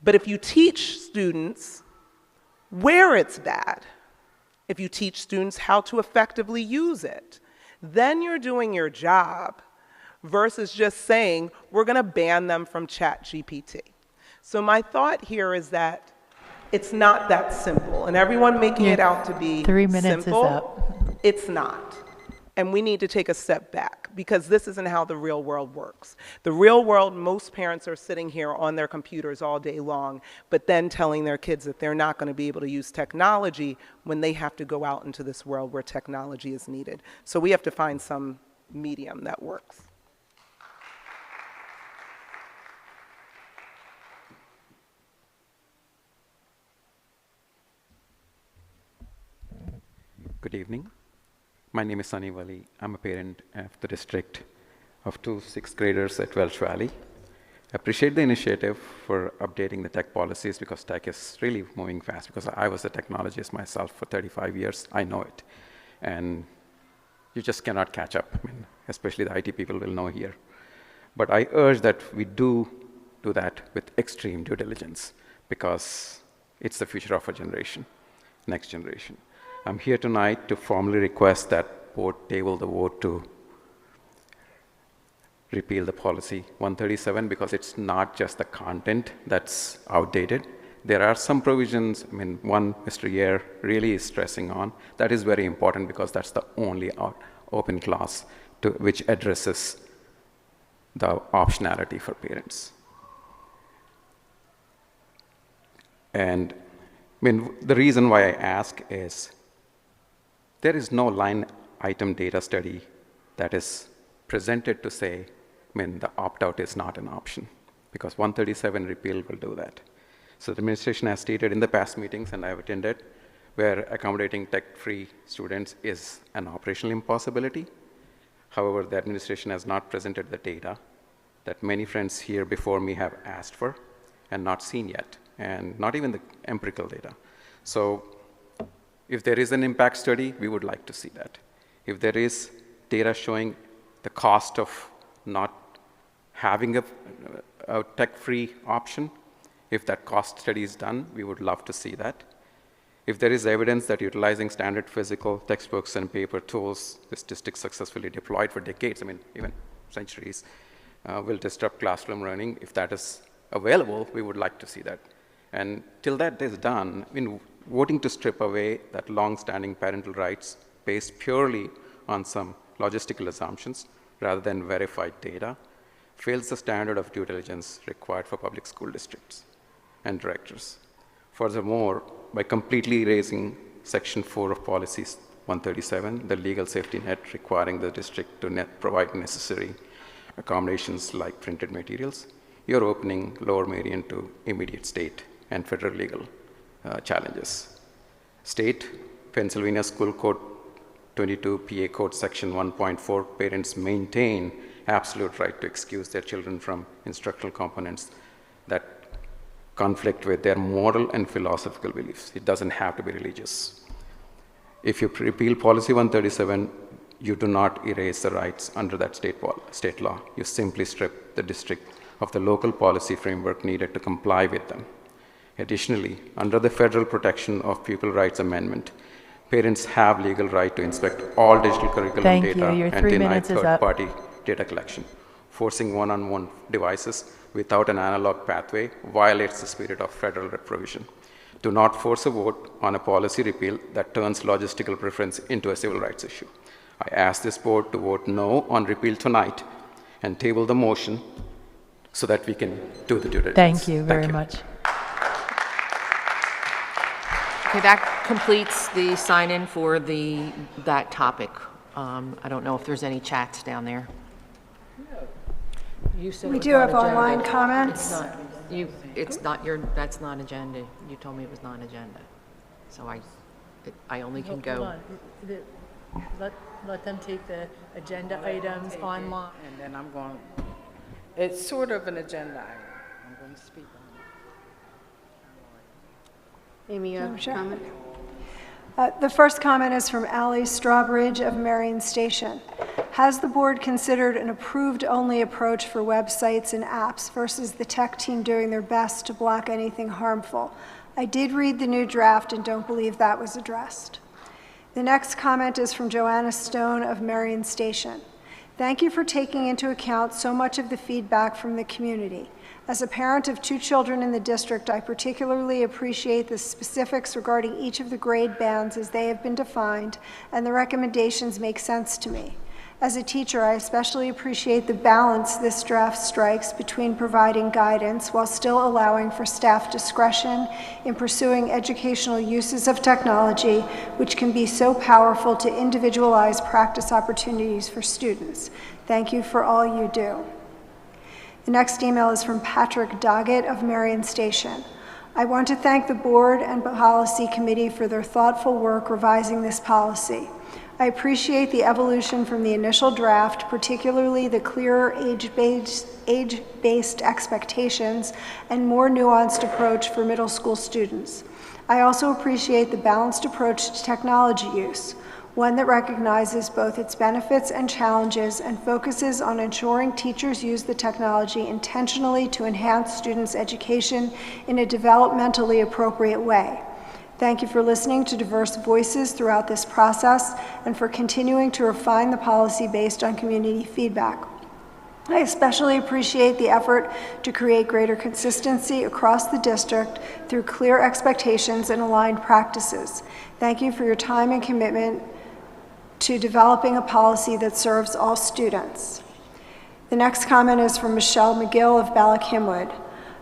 But if you teach students where it's bad, if you teach students how to effectively use it, then you're doing your job, versus just saying, we're gonna ban them from ChatGPT. So my thought here is that it's not that simple, and everyone making it out to be 3 minutes simple, is up. It's not. And we need to take a step back, because this isn't how the real world works. The real world, most parents are sitting here on their computers all day long, but then telling their kids that they're not going to be able to use technology when they have to go out into this world where technology is needed. So we have to find some medium that works. Good evening. My name is Sunny Wali. I'm a parent of the district of 2 6th graders at Welsh Valley. appreciate the initiative for updating the tech policies because tech is really moving fast. Because I was a technologist myself for 35 years, I know it. And you just cannot catch up. I mean, especially the IT people will know here. But I urge that we do that with extreme due diligence because it's the future of our generation, next generation. I'm here tonight to formally request that board table the vote to repeal the policy 137 because it's not just the content that's outdated. There are some provisions, I mean, one Mr. Yair really is stressing on. That is very important because that's the only open clause which addresses the optionality for parents. And I mean, the reason why I ask is there is no line item data study that is presented to say, I mean, the opt-out is not an option because 137 repeal will do that. So the administration has stated in the past meetings, and I've attended, where accommodating tech-free students is an operational impossibility. However, the administration has not presented the data that many friends here before me have asked for and not seen yet, and not even the empirical data. So if there is an impact study, we would like to see that. If there is data showing the cost of not having a tech-free option, if that cost study is done, we would love to see that. If there is evidence that utilizing standard physical textbooks and paper tools this district successfully deployed for decades, I mean, even centuries, will disrupt classroom learning, if that is available, we would like to see that. And till that is done, I mean, voting to strip away that long-standing parental rights based purely on some logistical assumptions rather than verified data fails the standard of due diligence required for public school districts and directors. Furthermore, by completely erasing Section 4 of Policies 137, the legal safety net requiring the district to provide necessary accommodations like printed materials, you're opening Lower Merion to immediate state and federal legal challenges. State, Pennsylvania School Code 22 PA Code Section 1.4, parents maintain absolute right to excuse their children from instructional components that conflict with their moral and philosophical beliefs. It doesn't have to be religious. If you repeal Policy 137, you do not erase the rights under that state law. You simply strip the district of the local policy framework needed to comply with them. Additionally, under the Federal Protection of Pupil Rights Amendment, parents have legal right to inspect all digital curriculum data and deny third-party data collection. Forcing one-on-one devices without an analog pathway violates the spirit of federal provision. Do not force a vote on a policy repeal that turns logistical preference into a civil rights issue. I ask this board to vote no on repeal tonight and table the motion so that we can do the due diligence. Thank you very much. Okay, that completes the sign-in for that topic. I don't know if there's any chats down there. You said we it was do not have agenda. online comments. It's not that's not agenda. You told me it was not agenda. So I only can go. Hold on. Let them take the agenda items online. And then I'm going, it's sort of an agenda item. I'm going to speak on it. Amy, you have a comment? The first comment is from Allie Strawbridge of Marion Station. Has the board considered an approved-only approach for websites and apps versus the tech team doing their best to block anything harmful? I did read the new draft and don't believe that was addressed. The next comment is from Joanna Stone of Marion Station. Thank you for taking into account so much of the feedback from the community. As a parent of 2 children in the district, I particularly appreciate the specifics regarding each of the grade bands as they have been defined, and the recommendations make sense to me. As a teacher, I especially appreciate the balance this draft strikes between providing guidance while still allowing for staff discretion in pursuing educational uses of technology, which can be so powerful to individualize practice opportunities for students. Thank you for all you do. The next email is from Patrick Doggett of Marion Station. I want to thank the board and policy committee for their thoughtful work revising this policy. I appreciate the evolution from the initial draft, particularly the clearer age-based expectations and more nuanced approach for middle school students. I also appreciate the balanced approach to technology use, one that recognizes both its benefits and challenges and focuses on ensuring teachers use the technology intentionally to enhance students' education in a developmentally appropriate way. Thank you for listening to diverse voices throughout this process and for continuing to refine the policy based on community feedback. I especially appreciate the effort to create greater consistency across the district through clear expectations and aligned practices. Thank you for your time and commitment to developing a policy that serves all students. The next comment is from Michelle McGill of Ballackinwood.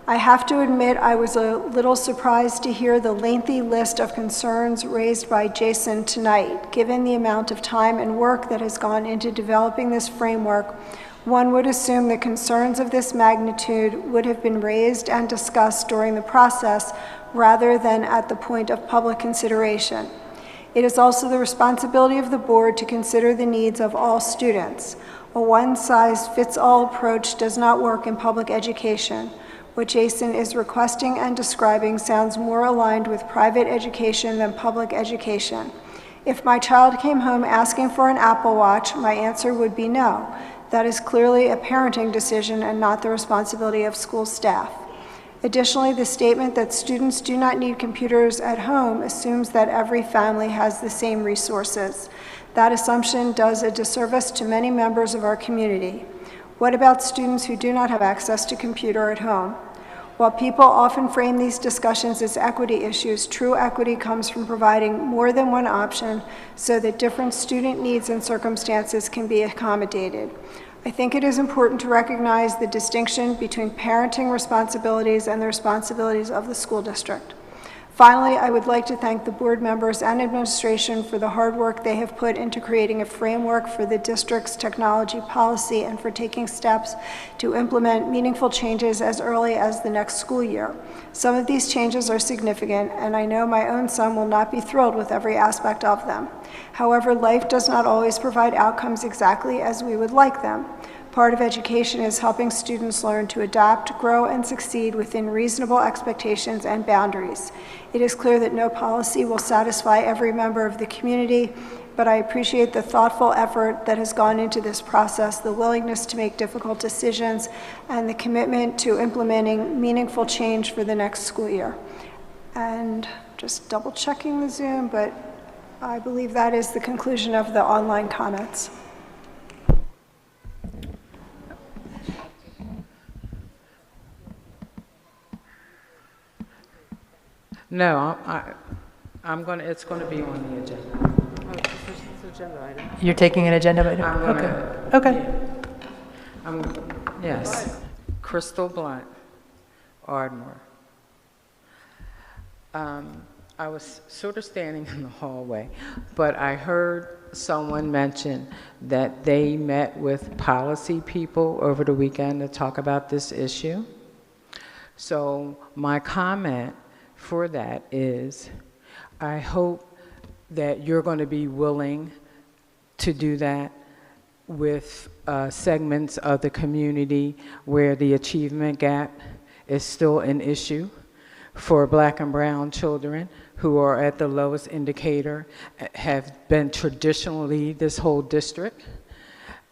I have to admit I was a little surprised to hear the lengthy list of concerns raised by Jason tonight. Given the amount of time and work that has gone into developing this framework, one would assume that concerns of this magnitude would have been raised and discussed during the process rather than at the point of public consideration. It is also the responsibility of the board to consider the needs of all students. A one-size-fits-all approach does not work in public education. What Jason is requesting and describing sounds more aligned with private education than public education. If my child came home asking for an Apple Watch, my answer would be no. That is clearly a parenting decision and not the responsibility of school staff. Additionally, the statement that students do not need computers at home assumes that every family has the same resources. That assumption does a disservice to many members of our community. What about students who do not have access to a computer at home? While people often frame these discussions as equity issues, true equity comes from providing more than one option so that different student needs and circumstances can be accommodated. I think it is important to recognize the distinction between parenting responsibilities and the responsibilities of the school district. Finally, I would like to thank the board members and administration for the hard work they have put into creating a framework for the district's technology policy and for taking steps to implement meaningful changes as early as the next school year. Some of these changes are significant, and I know my own son will not be thrilled with every aspect of them. However, life does not always provide outcomes exactly as we would like them. Part of education is helping students learn to adapt, grow, and succeed within reasonable expectations and boundaries. It is clear that no policy will satisfy every member of the community, but I appreciate the thoughtful effort that has gone into this process, the willingness to make difficult decisions, and the commitment to implementing meaningful change for the next school year. And just double checking the Zoom, but I believe that is the conclusion of the online comments. No, I'm going to, it's going to be on the agenda. It's an agenda item. You're taking an agenda item? I'm Okay. Yes. Crystal Blunt, Ardmore. I was sort of standing in the hallway, but I heard someone mention that they met with policy people over the weekend to talk about this issue. So my comment for that is, I hope that you're going to be willing to do that with segments of the community where the achievement gap is still an issue for Black and brown children who are at the lowest indicator, have been traditionally this whole district,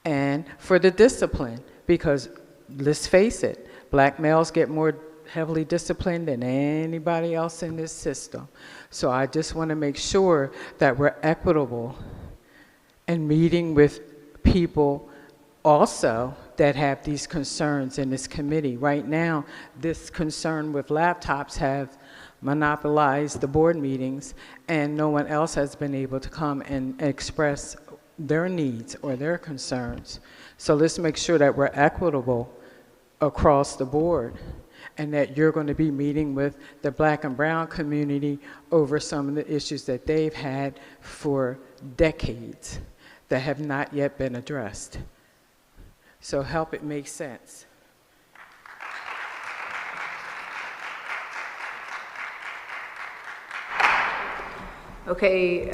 and for the discipline, because let's face it, Black males get more heavily disciplined than anybody else in this system. So I just want to make sure that we're equitable and meeting with people also that have these concerns in this committee. Right now, this concern with laptops have monopolized the board meetings, and no one else has been able to come and express their needs or their concerns. So let's make sure that we're equitable across the board, and that you're going to be meeting with the Black and brown community over some of the issues that they've had for decades that have not yet been addressed. So help it make sense. Okay,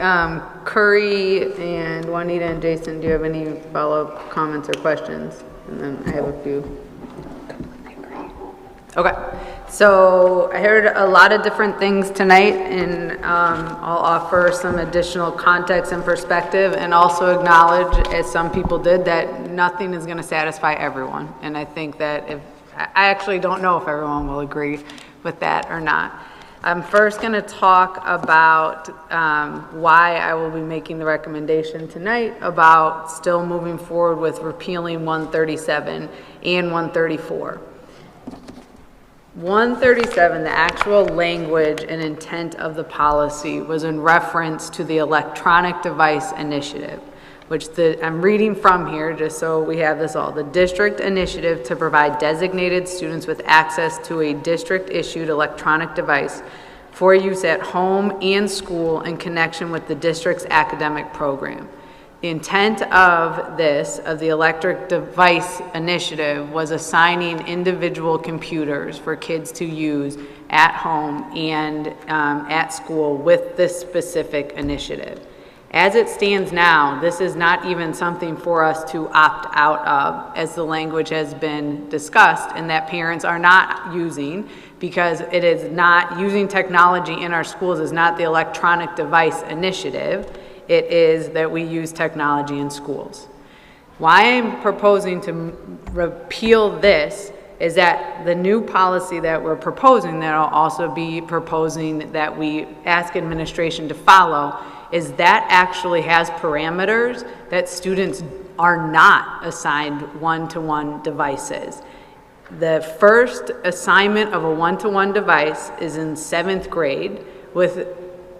Curry and Juanita and Jason, do you have any follow-up comments or questions? And then I have a few. Okay, so I heard a lot of different things tonight, and I'll offer some additional context and perspective, and also acknowledge, as some people did, that nothing is going to satisfy everyone. And I think that I actually don't know if everyone will agree with that or not. I'm first going to talk about why I will be making the recommendation tonight about still moving forward with repealing 137 and 134. 137, the actual language and intent of the policy was in reference to the electronic device initiative, which I'm reading from here just so we have this all. The district initiative to provide designated students with access to a district-issued electronic device for use at home and school in connection with the district's academic program. The intent of the electric device initiative, was assigning individual computers for kids to use at home and at school with this specific initiative. As it stands now, this is not even something for us to opt out of, as the language has been discussed, and that parents are not using, because it is not using technology in our schools is not the electronic device initiative. It is that we use technology in schools. Why I'm proposing to repeal this is that the new policy that we're proposing, that I'll also be proposing that we ask administration to follow, is that actually has parameters that students are not assigned one-to-one devices. The first assignment of a one-to-one device is in 7th grade, with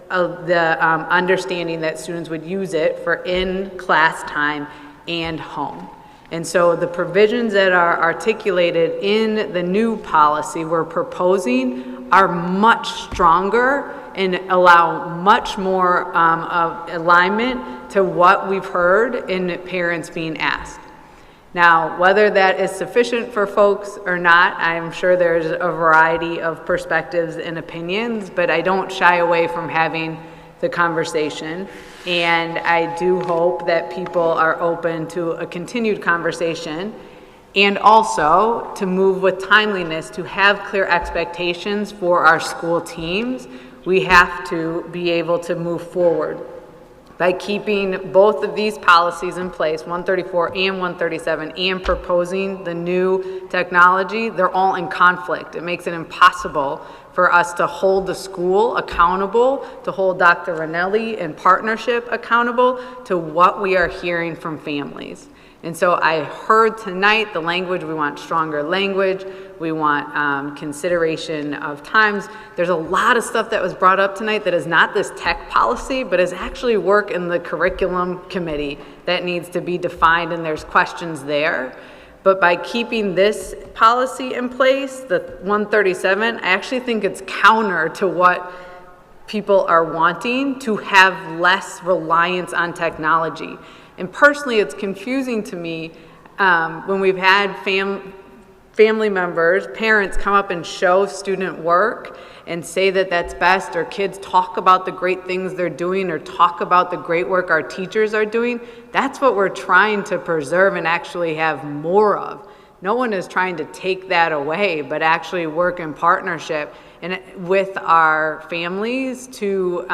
the understanding that students would use it for in-class time and home. And so the provisions that are articulated in the new policy we're proposing are much stronger and allow much more of alignment to what we've heard in parents being asked. Now, whether that is sufficient for folks or not, I'm sure there's a variety of perspectives and opinions, but I don't shy away from having the conversation. And I do hope that people are open to a continued conversation, and also to move with timeliness, to have clear expectations for our school teams. We have to be able to move forward. By keeping both of these policies in place, 134 and 137, and proposing the new technology, they're all in conflict. It makes it impossible for us to hold the school accountable, to hold Dr. Ranelli in partnership accountable to what we are hearing from families. And so I heard tonight the language, we want stronger language, we want consideration of times. There's a lot of stuff that was brought up tonight that is not this tech policy, but is actually work in the curriculum committee that needs to be defined, and there's questions there. But by keeping this policy in place, the 137, I actually think it's counter to what people are wanting, to have less reliance on technology. And personally, it's confusing to me when we've had family members, parents come up and show student work and say that that's best, or kids talk about the great things they're doing, or talk about the great work our teachers are doing. That's what we're trying to preserve and actually have more of. No one is trying to take that away, but actually work in partnership and with our families to,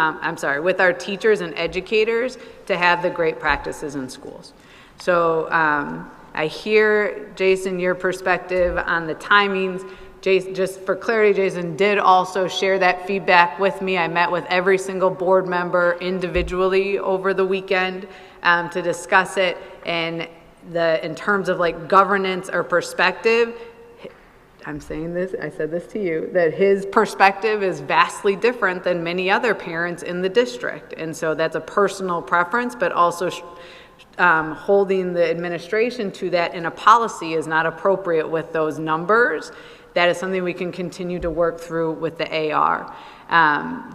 with our teachers and educators to have the great practices in schools. So I hear, Jason, your perspective on the timings. Jason, just for clarity, Jason did also share that feedback with me. I met with every single board member individually over the weekend to discuss it. And in terms of like governance or perspective, I'm saying this, I said this to you, that his perspective is vastly different than many other parents in the district. And so that's a personal preference, but also holding the administration to that in a policy is not appropriate with those numbers. That is something we can continue to work through with the AR.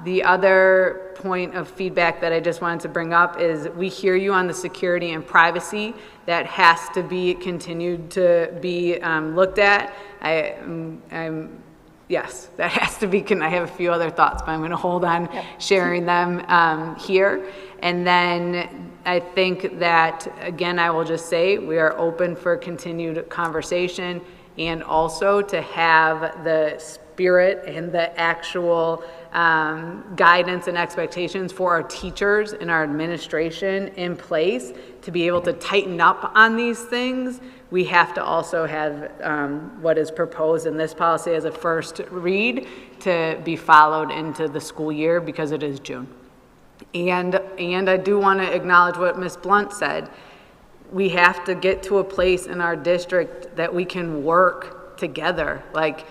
The other point of feedback that I just wanted to bring up is we hear you on the security and privacy. That has to be continued to be looked at. I'm Yes, that has to be, I have a few other thoughts, but I'm going to hold on sharing them here. And then I think that, again, I will just say we are open for continued conversation and also to have the spirit and the actual guidance and expectations for our teachers and our administration in place to be able to tighten up on these things. We have to also have what is proposed in this policy as a first read to be followed into the school year because it is June. And I do want to acknowledge what Ms. Blunt said. We have to get to a place in our district that we can work together. Like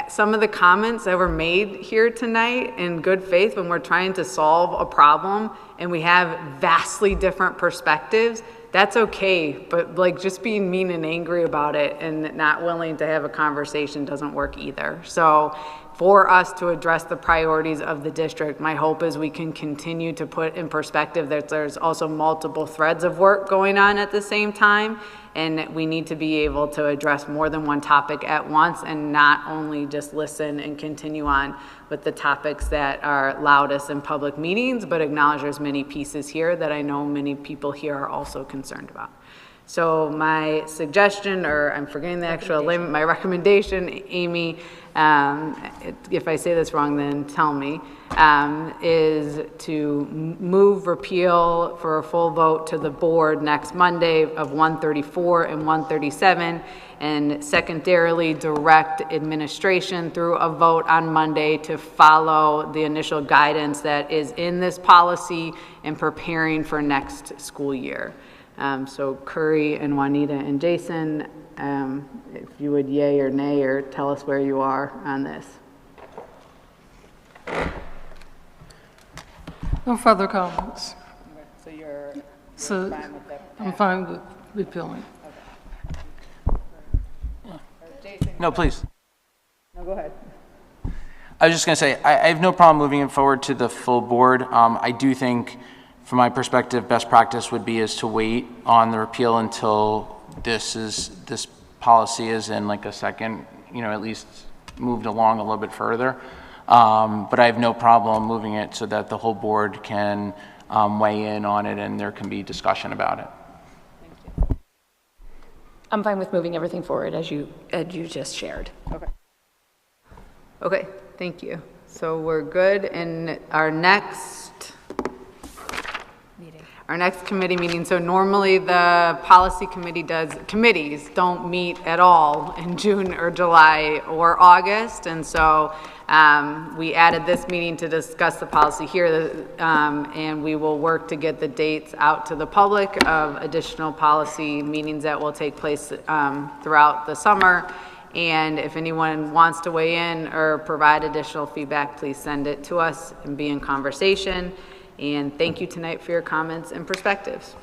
some of the comments that were made here tonight in good faith when we're trying to solve a problem and we have vastly different perspectives, that's okay, but like just being mean and angry about it and not willing to have a conversation doesn't work either. So for us to address the priorities of the district, my hope is we can continue to put in perspective that there's also multiple threads of work going on at the same time, and we need to be able to address more than one topic at once and not only just listen and continue on with the topics that are loudest in public meetings, but acknowledge there's many pieces here that I know many people here are also concerned about. So my suggestion, or I'm forgetting the actual limit, my recommendation, Amy, if I say this wrong, then tell me, is to move repeal for a full vote to the board next Monday of 134 and 137, and secondarily direct administration through a vote on Monday to follow the initial guidance that is in this policy and preparing for next school year. So Curry and Juanita and Jason, if you would yay or nay or tell us where you are on this. No further comments. So you're fine with that? I'm fine with repealing. No, please. No, go ahead. I was just going to say, I have no problem moving it forward to the full board. I do think, from my perspective, best practice would be is to wait on the repeal until this policy is in like a second, at least moved along a little bit further. But I have no problem moving it so that the whole board can weigh in on it and there can be discussion about it. I'm fine with moving everything forward as you just shared. Okay, thank you. So we're good, and our next committee meeting, so normally the policy committees don't meet at all in June or July or August, and so we added this meeting to discuss the policy here, and we will work to get the dates out to the public of additional policy meetings that will take place throughout the summer. And if anyone wants to weigh in or provide additional feedback, please send it to us and be in conversation. And thank you tonight for your comments and perspectives.